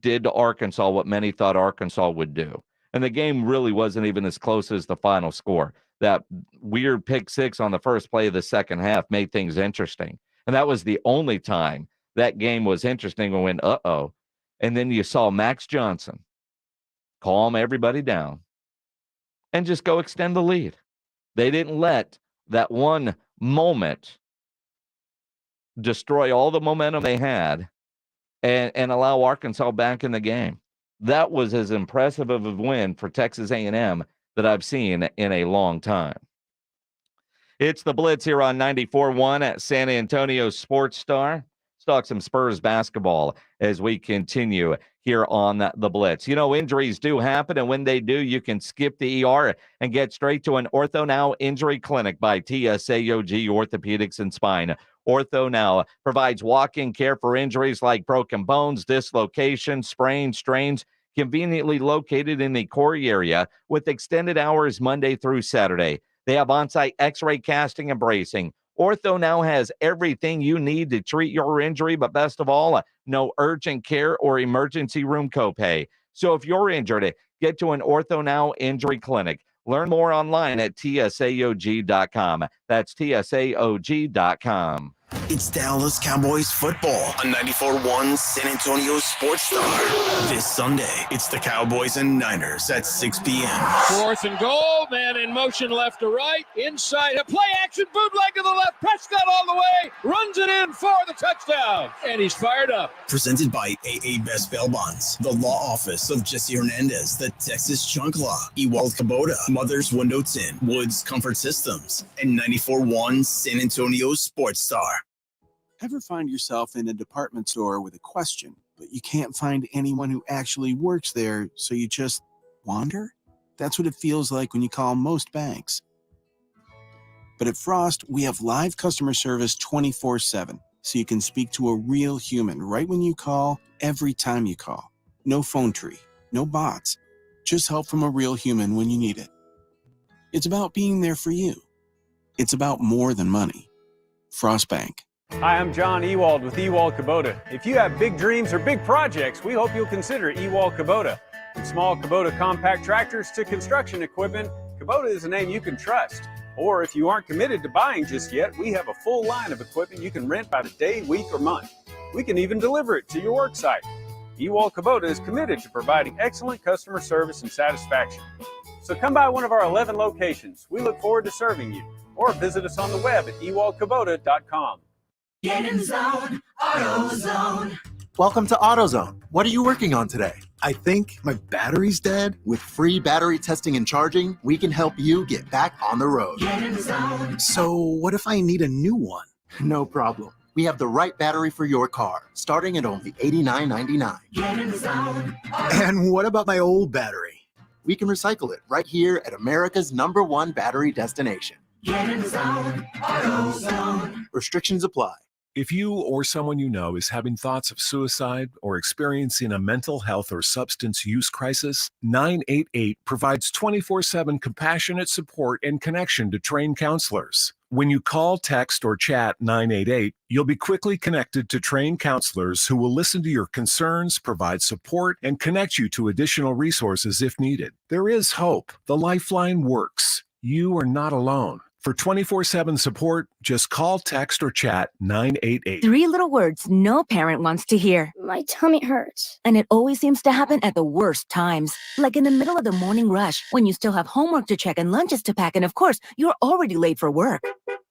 did to Arkansas what many thought Arkansas would do. And the game really wasn't even as close as the final score. That weird pick six on the first play of the second half made things interesting. And that was the only time that game was interesting when we went, uh-oh. And then you saw Max Johnson calm everybody down and just go extend the lead. They didn't let that one moment destroy all the momentum they had and allow Arkansas back in the game. That was as impressive of a win for Texas A&M that I've seen in a long time. It's the Blitz here on 94.1 at San Antonio Sports Star. Let's talk some Spurs basketball as we continue here on the Blitz. You know, injuries do happen, and when they do, you can skip the ER and get straight to an Ortho Now Injury Clinic by TSAOG Orthopedics and Spine. Ortho Now provides walk-in care for injuries like broken bones, dislocations, sprains, strains, conveniently located in the Corey area with extended hours Monday through Saturday. They have on-site x-ray casting and bracing. Ortho Now has everything you need to treat your injury, but best of all, no urgent care or emergency room copay. So if you're injured, get to an Ortho Now Injury Clinic. Learn more online at tsaog.com. That's tsaog.com. It's Dallas Cowboys football on 94.1 San Antonio Sports Star. This Sunday, it's the Cowboys and Niners at 6 p.m. 4th and goal, man in motion left to right, inside, a play action, bootleg to the left, Prescott all the way, runs it in for the touchdown, and he's fired up. Presented by AA Best Bail Bonds, the law office of Jesse Hernandez, the Texas Chunk Law, Ewald Kubota, Mother's Window Tint, Woods Comfort Systems, and 94.1 San Antonio Sports Star. Ever find yourself in a department store with a question, but you can't find anyone who actually works there, so you just wander? That's what it feels like when you call most banks. But at Frost, we have live customer service 24/7, so you can speak to a real human right when you call, every time you call. No phone tree, no bots, just help from a real human when you need it. It's about being there for you. It's about more than money. Frost Bank. Hi, I'm John Ewald with Ewald Kubota. If you have big dreams or big projects, we hope you'll consider Ewald Kubota. From small Kubota compact tractors to construction equipment, Kubota is a name you can trust. Or if you aren't committed to buying just yet, we have a full line of equipment you can rent by the day, week, or month. We can even deliver it to your work site. Ewald Kubota is committed to providing excellent customer service and satisfaction. So come by one of our 11 locations. We look forward to serving you. Or visit us on the web at ewaldkubota.com. Get in zone, AutoZone. Welcome to AutoZone. What are you working on today? I think my battery's dead. With free battery testing and charging, we can help you get back on the road. Get in zone. So what if I need a new one? No problem. We have the right battery for your car, starting at only $89.99. Get in zone. And what about my old battery? We can recycle it right here at America's #1 battery destination. Get in zone, AutoZone. Restrictions apply. If you or someone you know is having thoughts of suicide or experiencing a mental health or substance use crisis, 988 provides 24/7 compassionate support and connection to trained counselors. When you call, text, or chat 988, you'll be quickly connected to trained counselors who will listen to your concerns, provide support, and connect you to additional resources if needed. There is hope. The Lifeline works. You are not alone. For 24/7 support, just call, text, or chat 988. 3 little words no parent wants to hear. My tummy hurts. And it always seems to happen at the worst times. Like in the middle of the morning rush, when you still have homework to check and lunches to pack, and of course, you're already late for work.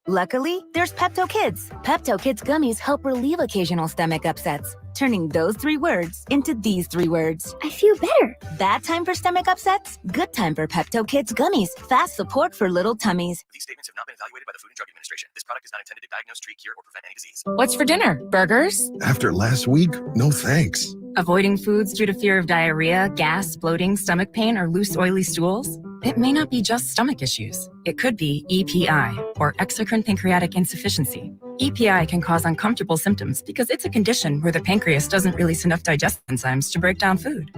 Luckily, there's Pepto Kids. Pepto Kids gummies help relieve occasional stomach upsets, turning those 3 words into these 3 words. I feel better. Bad time for stomach upsets? Good time for Pepto Kids gummies. Fast support for little tummies. These statements have not been evaluated by the Food and Drug Administration. This product is not intended to diagnose, treat, cure, or prevent any disease. What's for dinner? Burgers? After last week, no thanks. Avoiding foods due to fear of diarrhea, gas, bloating, stomach pain, or loose, oily stools? It may not be just stomach issues. It could be EPI, or exocrine pancreatic insufficiency. EPI can cause uncomfortable symptoms because it's a condition where the pancreas doesn't release enough digestive enzymes to break down food.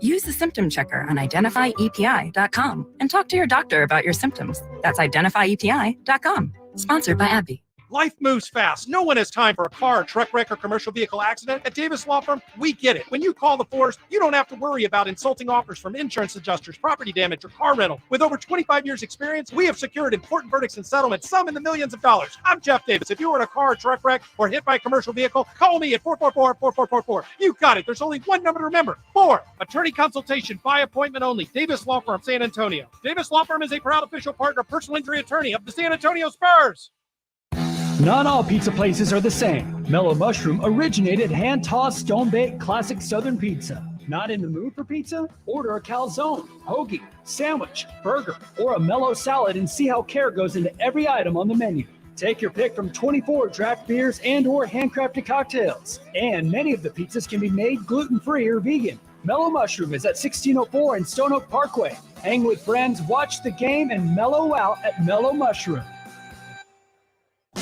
Use the symptom checker on identifyepi.com and talk to your doctor about your symptoms. That's identifyepi.com. Sponsored by AbbVie. Life moves fast. No one has time for a car, truck wreck, or commercial vehicle accident. At Davis Law Firm, we get it. When you call the force, you don't have to worry about insulting offers from insurance adjusters, property damage, or car rental. With over 25 years experience, we have secured important verdicts and settlements, some in the millions of dollars. I'm Jeff Davis. If you were in a car, truck wreck, or hit by a commercial vehicle, call me at 444-4444. You got it. There's only one number to remember. 4. Attorney consultation by appointment only. Davis Law Firm, San Antonio. Davis Law Firm is a proud official partner, personal injury attorney of the San Antonio Spurs. Not all pizza places are the same. Mellow Mushroom originated hand-tossed, stone-baked classic Southern pizza. Not in the mood for pizza? Order a calzone, hoagie, sandwich, burger, or a mellow salad and see how care goes into every item on the menu. Take your pick from 24 draft beers and or handcrafted cocktails. And many of the pizzas can be made gluten-free or vegan. Mellow Mushroom is at 1604 and Stone Oak Parkway. Hang with friends, watch the game, and mellow out at Mellow Mushroom.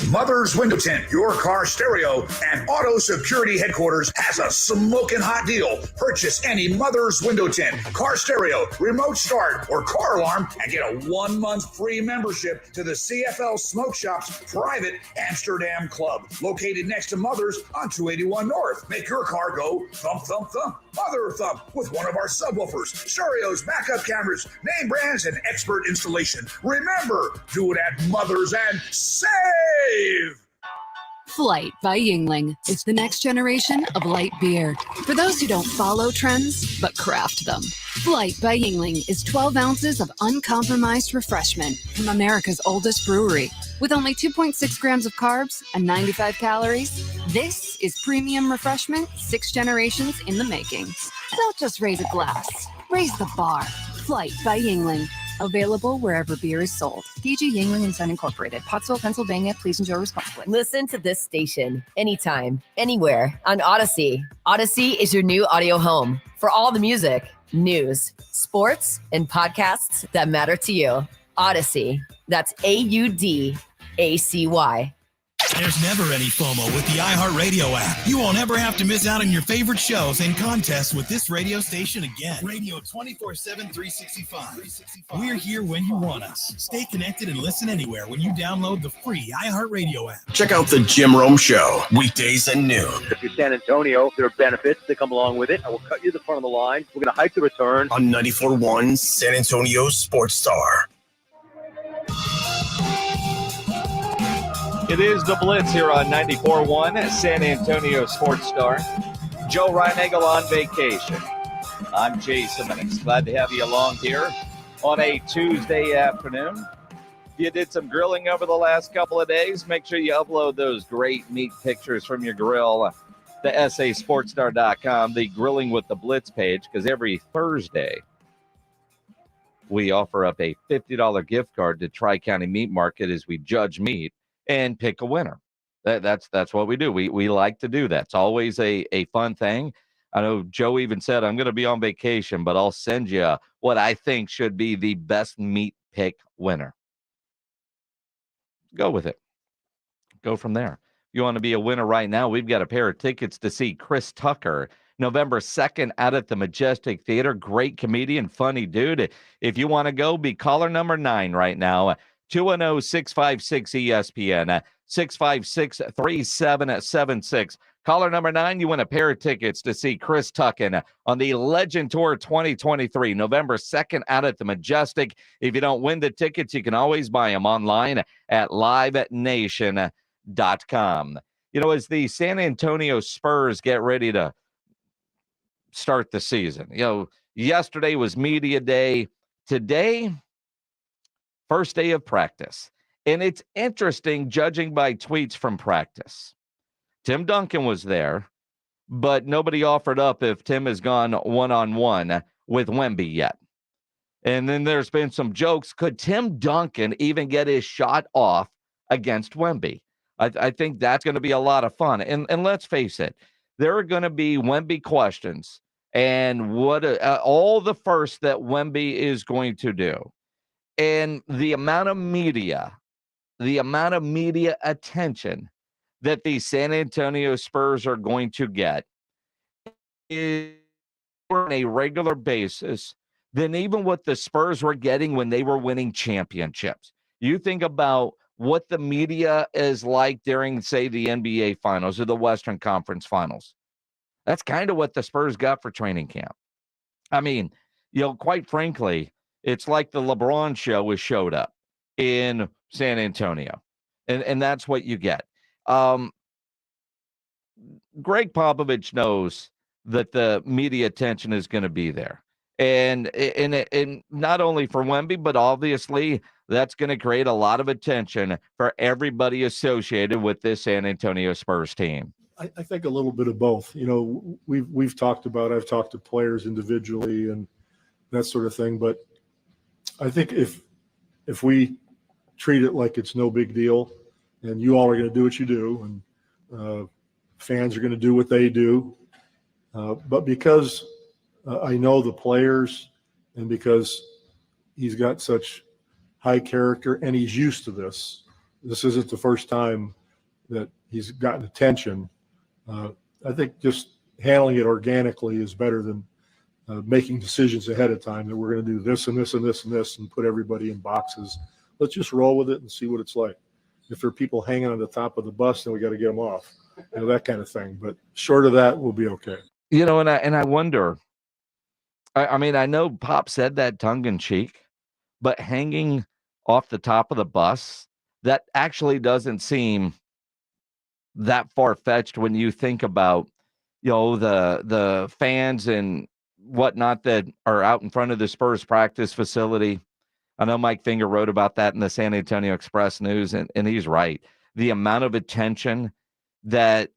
Mother's Window Tint, your car stereo and auto security headquarters, has a smoking hot deal. Purchase any Mother's Window Tint, car stereo, remote start, or car alarm and get a 1-month free membership to the CFL Smoke Shop's private Amsterdam Club, located next to Mother's on 281 North. Make your car go thump, thump, thump. Mother Earth up with one of our subwoofers, stereos, backup cameras, name brands, and expert installation. Remember, do it at Mother's and save! Flight by Yingling. It's the next generation of light beer. For those who don't follow trends, but craft them. Flight by Yingling is 12 ounces of uncompromised refreshment from America's oldest brewery. With only 2.6 grams of carbs and 95 calories, this is premium refreshment 6 generations in the making. Don't just raise a glass, raise the bar. Flight by Yingling. Available wherever beer is sold. DG Yingling and Son Incorporated, Pottsville, Pennsylvania. Please enjoy responsibly. Listen to this station anytime, anywhere on Odyssey. Odyssey is your new audio home for all the music, news, sports, and podcasts that matter to you. Odyssey. That's AUDACY. There's never any FOMO with the iHeartRadio app. You won't ever have to miss out on your favorite shows and contests with this radio station again. Radio 24/7, 365. We're here when you want us. Stay connected and listen anywhere when you download the free iHeartRadio app. Check out the Jim Rome Show, weekdays at noon. If you're San Antonio, there are benefits that come along with it. I will cut you to the front of the line. We're going to hike the return. On 94.1 San Antonio Sports Star. It is the Blitz here on 94.1 San Antonio Sports Star. Joe Reinagel on vacation. I'm Jason Minix. Glad to have you along here on a Tuesday afternoon. If you did some grilling over the last couple of days, make sure you upload those great meat pictures from your grill to sasportstar.com, the Grilling with the Blitz page, because every Thursday we offer up a $50 gift card to Tri-County Meat Market as we judge meat and pick a winner. That's what we do. We like to do that. It's always a fun thing. I know Joe even said, I'm going to be on vacation, but I'll send you what I think should be the best meat pick winner. Go with it. Go from there. If you want to be a winner right now, we've got a pair of tickets to see Chris Tucker November 2nd out at the Majestic Theater. Great comedian, funny dude. If you want to go, be caller number 9 right now. 210-656-ESPN, 656-3776. Caller number 9, you win a pair of tickets to see Chris Tucker on the Legend Tour 2023, November 2nd out at the Majestic. If you don't win the tickets, you can always buy them online at livenation.com. You know, as the San Antonio Spurs get ready to start the season, you know, yesterday was media day. Today, first day of practice. And it's interesting judging by tweets from practice. Tim Duncan was there, but nobody offered up if Tim has gone one-on-one with Wemby yet. And then there's been some jokes. Could Tim Duncan even get his shot off against Wemby? I think that's going to be a lot of fun. And let's face it, there are going to be Wemby questions and what all the first that Wemby is going to do. And the amount of media attention that the San Antonio Spurs are going to get is on a regular basis than even what the Spurs were getting when they were winning championships. You think about what the media is like during, say, the NBA Finals or the Western Conference Finals. That's kind of what the Spurs got for training camp. I mean, you know, quite frankly, it's like the LeBron show was showed up in San Antonio. And that's what you get. Greg Popovich knows that the media attention is going to be there. And not only for Wemby, but obviously that's going to create a lot of attention for everybody associated with this San Antonio Spurs team. I think a little bit of both. You know, I've talked to players individually and that sort of thing. But I think if we treat it like it's no big deal and you all are going to do what you do and fans are going to do what they do. But because I know the players and because he's got such high character and he's used to this isn't the first time that he's gotten attention. I think just handling it organically is better than making decisions ahead of time that we're going to do this and this and this and this and put everybody in boxes. Let's just roll with it and see what it's like. If there are people hanging on the top of the bus, then we got to get them off, that kind of thing. But short of that, we'll be okay. And I wonder, I mean, I know Pop said that tongue in cheek, but hanging off the top of the bus, that actually doesn't seem that far-fetched when you think about, the fans and whatnot that are out in front of the Spurs practice facility. I know Mike Finger wrote about that in the San Antonio Express News, and he's right. The amount of attention that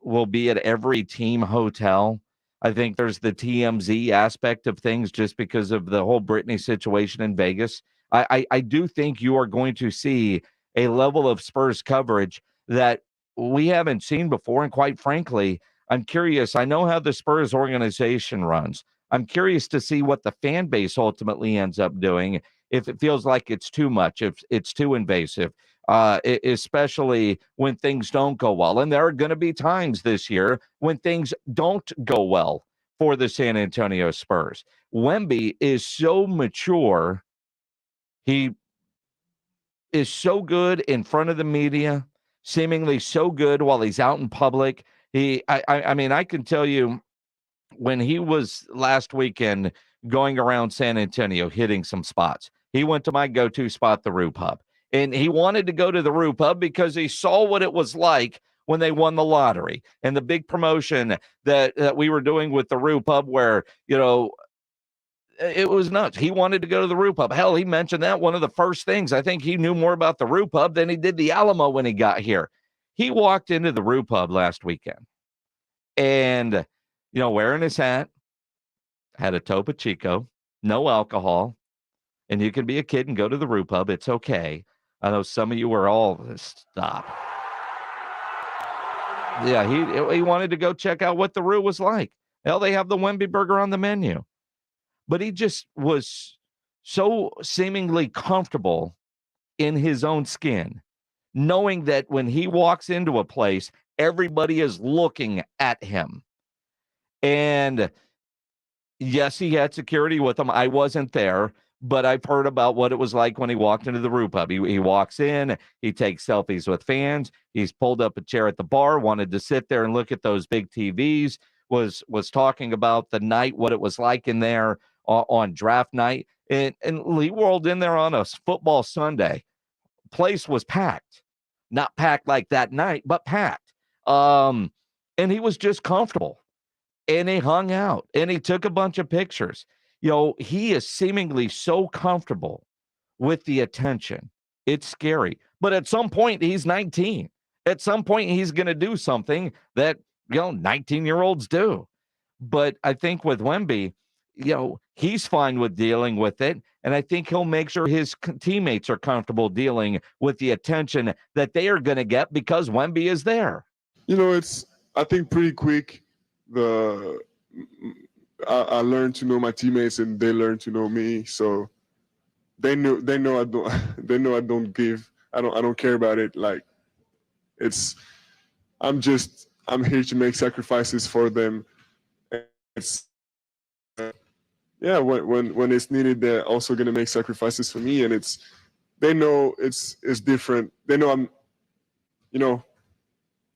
will be at every team hotel. I think there's the TMZ aspect of things just because of the whole Britney situation in Vegas. I do think you are going to see a level of Spurs coverage that we haven't seen before. And quite frankly, I'm curious. I know how the Spurs organization runs. I'm curious to see what the fan base ultimately ends up doing, if it feels like it's too much, if it's too invasive, especially when things don't go well. And there are going to be times this year when things don't go well for the San Antonio Spurs. Wemby is so mature. He is so good in front of the media, seemingly so good while he's out in public. I mean, I can tell you, when he was last weekend going around San Antonio hitting some spots, he went to my go-to spot, the Roo Pub. And he wanted to go to the Roo Pub because he saw what it was like when they won the lottery and the big promotion that we were doing with the Roo Pub, where, it was nuts. He wanted to go to the Roo Pub. Hell, he mentioned that one of the first things. I think he knew more about the Roo Pub than he did the Alamo when he got here. He walked into the Roo Pub last weekend and, wearing his hat, had a Topo Chico, no alcohol, and you can be a kid and go to the Roo Pub. It's okay. I know some of you are all, stop. Yeah, he wanted to go check out what the Roo was like. Hell, they have the Wemby burger on the menu. But he just was so seemingly comfortable in his own skin, knowing that when he walks into a place, everybody is looking at him. And yes, he had security with him. I wasn't there, but I've heard about what it was like when he walked into the Roo Pub. He walks in, he takes selfies with fans. He's pulled up a chair at the bar, wanted to sit there and look at those big TVs, was talking about the night, what it was like in there on draft night. And Lee rolled in there on a football Sunday. Place was packed. Not packed like that night, but packed. And he was just comfortable. And he hung out and he took a bunch of pictures. He is seemingly so comfortable with the attention. It's scary. But at some point, he's 19. At some point, he's going to do something that, 19-year-olds do. But I think with Wemby, he's fine with dealing with it. And I think he'll make sure his teammates are comfortable dealing with the attention that they are going to get because Wemby is there. It's, I think, pretty quick. I learned to know my teammates and they learned to know me. So they know I don't care about it. Like I'm here to make sacrifices for them. When it's needed, they're also going to make sacrifices for me. And they know it's different. They know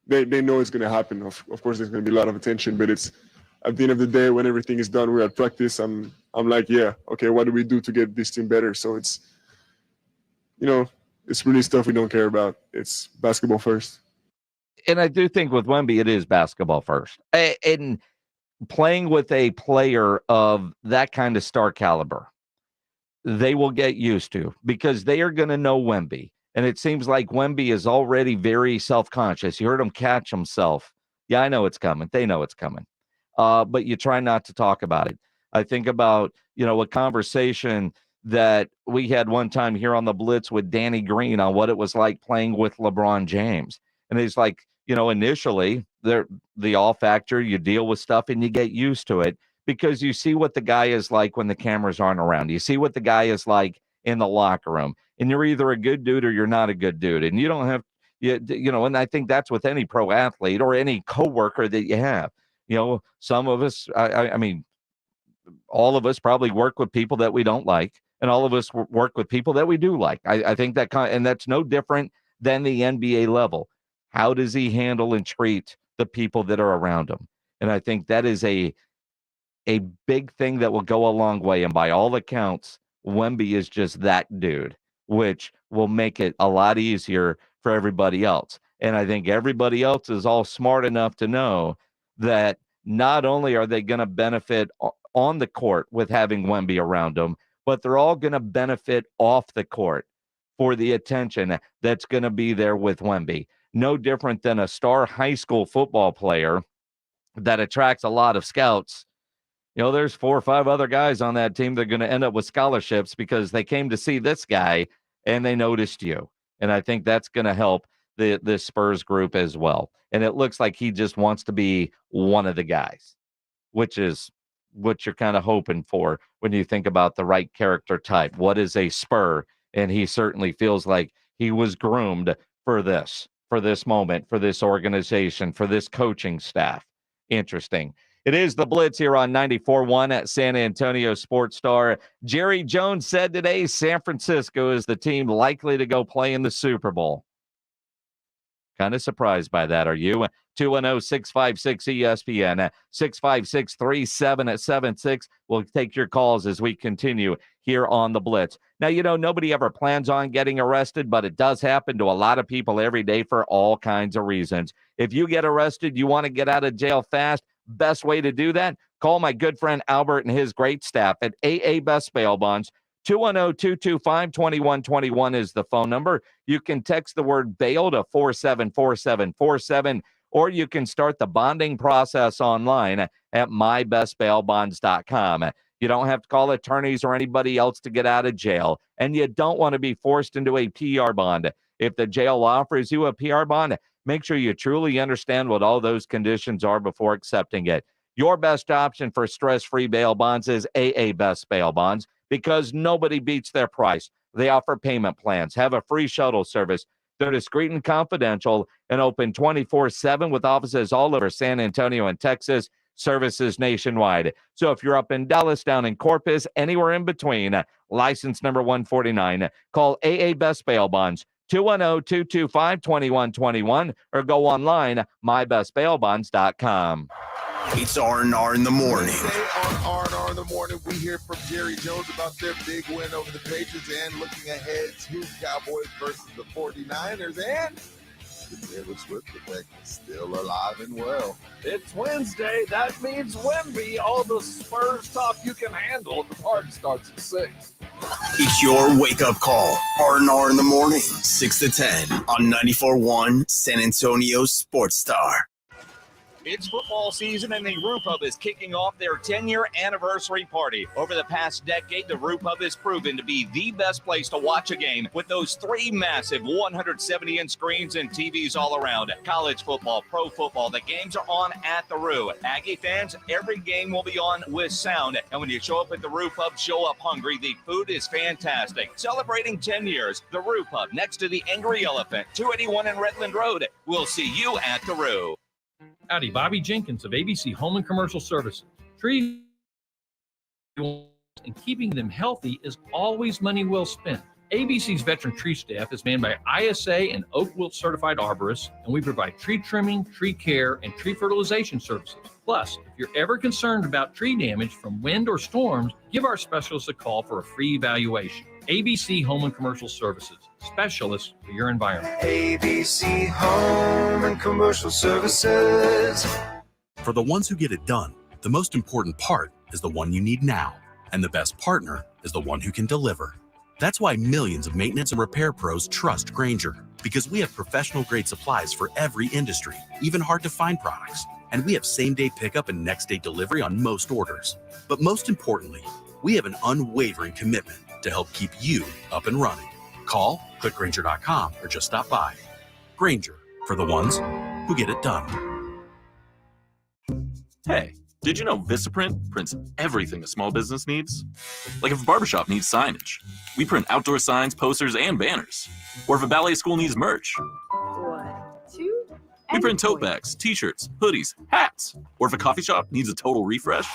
they know it's going to happen. Of course, there's going to be a lot of attention, but it's at the end of the day, when everything is done, we're at practice. I'm like, yeah, okay, what do we do to get this team better? So it's really stuff we don't care about. It's basketball first. And I do think with Wemby, it is basketball first. And playing with a player of that kind of star caliber, they will get used to because they are going to know Wemby. And it seems like Wemby is already very self-conscious. You heard him catch himself. Yeah, I know it's coming. They know it's coming. But you try not to talk about it. I think about, a conversation that we had one time here on the Blitz with Danny Green on what it was like playing with LeBron James. And he's like, initially, the all factor, you deal with stuff and you get used to it because you see what the guy is like when the cameras aren't around. You see what the guy is like in the locker room. And you're either a good dude or you're not a good dude. And you don't have, and I think that's with any pro athlete or any coworker that you have. Some of us, I mean, all of us probably work with people that we don't like, and all of us work with people that we do like. I think that, and that's no different than the NBA level. How does he handle and treat the people that are around him? And I think that is a big thing that will go a long way. And by all accounts, Wemby is just that dude, which will make it a lot easier for everybody else. And I think everybody else is all smart enough to know that not only are they going to benefit on the court with having Wemby around them, but they're all going to benefit off the court for the attention that's going to be there with Wemby. No different than a star high school football player that attracts a lot of scouts. There's 4 or 5 other guys on that team that are going to end up with scholarships because they came to see this guy and they noticed you. And I think that's going to help the Spurs group as well. And it looks like he just wants to be one of the guys, which is what you're kind of hoping for when you think about the right character type. What is a Spur? And he certainly feels like he was groomed for this moment, for this organization, for this coaching staff. Interesting. It is the Blitz here on 94.1 at San Antonio Sports Star. Jerry Jones said today San Francisco is the team likely to go play in the Super Bowl. Kind of surprised by that, are you? 210-656-ESPN, 656-3776. We'll take your calls as we continue here on the Blitz. Now, nobody ever plans on getting arrested, but it does happen to a lot of people every day for all kinds of reasons. If you get arrested, you want to get out of jail fast, best way to do that, call my good friend Albert and his great staff at AA Best Bail Bonds. 210-225-2121 is the phone number. You can text the word bail to 474747, or you can start the bonding process online at mybestbailbonds.com. You don't have to call attorneys or anybody else to get out of jail, and you don't want to be forced into a PR bond. If the jail offers you a PR bond, make sure you truly understand what all those conditions are before accepting it. Your best option for stress-free bail bonds is AA Best Bail Bonds, because nobody beats their price. They offer payment plans, have a free shuttle service. They're discreet and confidential and open 24/7 with offices all over San Antonio and Texas, services nationwide. So if you're up in Dallas, down in Corpus, anywhere in between, license number 149, call AA Best Bail Bonds, 210-225-2121, or go online, mybestbailbonds.com. It's R&R in the morning. Today on R&R in the morning, we hear from Jerry Jones about their big win over the Patriots and looking ahead to Cowboys versus the 49ers. And the Taylor Swift effect is still alive and well. It's Wednesday. That means Wemby. All the Spurs talk you can handle. The party starts at 6. It's your wake-up call. R&R in the morning, 6 to 10 on 94.1 San Antonio Sports Star. It's football season, and the Roo Pub is kicking off their 10-year anniversary party. Over the past decade, the Roo Pub has proven to be the best place to watch a game with those 3 massive 170-inch screens and TVs all around. College football, pro football, the games are on at the Roo. Aggie fans, every game will be on with sound. And when you show up at the Roo Pub, show up hungry. The food is fantastic. Celebrating 10 years, the Roo Pub next to the Angry Elephant, 281 in Redland Road. We'll see you at the Roo. Howdy, Bobby Jenkins of ABC Home and Commercial Services. Trees and keeping them healthy is always money well spent. ABC's veteran tree staff is manned by ISA and Oak Wilt certified arborists, and we provide tree trimming, tree care, and tree fertilization services. Plus, if you're ever concerned about tree damage from wind or storms, give our specialists a call for a free evaluation. ABC Home and Commercial Services, specialists for your environment. ABC Home and Commercial Services. For the ones who get it done, the most important part is the one you need now. And the best partner is the one who can deliver. That's why millions of maintenance and repair pros trust Grainger, because we have professional-grade supplies for every industry, even hard-to-find products. And we have same-day pickup and next-day delivery on most orders. But most importantly, we have an unwavering commitment to help keep you up and running. Call, click Grainger.com, or just stop by. Grainger, for the ones who get it done. Hey, did you know Vistaprint prints everything a small business needs? Like if a barbershop needs signage, we print outdoor signs, posters, and banners. Or if a ballet school needs merch, 1, 2, we print tote bags, t-shirts, hoodies, hats. Or if a coffee shop needs a total refresh,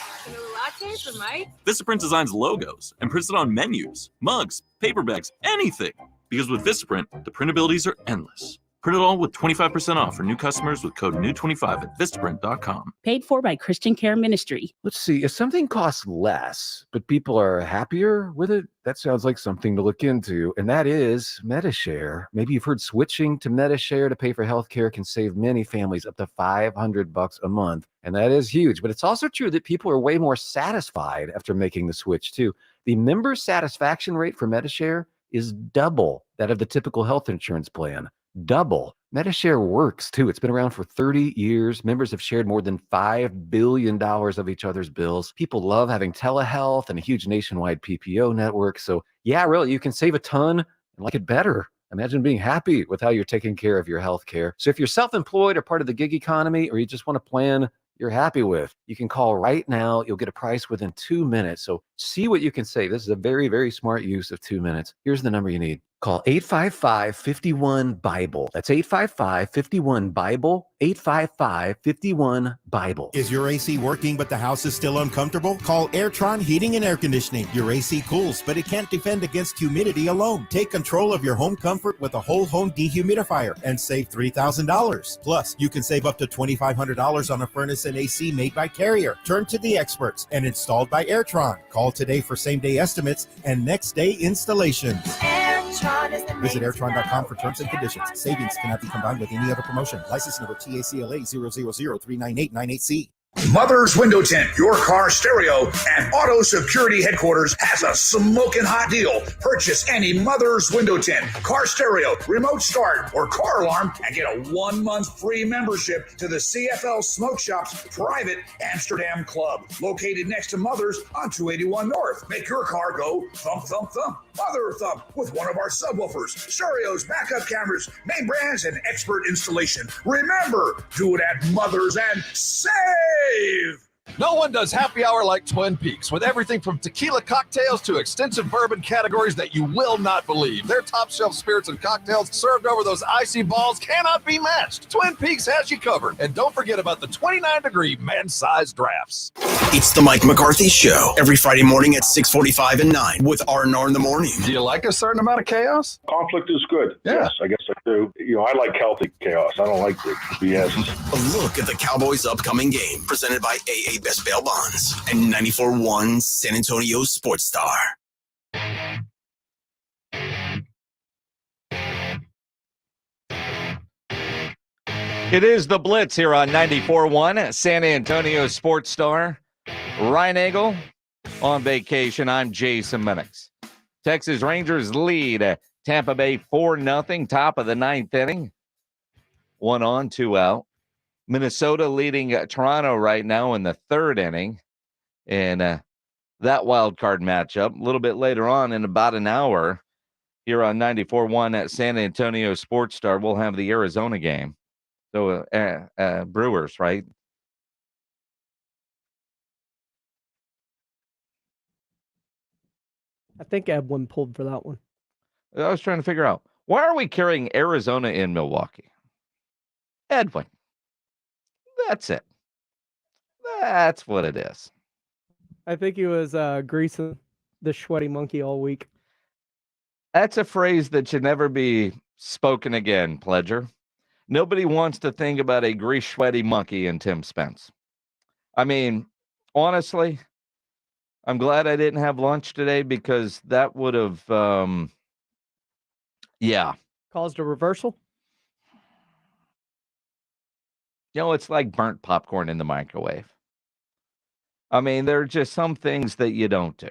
latte for Mike? Vistaprint designs logos and prints it on menus, mugs, paper bags, anything. Because with Vistaprint, the print abilities are endless. Print it all with 25% off for new customers with code NEW25 at Vistaprint.com. Paid for by Christian Care Ministry. Let's see, if something costs less, but people are happier with it, that sounds like something to look into, and that is MediShare. Maybe you've heard switching to MediShare to pay for healthcare can save many families up to $500 a month, and that is huge. But it's also true that people are way more satisfied after making the switch, too. The member satisfaction rate for MediShare is double that of the typical health insurance plan. Double. MediShare works too. It's been around for 30 years. Members have shared more than $5 billion of each other's bills. People love having telehealth and a huge nationwide PPO network. So yeah, really, you can save a ton and like it better. Imagine being happy with how you're taking care of your health care. So if you're self-employed or part of the gig economy, or you just want a plan you're happy with, you can call right now. You'll get a price within 2 minutes. So see what you can save. This is a very, very smart use of 2 minutes. Here's the number you need. Call 855-51-BIBLE. That's 855-51-BIBLE. 855-51-BIBLE. Is your AC working but the house is still uncomfortable? Call Airtron Heating and Air Conditioning. Your AC cools, but it can't defend against humidity alone. Take control of your home comfort with a whole home dehumidifier and save $3,000. Plus, you can save up to $2,500 on a furnace and AC made by Carrier. Turn to the experts and installed by Airtron. Call today for same-day estimates and next-day installations. Visit Airtron.com for terms and conditions. Savings cannot be combined with any other promotion. License number TACLA 000399898C. Mother's Window Tint, your car stereo and auto security headquarters, has a smoking hot deal. Purchase any Mother's Window Tint, car stereo, remote start, or car alarm and get a 1 month free membership to the CFL Smoke Shop's private Amsterdam Club, located next to Mother's on 281 North. Make your car go thump, thump, thump, mother thump with one of our subwoofers, stereos, backup cameras, name brands, and expert installation. Remember, do it at Mother's and save! No one does happy hour like Twin Peaks, with everything from tequila cocktails to extensive bourbon categories that you will not believe. Their top shelf spirits and cocktails served over those icy balls cannot be matched. Twin Peaks has you covered. And don't forget about the 29-degree man-sized drafts. It's the Mike McCarthy Show, every Friday morning at 6:45 and 9 with R&R in the morning. Do you like a certain amount of chaos? Conflict is good. Yeah. Yes, I guess I do. I like healthy chaos. I don't like the BS. A look at the Cowboys' upcoming game, presented by AA Best Bail Bonds and 94.1 San Antonio Sports Star. It is the Blitz here on 94.1 San Antonio Sports Star. Ryan Nagel on vacation. I'm Jason Minix. Texas Rangers lead Tampa Bay 4-0, top of the ninth inning. 1 on, 2 out. Minnesota leading Toronto right now in the third inning. And that wild card matchup a little bit later on in about an hour here on 94.1 at San Antonio Sports Star. We'll have the Arizona game. So Brewers, right? I think Edwin pulled for that one. I was trying to figure out, why are we carrying Arizona in Milwaukee? Edwin. That's it. That's what it is. I think he was greasing the sweaty monkey all week. That's a phrase that should never be spoken again, Pledger. Nobody wants to think about a grease sweaty monkey in Tim Spence. I mean, honestly, I'm glad I didn't have lunch today because that would have, caused a reversal. It's like burnt popcorn in the microwave. I mean, there are just some things that you don't do.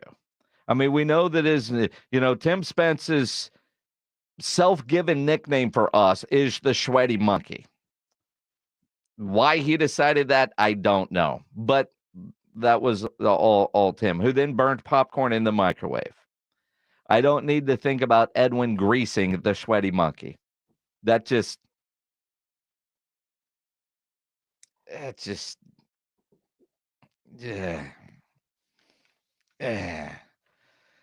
I mean, we know that Tim Spence's self-given nickname for us is the sweaty monkey. Why he decided that, I don't know. But that was all Tim, who then burned popcorn in the microwave. I don't need to think about Edwin greasing the sweaty monkey. That just... It's just, heading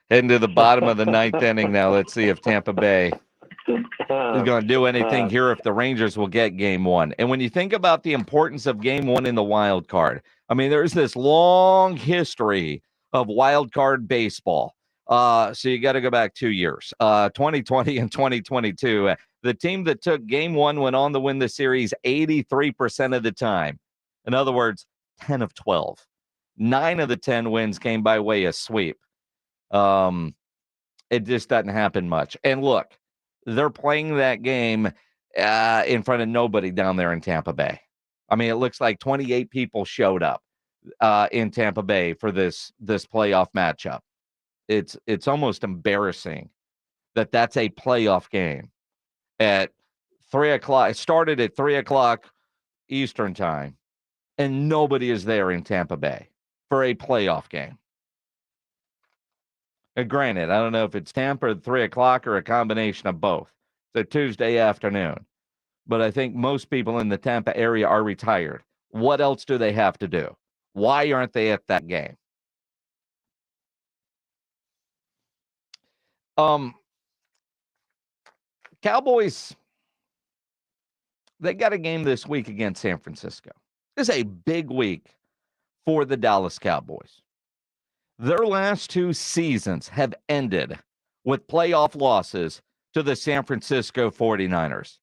to the bottom of the ninth inning now. Let's see if Tampa Bay is going to do anything here, if the Rangers will get game one. And when you think about the importance of game one in the wild card, I mean, there's this long history of wild card baseball. So you got to go back 2 years, 2020 and 2022. The team that took game one went on to win the series 83% of the time. In other words, 10 of 12. 9 of the 10 wins came by way of sweep. It just doesn't happen much. And look, they're playing that game in front of nobody down there in Tampa Bay. I mean, it looks like 28 people showed up in Tampa Bay for this playoff matchup. It's almost embarrassing that that's a playoff game at 3 o'clock. It started at 3 o'clock Eastern time, and nobody is there in Tampa Bay for a playoff game. And granted, I don't know if it's Tampa at 3 o'clock or a combination of both. It's a Tuesday afternoon. But I think most people in the Tampa area are retired. What else do they have to do? Why aren't they at that game? Cowboys, they got a game this week against San Francisco. This is a big week for the Dallas Cowboys. Their last 2 seasons have ended with playoff losses to the San Francisco 49ers.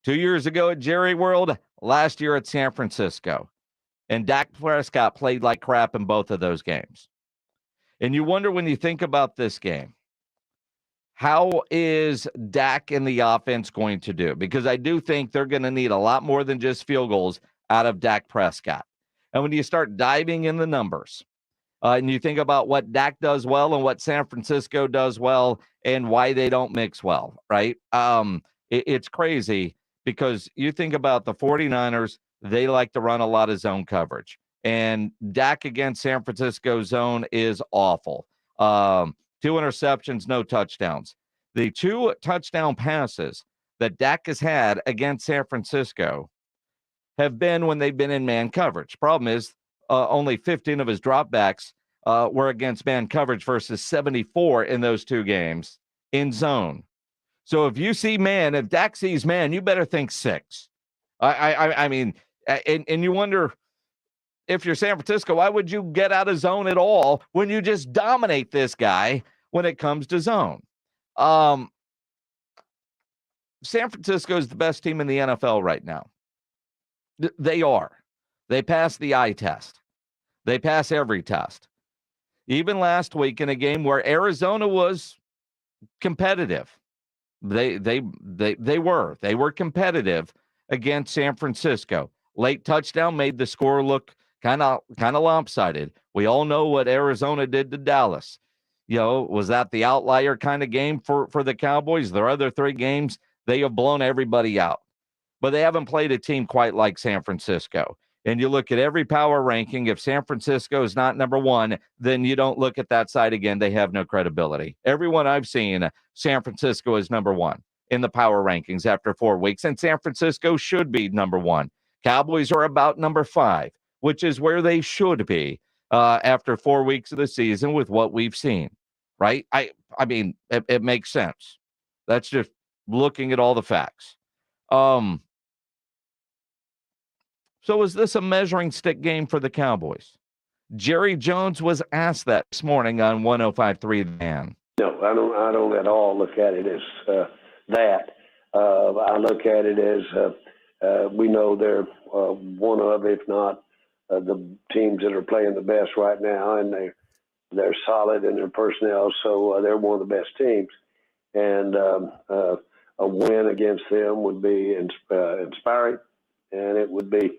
2 years ago at Jerry World, last year at San Francisco. And Dak Prescott played like crap in both of those games. And you wonder when you think about this game, how is Dak and the offense going to do? Because I do think they're going to need a lot more than just field goals out of Dak Prescott. And when you start diving in the numbers, and you think about what Dak does well and what San Francisco does well and why they don't mix well, right? It's crazy because you think about the 49ers, they like to run a lot of zone coverage. And Dak against San Francisco zone is awful. 2 interceptions, no touchdowns. The 2 touchdown passes that Dak has had against San Francisco have been when they've been in man coverage. Problem is, only 15 of his dropbacks were against man coverage versus 74 in those 2 games in zone. So if you see man, if Dak sees man, you better think 6. I mean, and you wonder if you're San Francisco, why would you get out of zone at all when you just dominate this guy when it comes to zone? San Francisco is the best team in the NFL right now. They are. They pass the eye test. They pass every test. Even last week in a game where Arizona was competitive, they were competitive against San Francisco. Late touchdown made the score look kind of lopsided. We all know what Arizona did to Dallas. You know, was that the outlier kind of game for the Cowboys? Their other 3 games, they have blown everybody out. But they haven't played a team quite like San Francisco. And you look at every power ranking, if San Francisco is not number 1, then you don't look at that side again. They have no credibility. Everyone I've seen, San Francisco is number 1 in the power rankings after 4 weeks, and San Francisco should be number 1. Cowboys are about number 5, which is where they should be after 4 weeks of the season with what we've seen, right? I mean, it makes sense. That's just looking at all the facts. So is this a measuring stick game for the Cowboys? Jerry Jones was asked that this morning on 105.3 The Man. No, I don't at all look at it as that. I look at it as we know they're one of, if not the teams that are playing the best right now, and they're solid in their personnel, so they're one of the best teams. And a win against them would be inspiring, and it would be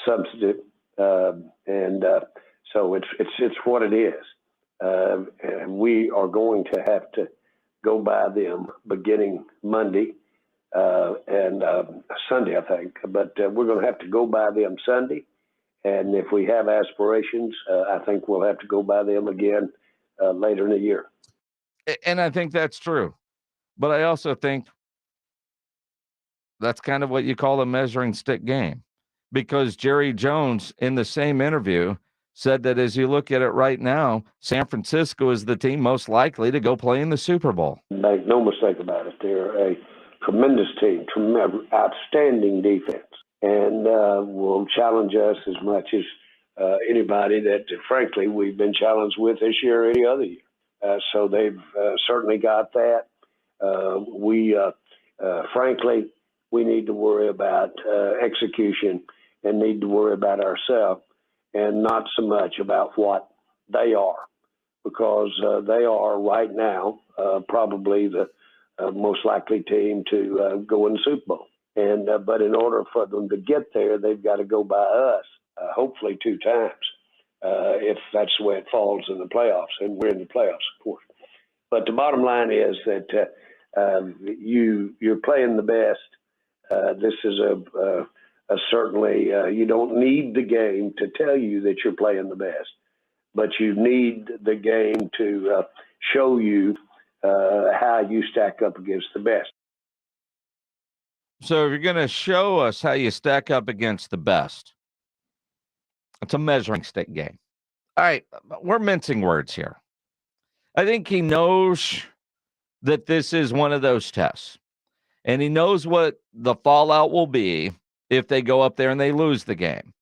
substantive, and so it's what it is, and we are going to have to go by them beginning Monday and Sunday, I think. But we're going to have to go by them Sunday, and if we have aspirations, I think we'll have to go by them again later in the year. And I think that's true, but I also think that's kind of what you call a measuring stick game, because Jerry Jones in the same interview said that as you look at it right now, San Francisco is the team most likely to go play in the Super Bowl. Make no mistake about it. They're a tremendous team, outstanding defense, and will challenge us as much as anybody that, frankly, we've been challenged with this year or any other year. So they've certainly got that. frankly, we need to worry about execution and need to worry about ourselves and not so much about what they are, because they are right now probably the most likely team to go in the Super Bowl. And but in order for them to get there, they've got to go by us, hopefully 2 times, if that's the way it falls in the playoffs, and we're in the playoffs, of course. But the bottom line is that you're playing the best. This is a certainly you don't need the game to tell you that you're playing the best, but you need the game to show you how you stack up against the best. So if you're going to show us how you stack up against the best, it's a measuring stick game. All right, we're mincing words here. I think he knows that this is one of those tests, and he knows what the fallout will be if they go up there and they lose the game.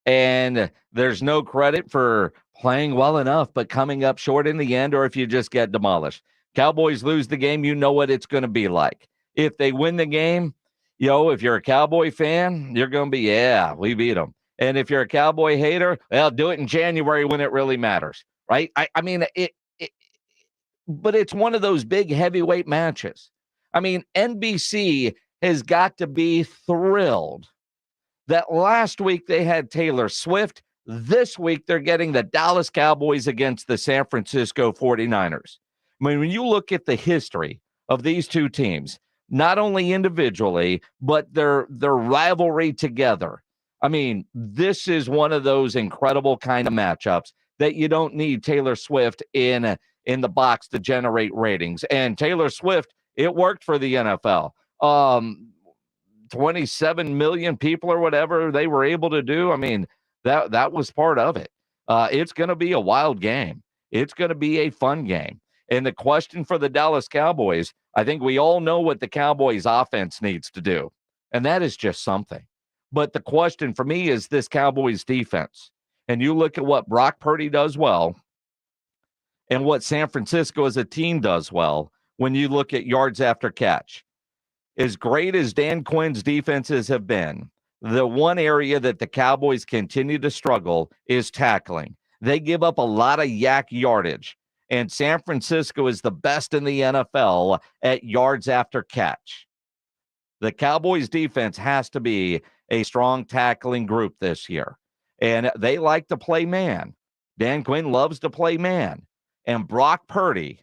And there's no credit for playing well enough, but coming up short in the end, or if you just get demolished. Cowboys lose the game, you know what it's going to be like. If they win the game, if you're a Cowboy fan, you're going to be, yeah, we beat them. And if you're a Cowboy hater, well, do it in January when it really matters, right? I mean, but it's one of those big heavyweight matches. I mean, NBC has got to be thrilled that last week they had Taylor Swift. This week they're getting the Dallas Cowboys against the San Francisco 49ers. I mean, when you look at the history of these two teams, not only individually, but their rivalry together, I mean, this is one of those incredible kind of matchups that you don't need Taylor Swift in the box to generate ratings. And Taylor Swift, it worked for the NFL. 27 million people or whatever they were able to do. I mean, that was part of it. It's going to be a wild game. It's going to be a fun game. And the question for the Dallas Cowboys, I think we all know what the Cowboys offense needs to do, and that is just something. But the question for me is this Cowboys defense. And you look at what Brock Purdy does well and what San Francisco as a team does well when you look at yards after catch. As great as Dan Quinn's defenses have been, the one area that the Cowboys continue to struggle is tackling. They give up a lot of yak yardage, and San Francisco is the best in the NFL at yards after catch. The Cowboys defense has to be a strong tackling group this year, and they like to play man. Dan Quinn loves to play man, and Brock Purdy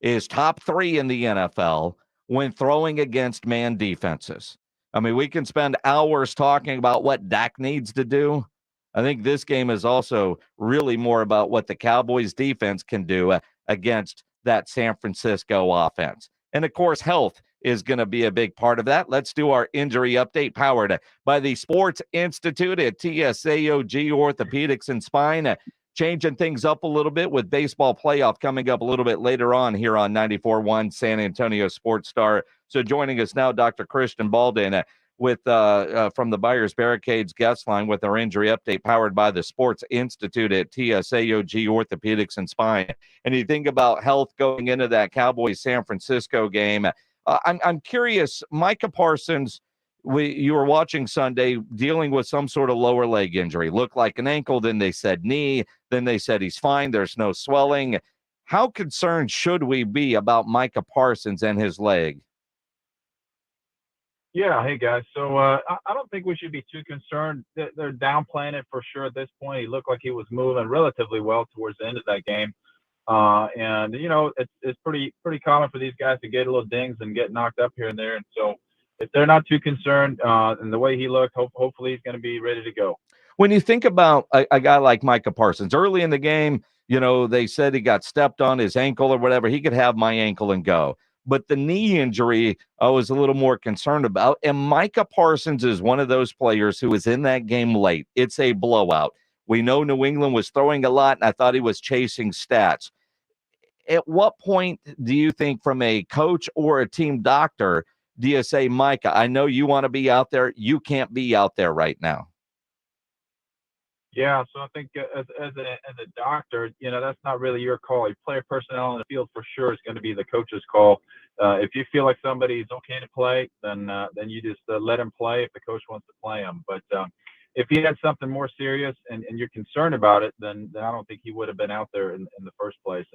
is top 3 in the NFL when throwing against man defenses. I mean, we can spend hours talking about what Dak needs to do. I think this game is also really more about what the Cowboys defense can do against that San Francisco offense. And of course, health is going to be a big part of that. Let's do our injury update powered by the Sports Institute at TSAOG Orthopedics and Spine. Changing things up a little bit with baseball playoff coming up a little bit later on here on 94.1 San Antonio Sports Star. So joining us now, Dr. Christian Baldin with from the Buyers Barricades guest line with our injury update powered by the Sports Institute at TSAOG Orthopedics and Spine. And you think about health going into that Cowboys San Francisco game. I'm curious, Micah Parsons, you were watching Sunday dealing with some sort of lower leg injury. Looked like an ankle, then they said knee, then they said he's fine, there's no swelling. How concerned should we be about Micah Parsons and his leg? Yeah, hey guys. So I don't think we should be too concerned. They're downplaying it for sure at this point. He looked like he was moving relatively well towards the end of that game. And it's pretty common for these guys to get a little dings and get knocked up here and there. And so if they're not too concerned, and the way he looked, hopefully he's going to be ready to go. When you think about a guy like Micah Parsons, early in the game, they said he got stepped on his ankle or whatever. He could have my ankle and go. But the knee injury, I was a little more concerned about. And Micah Parsons is one of those players who was in that game late. It's a blowout. We know New England was throwing a lot, and I thought he was chasing stats. At what point do you think from a coach or a team doctor do you say, Micah, I know you want to be out there. You can't be out there right now? Yeah, so I think as a doctor, that's not really your call. Your player personnel in the field for sure is going to be the coach's call. if you feel like somebody's okay to play, then you just let him play if the coach wants to play him. But if he had something more serious and you're concerned about it, then I don't think he would have been out there in the first place.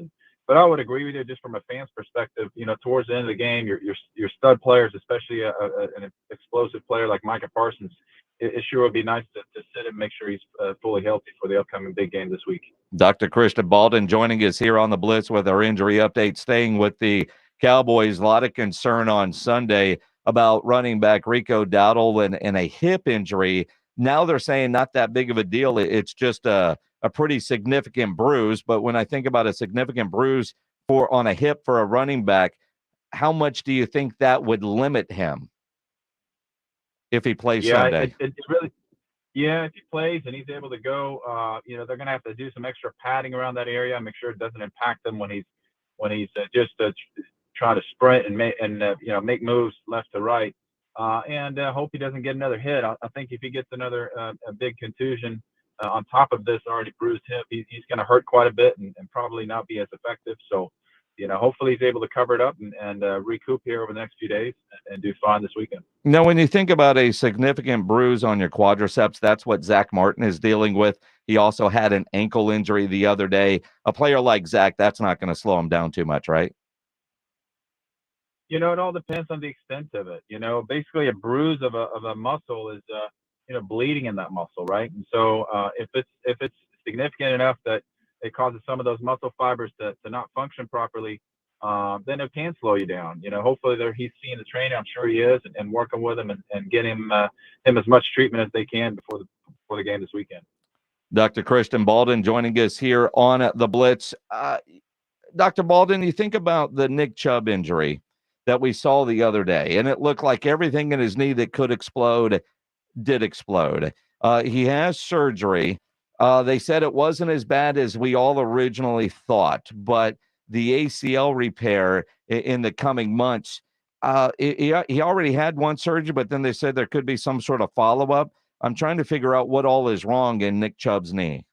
But I would agree with you, just from a fan's perspective. Towards the end of the game, your stud players, especially an explosive player like Micah Parsons, it sure would be nice to sit and make sure he's fully healthy for the upcoming big game this week. Dr. Christian Baldwin joining us here on the Blitz with our injury update. Staying with the Cowboys, a lot of concern on Sunday about running back Rico Dowdle and a hip injury. Now they're saying not that big of a deal. It's just a pretty significant bruise. But when I think about a significant bruise on a hip for a running back, how much do you think that would limit him if he plays Sunday? It's really. Yeah, if he plays and he's able to go, they're going to have to do some extra padding around that area and make sure it doesn't impact him when he's just trying to sprint and make moves left to right. And hope he doesn't get another hit. I think if he gets another a big contusion on top of this already bruised hip, he's going to hurt quite a bit and probably not be as effective. So, hopefully he's able to cover it up and recoup here over the next few days and do fine this weekend. Now, when you think about a significant bruise on your quadriceps, that's what Zach Martin is dealing with. He also had an ankle injury the other day. A player like Zach, that's not going to slow him down too much, right? It all depends on the extent of it. Basically a bruise of a muscle is, bleeding in that muscle, right? And so if it's significant enough that it causes some of those muscle fibers to not function properly, then it can slow you down. Hopefully he's seeing the trainer. I'm sure he is, and working with him and getting him as much treatment as they can before the game this weekend. Dr. Christian Baldwin joining us here on the Blitz. Dr. Baldwin, you think about the Nick Chubb injury that we saw the other day, and it looked like everything in his knee that could explode did explode. He has surgery. They said it wasn't as bad as we all originally thought, but the ACL repair in the coming months, he already had one surgery, but then they said there could be some sort of follow-up. I'm trying to figure out what all is wrong in Nick Chubb's knee.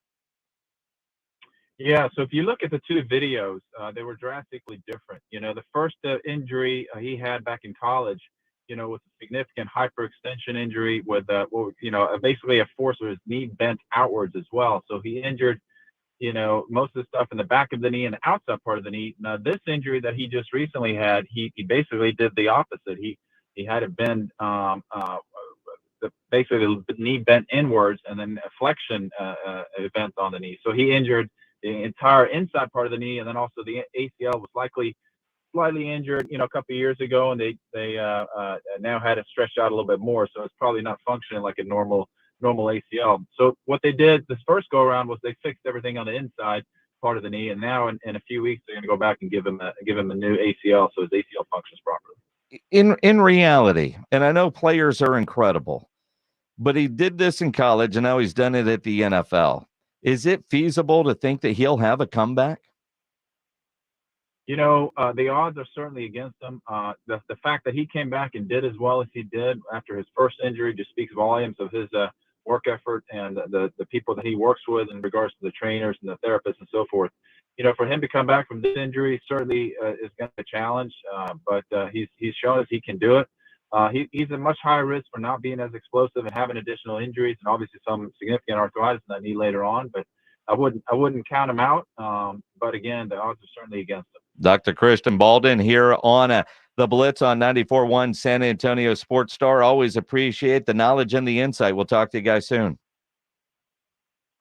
Yeah, so if you look at the two videos, they were drastically different. The first injury he had back in college, was a significant hyperextension injury with, basically a force where his knee bent outwards as well. So he injured, most of the stuff in the back of the knee and the outside part of the knee. Now, this injury that he just recently had, he basically did the opposite. He had it bend, basically the knee bent inwards and then a flexion event on the knee. So he injured the entire inside part of the knee, and then also the ACL was likely slightly injured, a couple of years ago, and they now had it stretched out a little bit more, so it's probably not functioning like a normal ACL. So what they did this first go around was they fixed everything on the inside part of the knee, and now in a few weeks they're going to go back and give him a new ACL so his ACL functions properly. In reality, and I know players are incredible, but he did this in college and now he's done it at the NFL. Is it feasible to think that he'll have a comeback? The odds are certainly against him. The fact that he came back and did as well as he did after his first injury just speaks volumes of his work effort and the people that he works with in regards to the trainers and the therapists and so forth. For him to come back from this injury certainly is going to be a challenge, but he's shown us he can do it. He's at much higher risk for not being as explosive and having additional injuries and obviously some significant arthritis in that knee later on. But I wouldn't count him out. But again, the odds are certainly against him. Dr. Christian Baldwin here on the Blitz on 94.1 San Antonio Sports Star. Always appreciate the knowledge and the insight. We'll talk to you guys soon.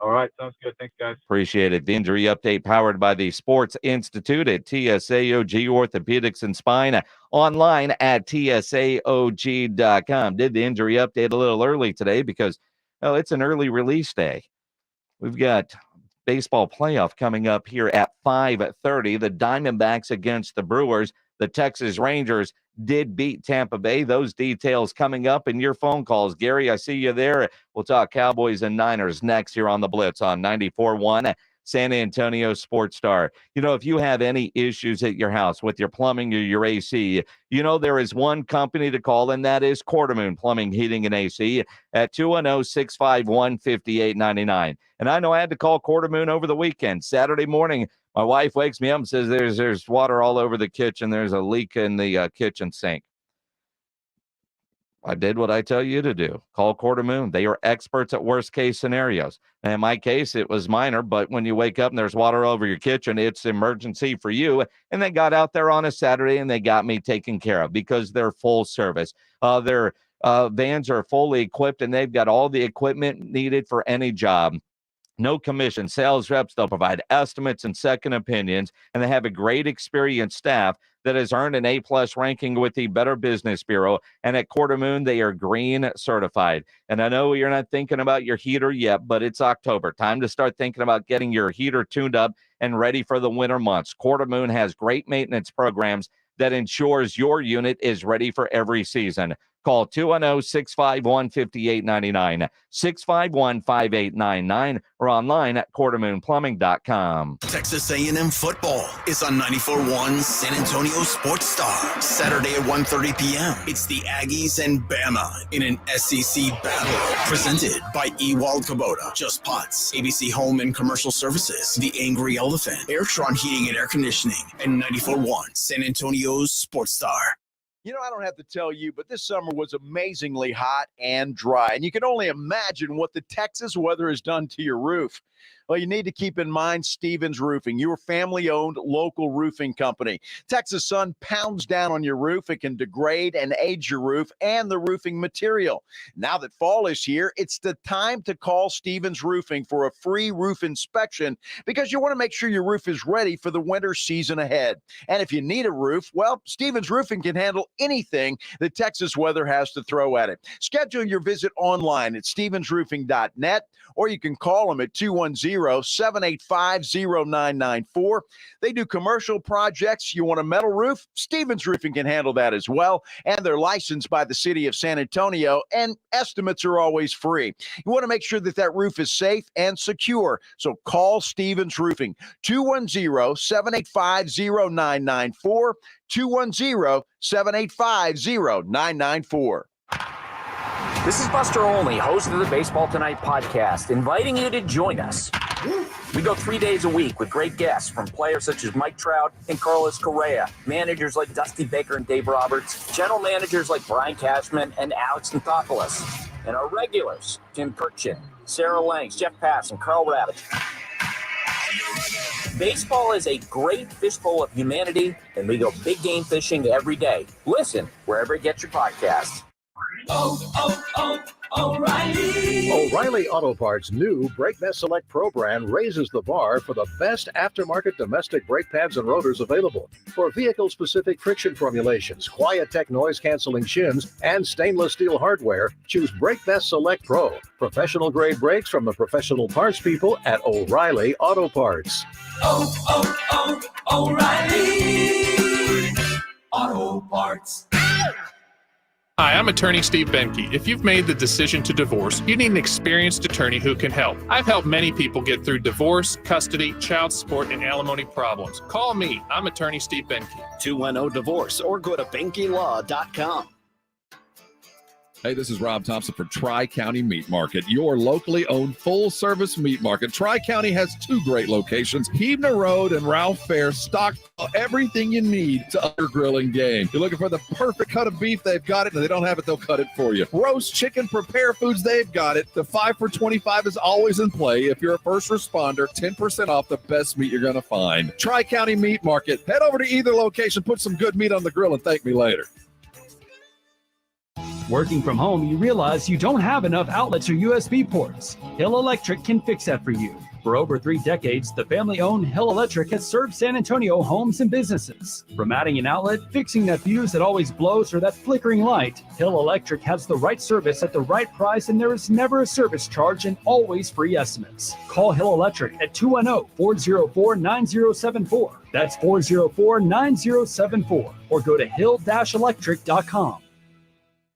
All right. Sounds good. Thanks, guys. Appreciate it. The injury update powered by the Sports Institute at TSAOG Orthopedics and Spine, online at TSAOG.com. Did the injury update a little early today because, it's an early release day. We've got baseball playoff coming up here at 5:30. The Diamondbacks against the Brewers. The Texas Rangers did beat Tampa Bay. Those details coming up in your phone calls. Gary, I see you there. We'll talk Cowboys and Niners next here on the Blitz on 94.1 San Antonio Sports Star. If you have any issues at your house with your plumbing or your AC, there is one company to call, and that is Quartermoon Plumbing, Heating, and AC at 210-651-5899. And I know I had to call Quartermoon over the weekend. Saturday morning, My wife wakes me up and says, there's water all over the kitchen. There's a leak in the kitchen sink. I did what I tell you to do. Call Quarter Moon. They are experts at worst case scenarios. And in my case, it was minor, but when you wake up and there's water over your kitchen, it's emergency for you. And they got out there on a Saturday and they got me taken care of because they're full service. Their vans are fully equipped and they've got all the equipment needed for any job. No commission, sales reps, they'll provide estimates and second opinions, and they have a great experienced staff that has earned an A-plus ranking with the Better Business Bureau, and at Quarter Moon, they are green certified. And I know you're not thinking about your heater yet, but it's October. Time to start thinking about getting your heater tuned up and ready for the winter months. Quarter Moon has great maintenance programs that ensures your unit is ready for every season. Call 210-651-5899, 651-5899, or online at quartermoonplumbing.com. Texas A&M football is on 94.1 San Antonio Sports Star. Saturday at 1:30 p.m. It's the Aggies and Bama in an SEC battle. Presented by Ewald Kubota, Just Pots, ABC Home and Commercial Services, The Angry Elephant, Airtron Heating and Air Conditioning, and 94.1 San Antonio's Sports Star. You know, I don't have to tell you, but this summer was amazingly hot and dry, and you can only imagine what the Texas weather has done to your roof. Well, you need to keep in mind Stevens Roofing, your family-owned local roofing company. Texas sun pounds down on your roof. It can degrade and age your roof and the roofing material. Now that fall is here, it's the time to call Stevens Roofing for a free roof inspection because you want to make sure your roof is ready for the winter season ahead. And if you need a roof, well, Stevens Roofing can handle anything the Texas weather has to throw at it. Schedule your visit online at stevensroofing.net, or you can call them at 210-785-0994. They do commercial projects. You want a metal roof? Stevens Roofing can handle that as well. And they're licensed by the city of San Antonio, and estimates are always free. You want to make sure that that roof is safe and secure. So call Stevens Roofing, 210-785-0994, 210-785-0994. This is Buster Olney, host of the Baseball Tonight podcast, inviting you to join us. We go 3 days a week with great guests from players such as Mike Trout and Carlos Correa, managers like Dusty Baker and Dave Roberts, general managers like Brian Cashman and Alex Anthopoulos, and our regulars, Tim Kirkchin, Sarah Langs, Jeff Pass, and Carl Ravitch. Baseball is a great fishbowl of humanity, and we go big game fishing every day. Listen wherever you get your podcasts. O'Reilly. O'Reilly Auto Parts' new Brake Best Select Pro brand raises the bar for the best aftermarket domestic brake pads and rotors available. For vehicle-specific friction formulations, Quiet-Tech noise-canceling shims, and stainless steel hardware, choose Brake Best Select Pro. Professional-grade brakes from the professional parts people at O'Reilly Auto Parts. O'Reilly Auto Parts. Hi, I'm attorney Steve Benke. If you've made the decision to divorce, you need an experienced attorney who can help. I've helped many people get through divorce, custody, child support, and alimony problems. Call me. I'm attorney Steve Benke. 210-DIVORCE or go to BenkeLaw.com. Hey, this is Rob Thompson for Tri-County Meat Market, your locally owned full-service meat market. Tri-County has two great locations, Huebner Road and Ralph Fair, stocked everything you need to upper grilling game. You're looking for the perfect cut of beef, they've got it. And if they don't have it, they'll cut it for you. Roast chicken, prepare foods, they've got it. The 5 for $25 is always in play. If you're a first responder, 10% off the best meat you're going to find. Tri-County Meat Market. Head over to either location, put some good meat on the grill, and thank me later. Working from home, you realize you don't have enough outlets or USB ports. Hill Electric can fix that for you. For over 3 decades, the family-owned Hill Electric has served San Antonio homes and businesses. From adding an outlet, fixing that fuse that always blows, or that flickering light, Hill Electric has the right service at the right price, and there is never a service charge and always free estimates. Call Hill Electric at 210-404-9074. That's 404-9074. Or go to hill-electric.com.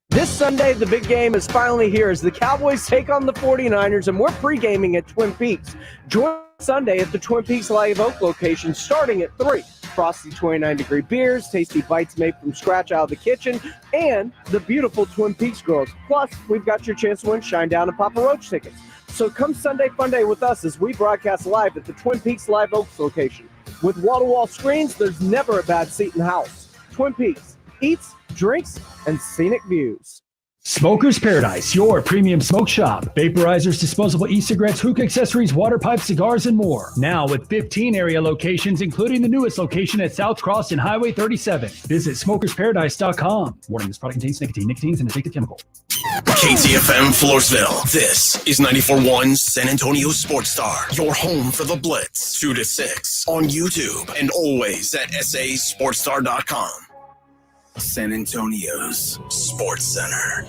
This Sunday, the big game is finally here as the Cowboys take on the 49ers, and we're pre-gaming at Twin Peaks. Join us Sunday at the Twin Peaks Live Oak location starting at 3. Frosty 29-degree beers, tasty bites made from scratch out of the kitchen, and the beautiful Twin Peaks girls. Plus, we've got your chance to win Shine Down and Papa Roach tickets. So come Sunday Fun Day with us as we broadcast live at the Twin Peaks Live Oaks location. With wall-to-wall screens, there's never a bad seat in the house. Twin Peaks, eats, drinks, and scenic views. Smoker's Paradise, your premium smoke shop. Vaporizers, disposable e-cigarettes, hookah accessories, water pipes, cigars, and more. Now with 15 area locations, including the newest location at South Cross and Highway 37. Visit smokersparadise.com. Warning, this product contains nicotine. Nicotine is an addictive chemical. KTFM Floresville. This is 94.1 San Antonio Sports Star. Your home for the Blitz. 2 to 6 on YouTube and always at sasportsstar.com. San Antonio's Sports Center.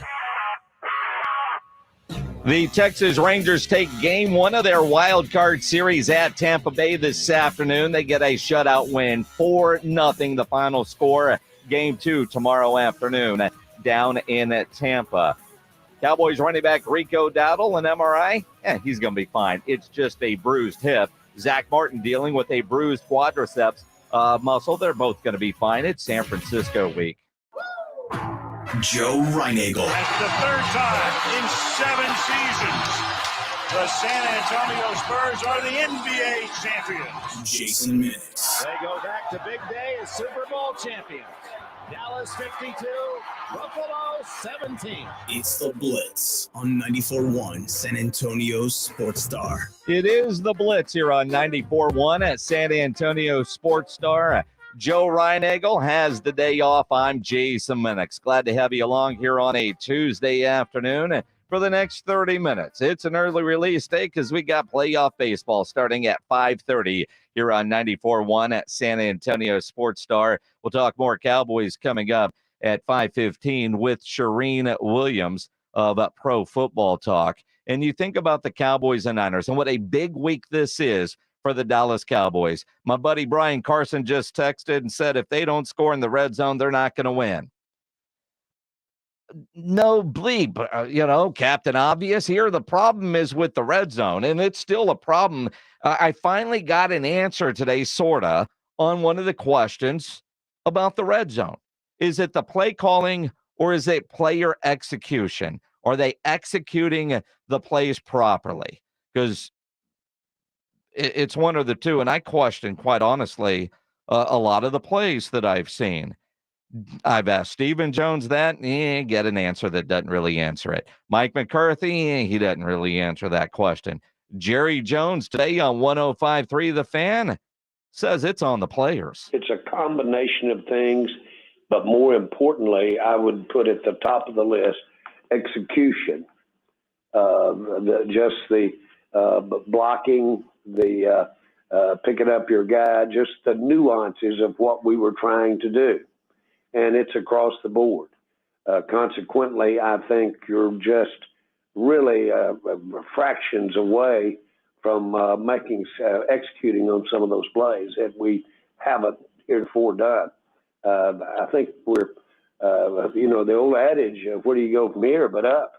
The Texas Rangers take game one of their wild card series at Tampa Bay this afternoon. They get a shutout win, 4-0, the final score. Game two tomorrow afternoon down in Tampa. Cowboys running back Rico Dowdle, an MRI. He's going to be fine. It's just a bruised hip. Zach Martin dealing with a bruised quadriceps muscle. They're both going to be fine. It's San Francisco week. Joe Reinagel. That's the third time in 7 seasons the San Antonio Spurs are the NBA champions. Jason Minix. They go back to big day as Super Bowl champions. Dallas 52, Buffalo 17. It's the Blitz on 94.1 San Antonio Sports Star. It is the Blitz here on 94.1 at San Antonio Sports Star. Joe Reinagel has the day off. I'm Jason Minix. Glad to have you along here on a Tuesday afternoon for the next 30 minutes. It's an early release day because we got playoff baseball starting at 5:30 here on 94.1 at San Antonio Sports Star. We'll talk more Cowboys coming up at 5:15 with Shireen Williams of Pro Football Talk. And you think about the Cowboys and Niners and what a big week this is for the Dallas Cowboys. My buddy Brian Carson just texted and said if they don't score in the red zone, they're not going to win. No bleep, Captain Obvious here. The problem is with the red zone, and it's still a problem. I finally got an answer today, sorta, on one of the questions about the red zone. Is it the play calling or is it player execution? Are they executing the plays properly? Because it's one or the two, and I question, quite honestly, a lot of the plays that I've seen. I've asked Stephen Jones that, get an answer that doesn't really answer it. Mike McCarthy, he doesn't really answer that question. Jerry Jones today on 105.3 The Fan says it's on the players. It's a combination of things, but more importantly, I would put at the top of the list execution. The blocking, the picking up your guy, just the nuances of what we were trying to do. And it's across the board. Consequently, I think you're just really fractions away from executing on some of those plays that we haven't heretofore done. I think we're, the old adage, where do you go from here but up?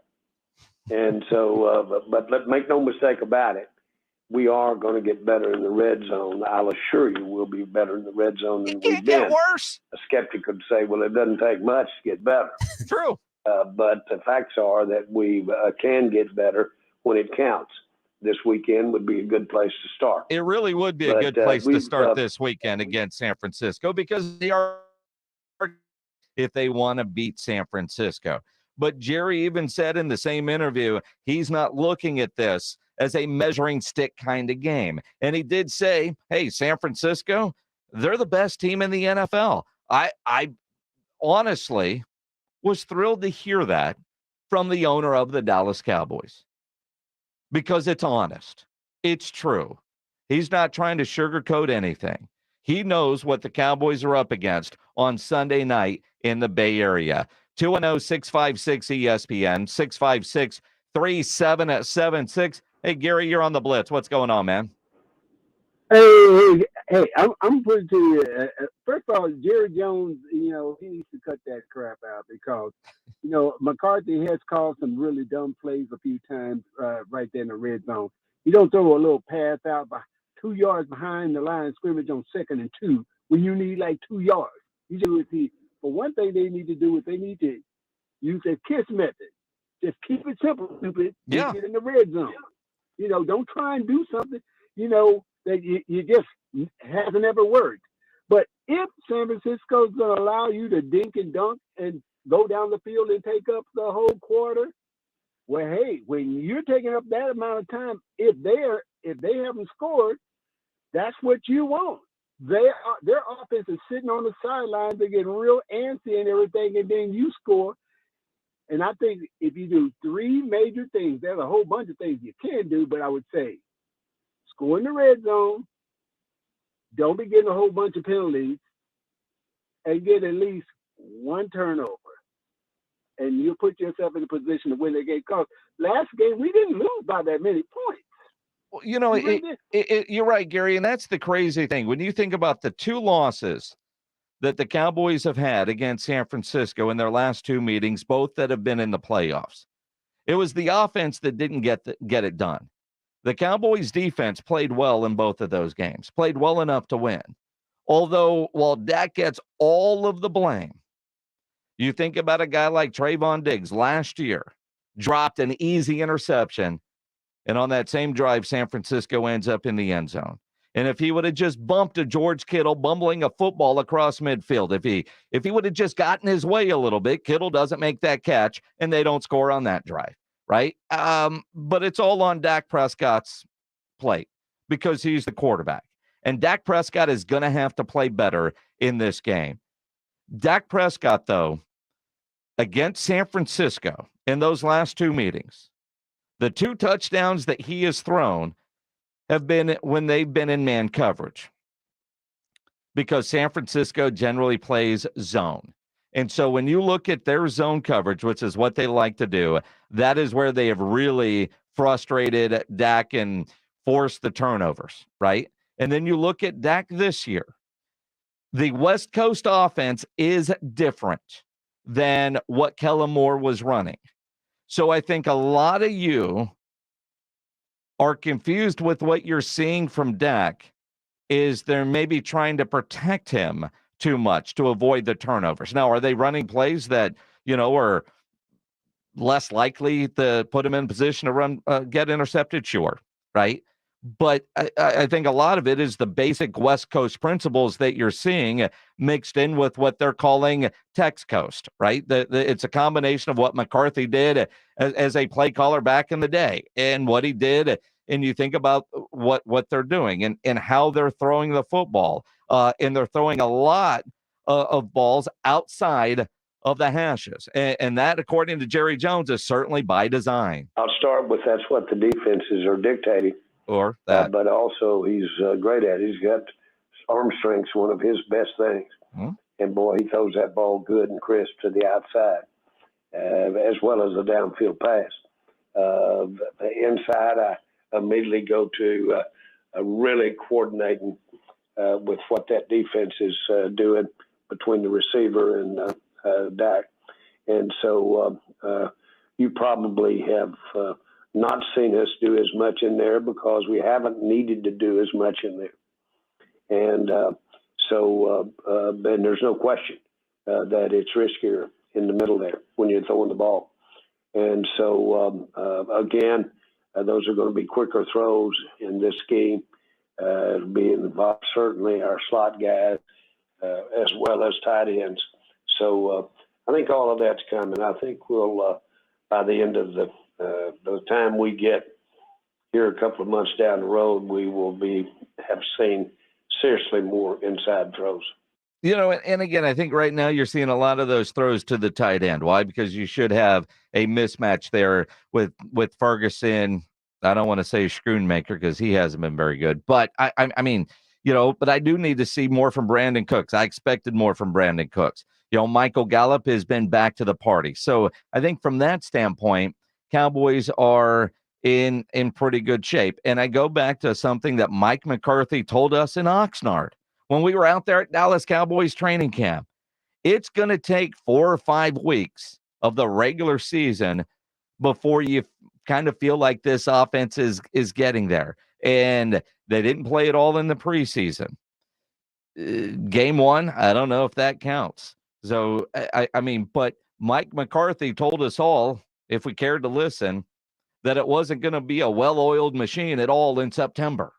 And so, but make no mistake about it, we are going to get better in the red zone. I'll assure you we'll be better in the red zone than we've been. Worse. A skeptic could say, well, it doesn't take much to get better. True. But the facts are that we can get better when it counts. This weekend would be a good place to start. It really would be a good place to start this weekend against San Francisco because they are, if they want to beat San Francisco. But Jerry even said in the same interview, he's not looking at this as a measuring stick kind of game. And he did say, hey, San Francisco, they're the best team in the NFL. I honestly was thrilled to hear that from the owner of the Dallas Cowboys because it's honest. It's true. He's not trying to sugarcoat anything. He knows what the Cowboys are up against on Sunday night in the Bay Area. 210-656-ESPN, 656-3776. Hey, Gary, you're on the Blitz. What's going on, man? Hey, I'm putting to you. First of all, Jerry Jones, he needs to cut that crap out because, McCarthy has called some really dumb plays a few times right there in the red zone. You don't throw a little pass out by 2 yards behind the line of scrimmage on 2nd and 2 when you need like 2 yards. You do it. For one thing, they need to do is they need to use the KISS method. Just keep it simple, stupid. Yeah. Get in the red zone. Don't try and do something. that you just hasn't ever worked. But if San Francisco's going to allow you to dink and dunk and go down the field and take up the whole quarter, well, hey, when you're taking up that amount of time, if they haven't scored, that's what you want. Their offense is sitting on the sidelines, they're getting real antsy and everything, and then you score. And I think if you do three major things, there's a whole bunch of things you can do, but I would say score in the red zone, don't be getting a whole bunch of penalties, and get at least one turnover. And you put yourself in a position to win the game. Because last game, we didn't lose by that many points. Well, you know, you're right, Gary, and that's the crazy thing. When you think about the two losses that the Cowboys have had against San Francisco in their last two meetings, both that have been in the playoffs, it was the offense that didn't get it done. The Cowboys' defense played well in both of those games, played well enough to win. Although, while Dak gets all of the blame, you think about a guy like Trayvon Diggs last year, dropped an easy interception, and on that same drive, San Francisco ends up in the end zone. And if he would have just bumped a George Kittle bumbling a football across midfield, if he would have just gotten his way a little bit, Kittle doesn't make that catch, and they don't score on that drive, right? But it's all on Dak Prescott's plate because he's the quarterback. And Dak Prescott is going to have to play better in this game. Dak Prescott, though, against San Francisco in those last two meetings, the two touchdowns that he has thrown have been when they've been in man coverage, because San Francisco generally plays zone. And so when you look at their zone coverage, which is what they like to do, that is where they have really frustrated Dak and forced the turnovers, right? And then you look at Dak this year. The West Coast offense is different than what Kellen Moore was running. So I think a lot of you are confused with what you're seeing from Dak, is they're maybe trying to protect him too much to avoid the turnovers. Now, are they running plays that, are less likely to put him in position to run, get intercepted? Sure, right? But I think a lot of it is the basic West Coast principles that you're seeing mixed in with what they're calling Tex Coast, right? It's a combination of what McCarthy did as a play caller back in the day and what he did. And you think about what they're doing and how they're throwing the football. And they're throwing a lot of balls outside of the hashes. And that, according to Jerry Jones, is certainly by design. I'll start with that's what the defenses are dictating. Or that. But also he's great at it. He's got arm strength's one of his best things. Hmm. And, boy, he throws that ball good and crisp to the outside, as well as the downfield pass. Inside, I immediately go to really coordinating with what that defense is doing between the receiver and Dak. And so you probably have not seen us do as much in there because we haven't needed to do as much in there. And and there's no question that it's riskier in the middle there when you're throwing the ball. And so, again, those are going to be quicker throws in this scheme. It'll be involved certainly our slot guys as well as tight ends. So I think all of that's coming. I think we'll, by the end of the time we get here a couple of months down the road, we will have seen seriously more inside throws. And again, I think right now you're seeing a lot of those throws to the tight end. Why? Because you should have a mismatch there with Ferguson. I don't want to say Schoonmaker because he hasn't been very good, but I mean, but I do need to see more from Brandon Cooks. I expected more from Brandon Cooks. Michael Gallup has been back to the party. So I think from that standpoint, Cowboys are in pretty good shape. And I go back to something that Mike McCarthy told us in Oxnard when we were out there at Dallas Cowboys training camp. It's going to take 4 or 5 weeks of the regular season before you kind of feel like this offense is getting there. And they didn't play it all in the preseason. Game 1, I don't know if that counts. So, I mean, but Mike McCarthy told us all, if we cared to listen, that it wasn't going to be a well-oiled machine at all in September.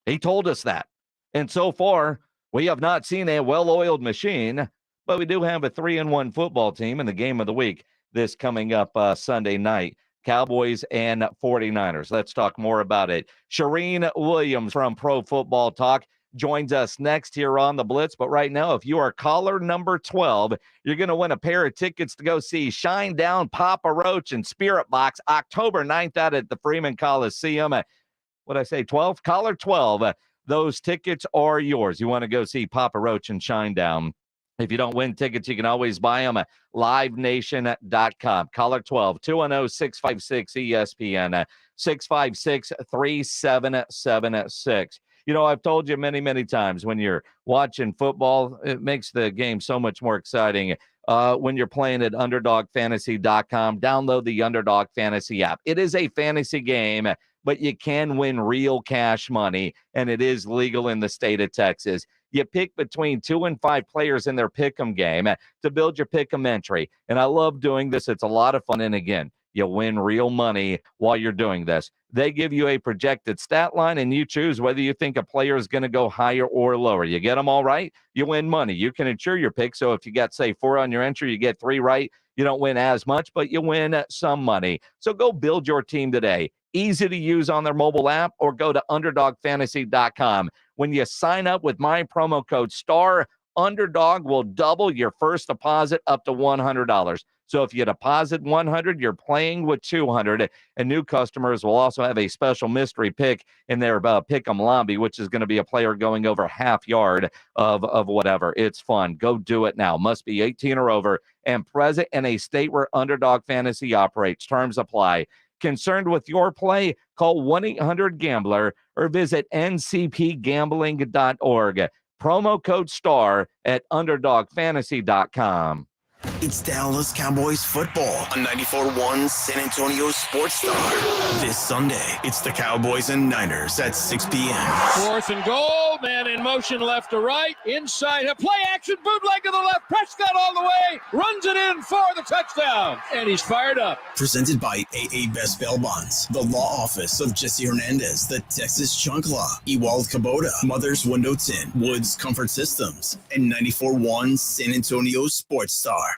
He told us that. And so far, we have not seen a well-oiled machine, but we do have a 3-1 football team in the game of the week this coming up Sunday night. Cowboys and 49ers. Let's talk more about it. Shireen Williams from Pro Football Talk joins us next here on the Blitz. But right now, if you are caller number 12, you're going to win a pair of tickets to go see Shine Down, Papa Roach, and Spirit Box October 9th out at the Freeman Coliseum. What'd I say, 12? Caller 12. Those tickets are yours. You want to go see Papa Roach and Shine Down. If you don't win tickets, you can always buy them at livenation.com. Caller 12, 210-656-ESPN, 656-3776. You know, I've told you many, many times, when you're watching football, it makes the game so much more exciting. When you're playing at underdogfantasy.com, download the Underdog Fantasy app. It is a fantasy game, but you can win real cash money, and it is legal in the state of Texas. You pick between 2 and 5 players in their pick'em game to build your pick'em entry. And I love doing this. It's a lot of fun. And again, you win real money while you're doing this. They give you a projected stat line, and you choose whether you think a player is going to go higher or lower. You get them all right, you win money. You can insure your pick. So if you got, say, 4 on your entry, you get 3 right. You don't win as much, but you win some money. So go build your team today. Easy to use on their mobile app, or go to underdogfantasy.com. When you sign up with my promo code STAR, Underdog will double your first deposit up to $100. So if you deposit $100, you're playing with $200. And new customers will also have a special mystery pick in their pick'em lobby, which is going to be a player going over half yard of whatever. It's fun. Go do it now. Must be 18 or over and present in a state where Underdog Fantasy operates. Terms apply. Concerned with your play? Call 1-800-GAMBLER or visit ncpgambling.org. Promo code STAR at underdogfantasy.com. It's Dallas Cowboys football on 94.1 San Antonio Sports Star. This Sunday, it's the Cowboys and Niners at 6 p.m. 4th and goal, man in motion left to right, inside, a play action, bootleg to the left, Prescott all the way, runs it in for the touchdown, and he's fired up. Presented by AA Best Bail Bonds, the law office of Jesse Hernandez, the Texas Chunk Law, Ewald Kubota, Mother's Window Tint, Woods Comfort Systems, and 94.1 San Antonio Sports Star.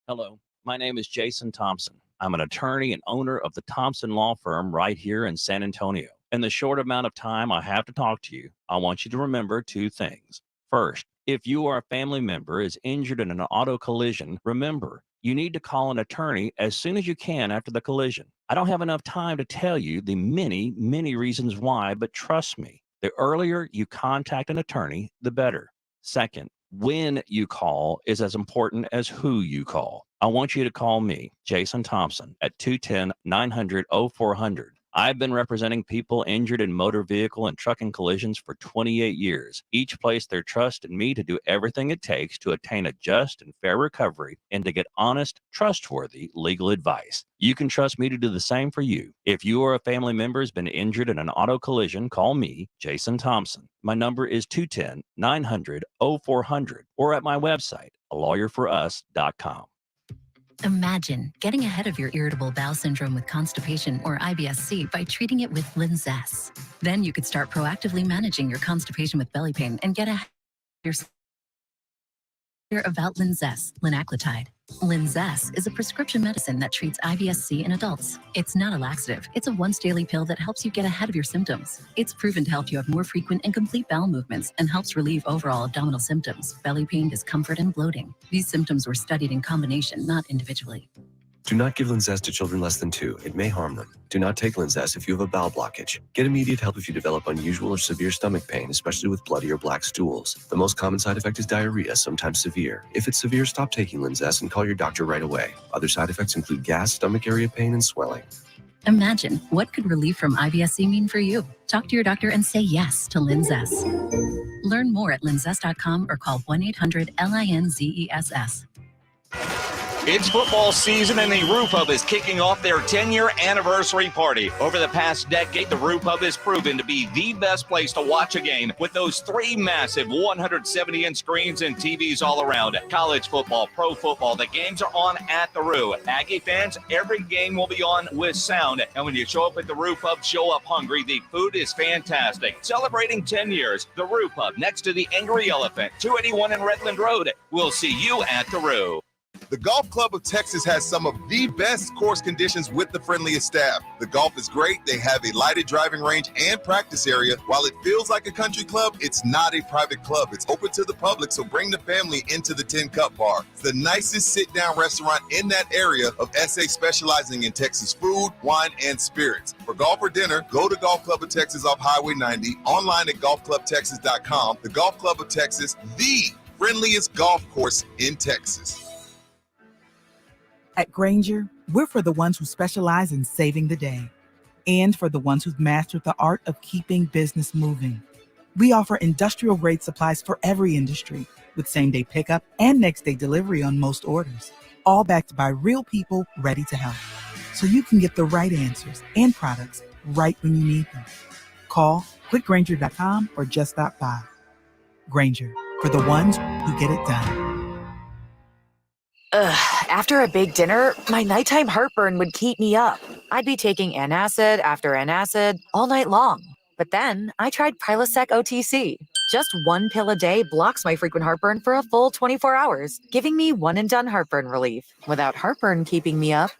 Hello, my name is Jason Thompson. I'm an attorney and owner of the Thompson Law Firm right here in San Antonio. In the short amount of time I have to talk to you, I want you to remember 2 things. First, if you or a family member is injured in an auto collision, remember, you need to call an attorney as soon as you can after the collision. I don't have enough time to tell you the many, many reasons why, but trust me, the earlier you contact an attorney, the better. Second, when you call is as important as who you call. I want you to call me, Jason Thompson, at 210-900-0400. I've been representing people injured in motor vehicle and trucking collisions for 28 years. Each placed their trust in me to do everything it takes to attain a just and fair recovery and to get honest, trustworthy legal advice. You can trust me to do the same for you. If you or a family member has been injured in an auto collision, call me, Jason Thompson. My number is 210-900-0400 or at my website, alawyerforus.com. Imagine getting ahead of your irritable bowel syndrome with constipation or IBS-C by treating it with Linzess. Then you could start proactively managing your constipation with belly pain and get ahead of your about Linzess, linaclotide. Linzess is a prescription medicine that treats IBS-C in adults. It's not a laxative. It's a once-daily pill that helps you get ahead of your symptoms. It's proven to help you have more frequent and complete bowel movements and helps relieve overall abdominal symptoms, belly pain, discomfort, and bloating. These symptoms were studied in combination, not individually. Do not give Linzess to children less than 2. It may harm them. Do not take Linzess if you have a bowel blockage. Get immediate help if you develop unusual or severe stomach pain, especially with bloody or black stools. The most common side effect is diarrhea, sometimes severe. If it's severe, stop taking Linzess and call your doctor right away. Other side effects include gas, stomach area pain, and swelling. Imagine, what could relief from IBS-C mean for you? Talk to your doctor and say yes to Linzess. Learn more at linzess.com or call 1-800-LINZESS. It's football season and the Roof Hub is kicking off their 10-year anniversary party. Over the past decade, the Roof Hub has proven to be the best place to watch a game with those 3 massive 170-inch screens and TVs all around. College football, pro football, the games are on at the Roo. Aggie fans, every game will be on with sound. And when you show up at the Roof Hub, show up hungry. The food is fantastic. Celebrating 10 years, the Roof Hub next to the Angry Elephant, 281 in Redland Road. We'll see you at the Roo. The Golf Club of Texas has some of the best course conditions with the friendliest staff. The golf is great. They have a lighted driving range and practice area. While it feels like a country club, it's not a private club. It's open to the public, so bring the family into the 10 Cup Bar. It's the nicest sit-down restaurant in that area of SA, specializing in Texas food, wine, and spirits. For golf or dinner, go to Golf Club of Texas off Highway 90, online at golfclubtexas.com. The Golf Club of Texas, the friendliest golf course in Texas. At Grainger, we're for the ones who specialize in saving the day and for the ones who've mastered the art of keeping business moving. We offer industrial-grade supplies for every industry with same-day pickup and next-day delivery on most orders, all backed by real people ready to help. So you can get the right answers and products right when you need them. Call quickgrainger.com or just stop by. Grainger, for the ones who get it done. After a big dinner, my nighttime heartburn would keep me up. I'd be taking antacid after antacid all night long. But then I tried Prilosec OTC. Just 1 pill a day blocks my frequent heartburn for a full 24 hours, giving me one-and-done heartburn relief. Without heartburn keeping me up,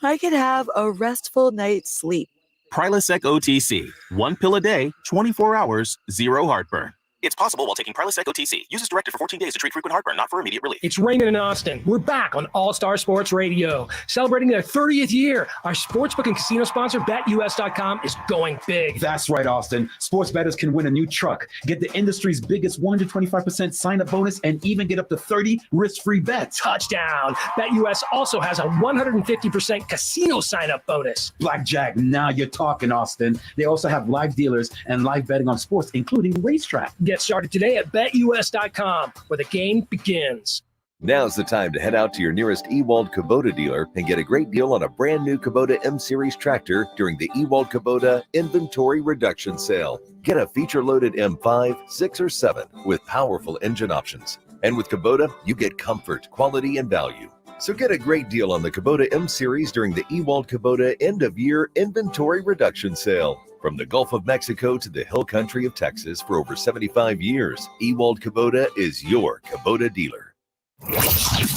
I could have a restful night's sleep. Prilosec OTC. 1 pill a day, 24 hours, 0 heartburn. It's possible while taking Prilosec OTC. Use as directed for 14 days to treat frequent heartburn, not for immediate relief. It's Raymond and Austin. We're back on All-Star Sports Radio, celebrating their 30th year. Our sportsbook and casino sponsor, BetUS.com, is going big. That's right, Austin. Sports bettors can win a new truck, get the industry's biggest 125% sign-up bonus, and even get up to 30 risk-free bets. Touchdown. BetUS also has a 150% casino sign-up bonus. Blackjack, now you're talking, Austin. They also have live dealers and live betting on sports, including racetrack. Get started today at BetUS.com, where the game begins. Now's the time to head out to your nearest Ewald Kubota dealer and get a great deal on a brand new Kubota M-Series tractor during the Ewald Kubota Inventory Reduction Sale. Get a feature-loaded M5, 6, or 7 with powerful engine options. And with Kubota, you get comfort, quality, and value. So get a great deal on the Kubota M-Series during the Ewald Kubota End-of-Year Inventory Reduction Sale. From the Gulf of Mexico to the hill country of Texas for over 75 years, Ewald Kubota is your Kubota dealer.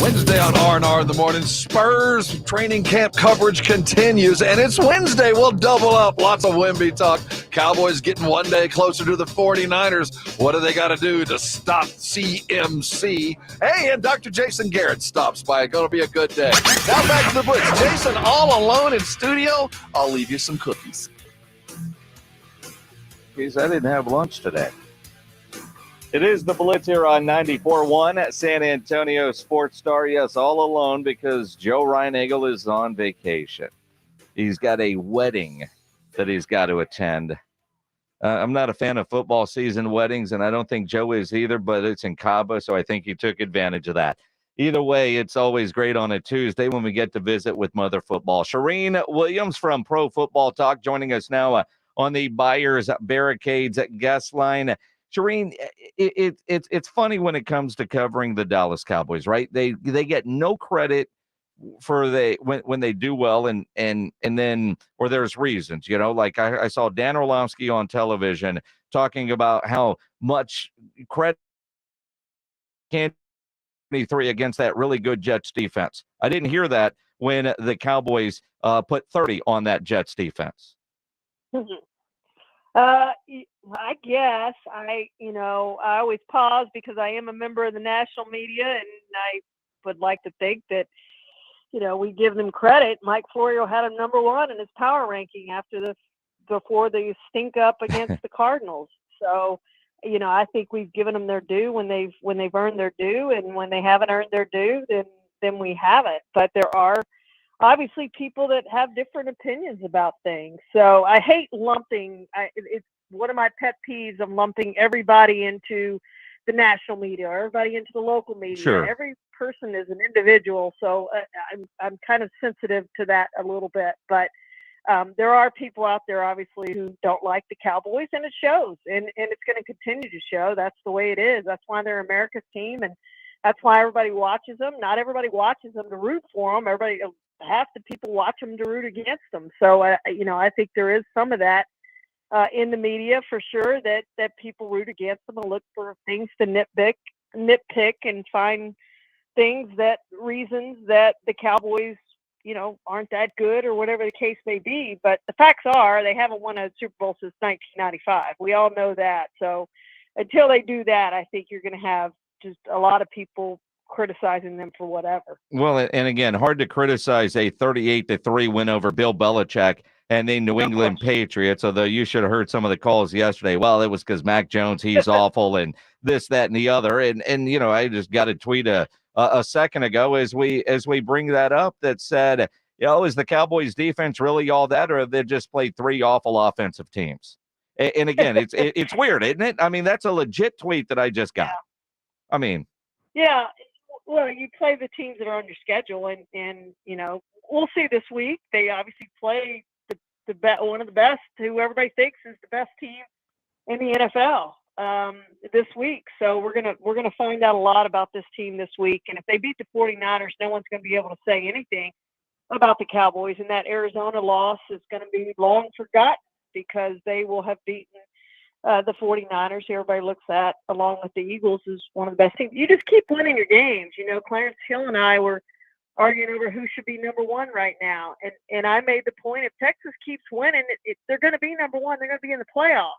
Wednesday on R&R in the morning, Spurs training camp coverage continues, and it's Wednesday. We'll double up. Lots of Wemby talk. Cowboys getting one day closer to the 49ers. What do they got to do to stop CMC? Hey, and Dr. Jason Garrett stops by. Going to be a good day. Now back to the Blitz. Jason all alone in studio. I'll leave you some cookies. I didn't have lunch today. It is the Blitz here on 94.1 San Antonio Sports Star. Yes, all alone because Joe Reinagle is on vacation. He's got a wedding that he's got to attend. I'm not a fan of football season weddings, and I don't think Joe is either, but it's in Cabo, so I think he took advantage of that. Either way, it's always great on a Tuesday when we get to visit with Mother Football. Shireen Williams from Pro Football Talk joining us now on the Buyers Barricades guest line. Shireen, it's funny when it comes to covering the Dallas Cowboys, right? They get no credit for when they do well, and then or there's reasons, like I saw Dan Orlovsky on television talking about how much credit can't 23 against that really good Jets defense. I didn't hear that when the Cowboys put 30 on that Jets defense. I guess I always pause because I am a member of the national media, and I would like to think that, we give them credit. Mike Florio had him number 1 in his power ranking before they stink up against the Cardinals. So, I think we've given them their due when they've earned their due, and when they haven't earned their due, then we haven't. But there are obviously people that have different opinions about things. So I hate lumping. It's one of my pet peeves of lumping everybody into the national media or everybody into the local media. Sure. Every person is an individual, so I'm kind of sensitive to that a little bit. But there are people out there, obviously, who don't like the Cowboys, and it shows, and it's going to continue to show. That's the way it is. That's why they're America's team, and that's why everybody watches them. Not everybody watches them to root for them. Half the people watch them to root against them. So, I think there is some of that in the media for sure, that people root against them and look for things to nitpick and find reasons that the Cowboys, aren't that good or whatever the case may be. But the facts are they haven't won a Super Bowl since 1995. We all know that. So until they do that, I think you're going to have just a lot of people criticizing them for whatever. Well, and again, hard to criticize a 38-3 win over Bill Belichick and the New England Patriots, although you should have heard some of the calls yesterday. Well, it was because Mac Jones, he's awful, and this, that, and the other. And I just got a tweet a second ago as we bring that up that said, is the Cowboys defense really all that, or have they just played three awful offensive teams? And again, it's weird, isn't it? I mean, that's a legit tweet that I just got. I mean, yeah. Well, you play the teams that are on your schedule, and we'll see this week. They obviously play one of the best, who everybody thinks is the best team in the NFL this week. So we're gonna find out a lot about this team this week. And if they beat the 49ers, no one's going to be able to say anything about the Cowboys. And that Arizona loss is going to be long forgotten because they will have beaten the 49ers, who everybody looks at, along with the Eagles, is one of the best teams. You just keep winning your games. Clarence Hill and I were arguing over who should be number one right now. And I made the point, if Texas keeps winning, they're going to be number one. They're going to be in the playoffs.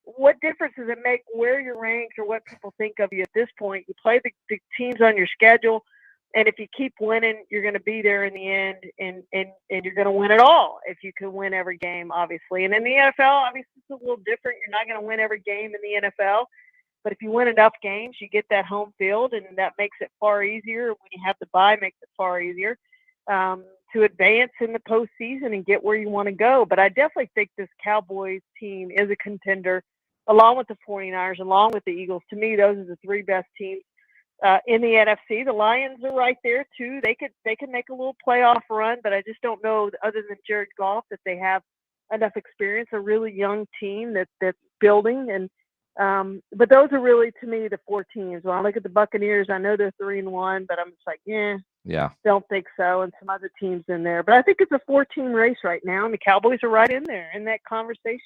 What difference does it make where you're ranked or what people think of you at this point? You play the teams on your schedule, and if you keep winning, you're going to be there in the end, and you're going to win it all if you can win every game, obviously. And in the NFL, obviously, it's a little different. You're not going to win every game in the NFL, but if you win enough games, you get that home field, and that makes it far easier. When you have the bye, it makes it far easier to advance in the postseason and get where you want to go. But I definitely think this Cowboys team is a contender, along with the 49ers, along with the Eagles. To me, those are the three best teams in the NFC. The Lions are right there too. They could make a little playoff run, but I just don't know, other than Jared Goff, that they have enough experience. A really young team that's building, and but those are really, to me, the four teams. When I look at the Buccaneers, I know they're 3-1, but I'm just like, yeah, don't think so. And some other teams in there, but I think it's a 4-team race right now, and the Cowboys are right in there in that conversation.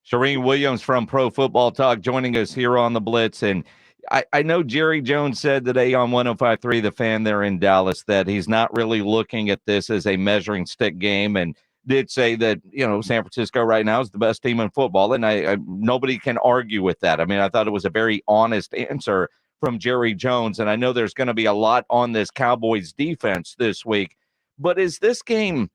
Shereen Williams from Pro Football Talk joining us here on the Blitz. And I know Jerry Jones said today on 105.3 The Fan there in Dallas that he's not really looking at this as a measuring stick game, and did say that, San Francisco right now is the best team in football. And I nobody can argue with that. I mean, I thought it was a very honest answer from Jerry Jones. And I know there's going to be a lot on this Cowboys defense this week, but is this game,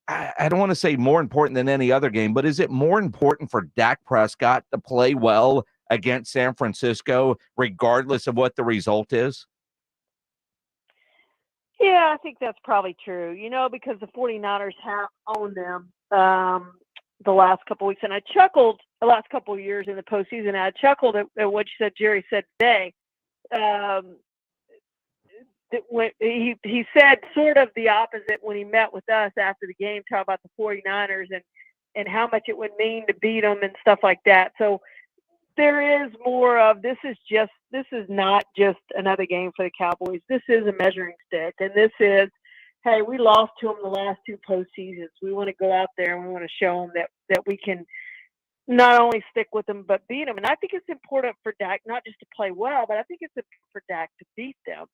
I don't want to say more important than any other game, but is it more important for Dak Prescott to play well against San Francisco, regardless of what the result is? Yeah, I think that's probably true, because the 49ers have owned them the last couple of weeks. And I chuckled the last couple of years in the postseason. I chuckled at what Jerry said today. When he said sort of the opposite when he met with us after the game, talk about the 49ers and how much it would mean to beat them and stuff like that. So there is more of, this is not just another game for the Cowboys. This is a measuring stick, and this is, hey, we lost to them the last two postseasons. We want to go out there and we want to show them that we can not only stick with them but beat them. And I think it's important for Dak not just to play well, but I think it's important for Dak to beat them.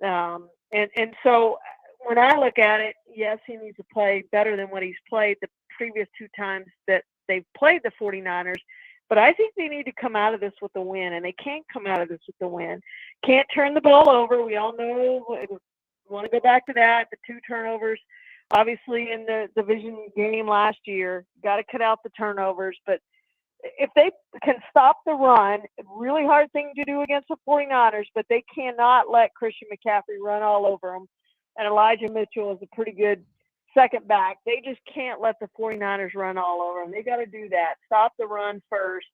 And so when I look at it, yes, he needs to play better than what he's played the previous two times that they've played the 49ers. But I think they need to come out of this with a win, and they can't come out of this with a win. Can't turn the ball over. We all know, we want to go back to that, the 2 turnovers, obviously in the division game last year. Got to cut out the turnovers. But if they can stop the run, really hard thing to do against the 49ers, but they cannot let Christian McCaffrey run all over them. And Elijah Mitchell is a pretty good second back. They just can't let the 49ers run all over them. They got to do that. Stop the run first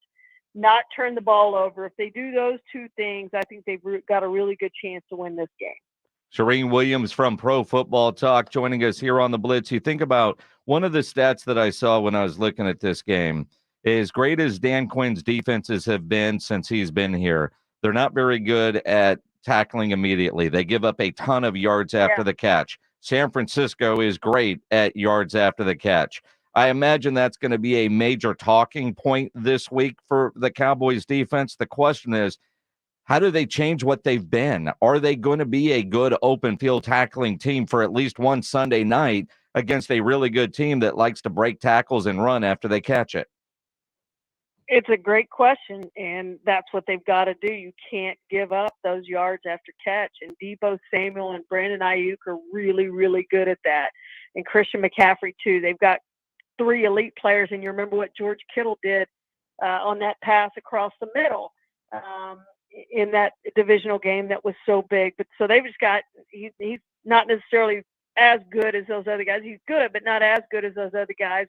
not turn the ball over. If they do those two things, I think they've got a really good chance to win this game. Shireen Williams from Pro Football Talk joining us here on the Blitz. You think about one of the stats that I saw when I was looking at this game. As great as Dan Quinn's defenses have been since he's been here, they're not very good at tackling immediately. They give up a ton of yards after the catch. San Francisco is great at yards after the catch. I imagine that's going to be a major talking point this week for the Cowboys defense. The question is, how do they change what they've been? Are they going to be a good open field tackling team for at least one Sunday night against a really good team that likes to break tackles and run after they catch it? It's a great question, and that's what they've got to do. You can't give up those yards after catch, and Deebo Samuel and Brandon Ayuk are really, really good at that, and Christian McCaffrey too. They've got 3 elite players, and you remember what George Kittle did on that pass across the middle in that divisional game that was so big. But so they've just got he's not necessarily as good as those other guys. He's good, but not as good as those other guys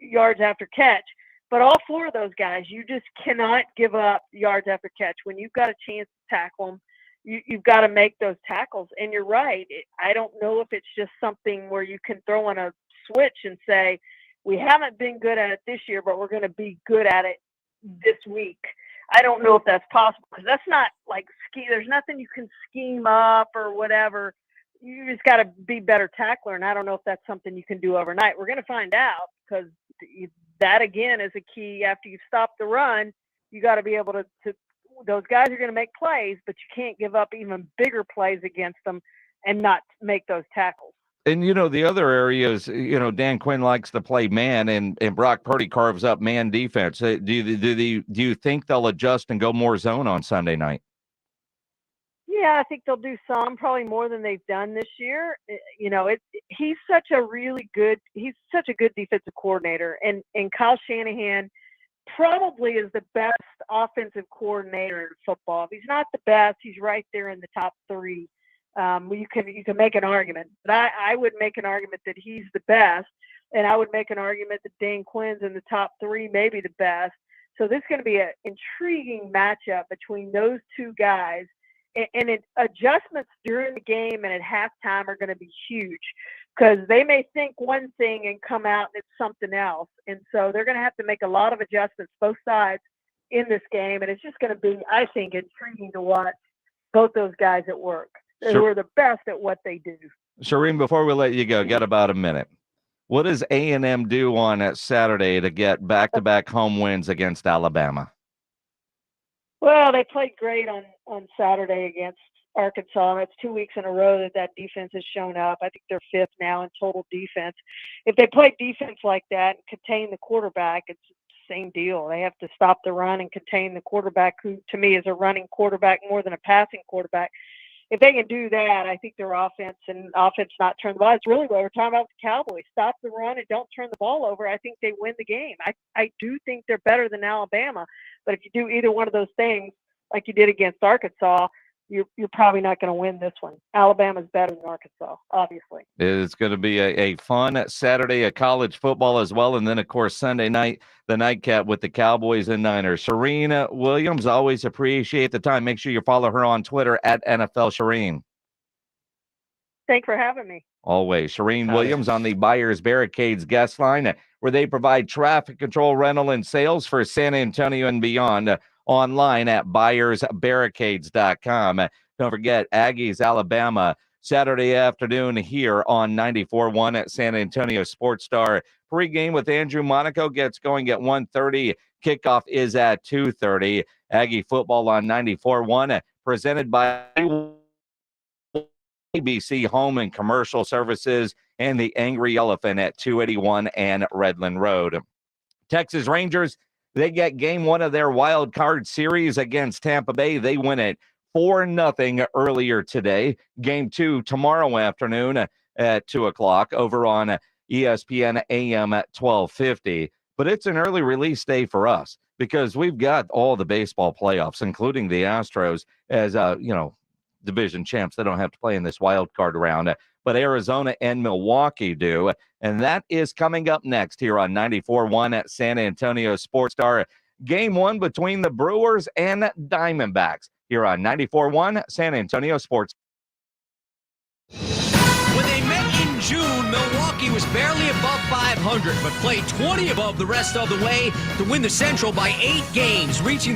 yards after catch. But all 4 of those guys, you just cannot give up yards after catch. When you've got a chance to tackle them, you've got to make those tackles. And you're right. I don't know if it's just something where you can throw on a switch and say, we haven't been good at it this year, but we're going to be good at it this week. I don't know if that's possible, because that's not like there's nothing you can scheme up or whatever. You just got to be better tackler, and I don't know if that's something you can do overnight. We're going to find out, because that, again, is a key. After you stop the run, you got to be able to those guys are going to make plays, but you can't give up even bigger plays against them and not make those tackles. And, the other areas, Dan Quinn likes to play man, and Brock Purdy carves up man defense. Do you think they'll adjust and go more zone on Sunday night? Yeah, I think they'll do some, probably more than they've done this year. He's such a good defensive coordinator, and Kyle Shanahan probably is the best offensive coordinator in football. If he's not the best, he's right there in the top 3. You can make an argument, but I would make an argument that he's the best, and I would make an argument that Dan Quinn's in the top 3, maybe the best. So this is going to be an intriguing matchup between those 2 guys, and adjustments during the game and at halftime are going to be huge, because they may think one thing and come out and it's something else, and so they're going to have to make a lot of adjustments, both sides, in this game, and it's just going to be, I think, intriguing to watch both those guys at work. Who are the best at what they do. Shireen, before we let you go, got about a minute. What does A&M do on Saturday to get back-to-back home wins against Alabama? Well, they played great on Saturday against Arkansas. It's 2 weeks in a row that defense has shown up. I think they're 5th now in total defense. If they play defense like that and contain the quarterback, it's the same deal. They have to stop the run and contain the quarterback, who to me is a running quarterback more than a passing quarterback. If they can do that, I think their offense not turn the ball. It's really what we're talking about with the Cowboys. Stop the run and don't turn the ball over. I think they win the game. I do think they're better than Alabama. But if you do either one of those things, like you did against Arkansas, you're probably not going to win this one. Alabama's better than Arkansas, obviously. It's going to be a fun Saturday of college football as well. And then, of course, Sunday night, the nightcap with the Cowboys and Niners. Shireen Williams, always appreciate the time. Make sure you follow her on Twitter at NFL Shireen. Thanks for having me. Always. Shireen Williams on the Buyers Barricades guest line, where they provide traffic control, rental, and sales for San Antonio and beyond. Online at buyersbarricades.com. Don't forget, Aggies, Alabama, Saturday afternoon here on 94.1 at San Antonio Sports Star. Pre-game with Andrew Monaco gets going at 1:30. Kickoff is at 2:30. Aggie football on 94.1, presented by ABC Home and Commercial Services and the Angry Elephant at 281 and Redland Road. Texas Rangers, they get game 1 of their wild card series against Tampa Bay. They win it 4-0 earlier today. Game 2 tomorrow afternoon at 2 o'clock over on ESPN AM at 12:50. But it's an early release day for us because we've got all the baseball playoffs, including the Astros, as division champs. They don't have to play in this wild card round, but Arizona and Milwaukee do. And that is coming up next here on 94.1 at San Antonio Sports Star. Game 1 between the Brewers and Diamondbacks here on 94.1 San Antonio Sports. When they met in June, Milwaukee was barely above 500, but played 20 above the rest of the way to win the Central by 8 games, reaching